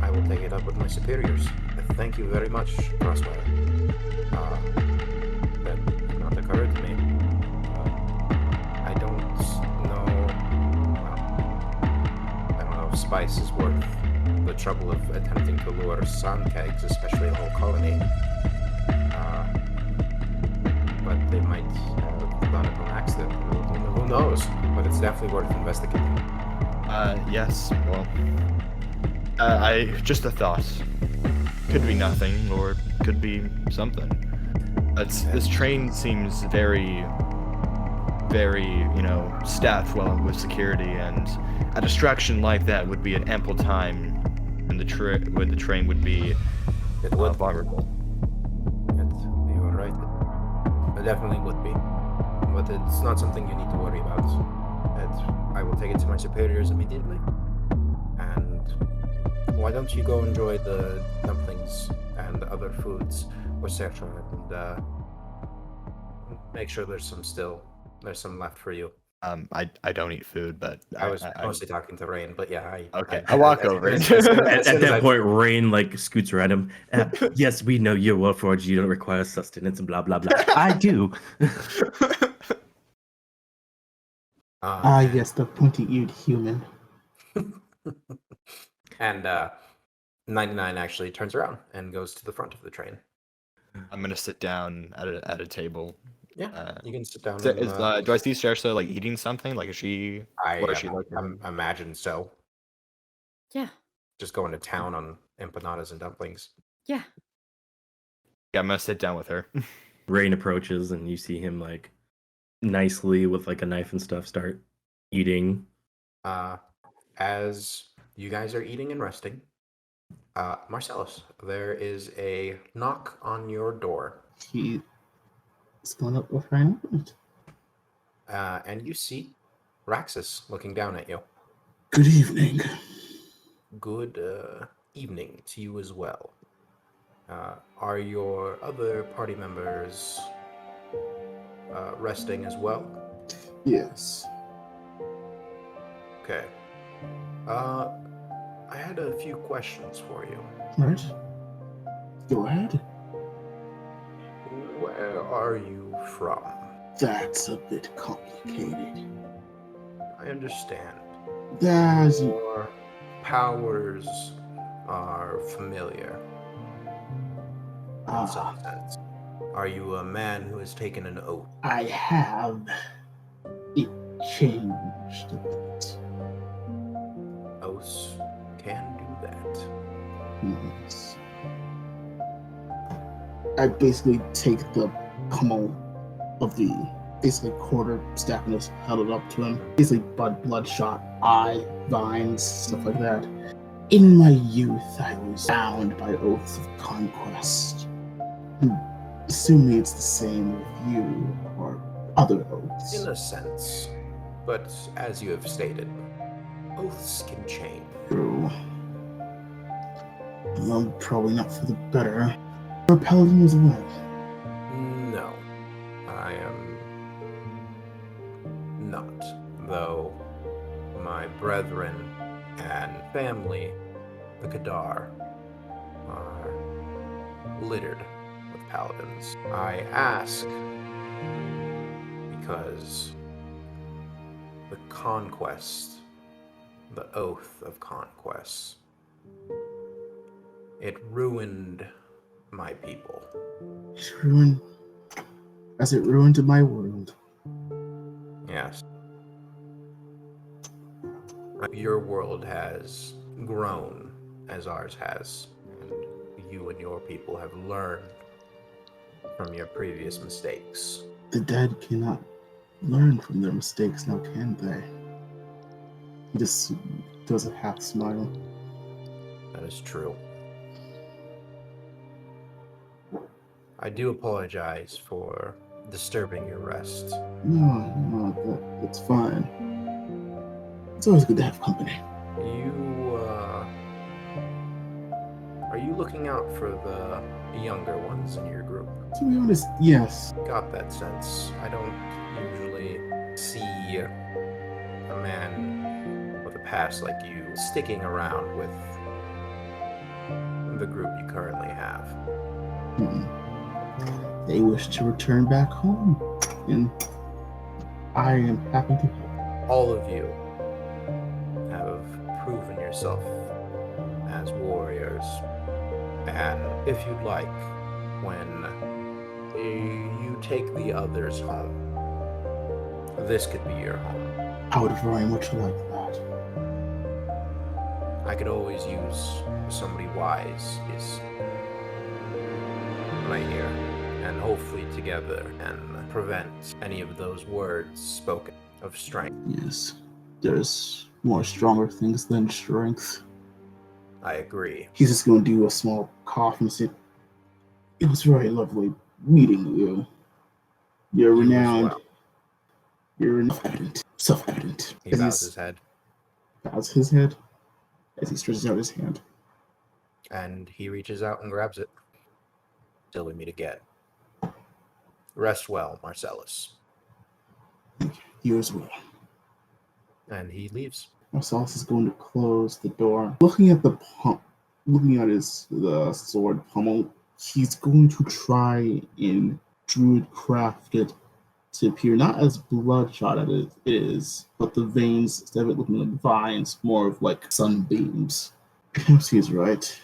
I will take it up with my superiors. Thank you very much, Crossfire. That did not occur to me. I don't know. Well, I don't know if spice is worth the trouble of attempting to lure sun kegs, especially a whole colony. But they might have done it on accident. Who knows? But it's definitely worth investigating. Yes, well, just a thought. Could be nothing, or could be something. This train seems very, staffed well with security, and a distraction like that would be an ample time when the train would be vulnerable. You are right. It definitely would be. But it's not something you need to worry about. I will take it to my superiors immediately. And why don't you go enjoy the dumplings and other foods, etc., and make sure there's some left for you. I don't eat food, but I was mostly talking to Rain, but yeah, I walk over. At that point, Rain like scoots around him. Yes, we know you're Warforged. You don't require sustenance and blah blah blah. I do. Yes, the pointy-eared human. And 99 actually turns around and goes to the front of the train. I'm gonna sit down at a table. Yeah, you can sit down. Do I see Saoirse like eating something? Like, is she? What is she like? I imagine so. Yeah. Just going to town on empanadas and dumplings. Yeah. Yeah, I'm gonna sit down with her. Rain approaches, and you see him like nicely with like a knife and stuff start eating. As you guys are eating and resting, Marcellus, there is a knock on your door. He's going up with her. And you see Raxus looking down at you. Good evening. Good evening to you as well. Are your other party members resting as well? Yes. Okay. I had a few questions for you. Right. Go ahead. Where are you from? That's a bit complicated. I understand. There's Your powers are familiar in some sense. Are you a man who has taken an oath? I have. It changed a bit. Oaths can do that. Yes. I basically take the pummel of the basically quarter staff and just held it up to him. Basically bloodshot, eye, vines, stuff like that. In my youth, I was bound by oaths of conquest. Assuming it's the same with you or other oaths. In a sense. But as you have stated, oaths can change. True. Well, probably not for the better. You're a paladin as well. No, I am not. Though my brethren and family, the Kadar, are littered with paladins. I ask because the conquest, the oath of conquest, it ruined my people. It's ruined as it ruined my world. Yes. Your world has grown as ours has, and you and your people have learned from your previous mistakes. The dead cannot learn from their mistakes now, can they? He just does a half smile. That is true. I do apologize for disturbing your rest. It's fine. It's always good to have company. Are you looking out for the younger ones in your group? To be honest, yes. Got that sense. I don't usually see a man with a past like you sticking around with the group you currently have. They wish to return back home, and I am happy to help. All of you have proven yourself as warriors, and if you'd like, when you take the others home, this could be your home. I would very much like that. I could always use somebody wise is right here, and hopefully together and prevent any of those words spoken of strength. Yes, there's more stronger things than strength. I agree. He's just going to do a small cough and say, "It was very lovely meeting you. You're You as renowned. well. You're self-evident." He bows his head, Bows his head as he stretches out his hand. and he reaches out and grabs it. Till we meet again. Rest well, Marcellus. You as well. And he leaves. Marcellus is going to close the door. Looking at the sword pummel, he's going to try and druid craft it to appear not as bloodshot as it is, but the veins, instead of it looking like vines, more of like sunbeams. Perhaps he's right.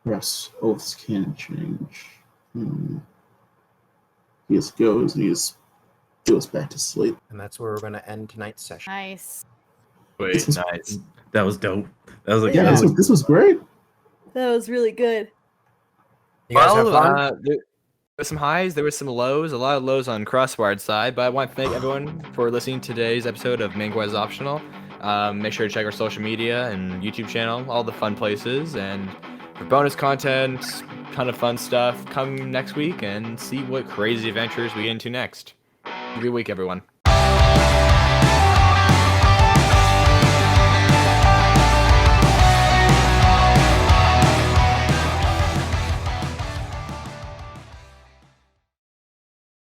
Perhaps oaths can change. He just goes and he just goes back to sleep. And that's where we're going to end tonight's session. Nice. Wait, This was- nice. That was dope. That was like Yeah, really this was great. That was really good. You guys have fun? There was some highs, there was some lows, a lot of lows on Crosswired's side, but I want to thank everyone for listening to today's episode of Main Quest Optional. Make sure to check our social media and YouTube channel, all the fun places, and for bonus content, ton of fun stuff. Come next week and see what crazy adventures we get into next. Have a good week, everyone.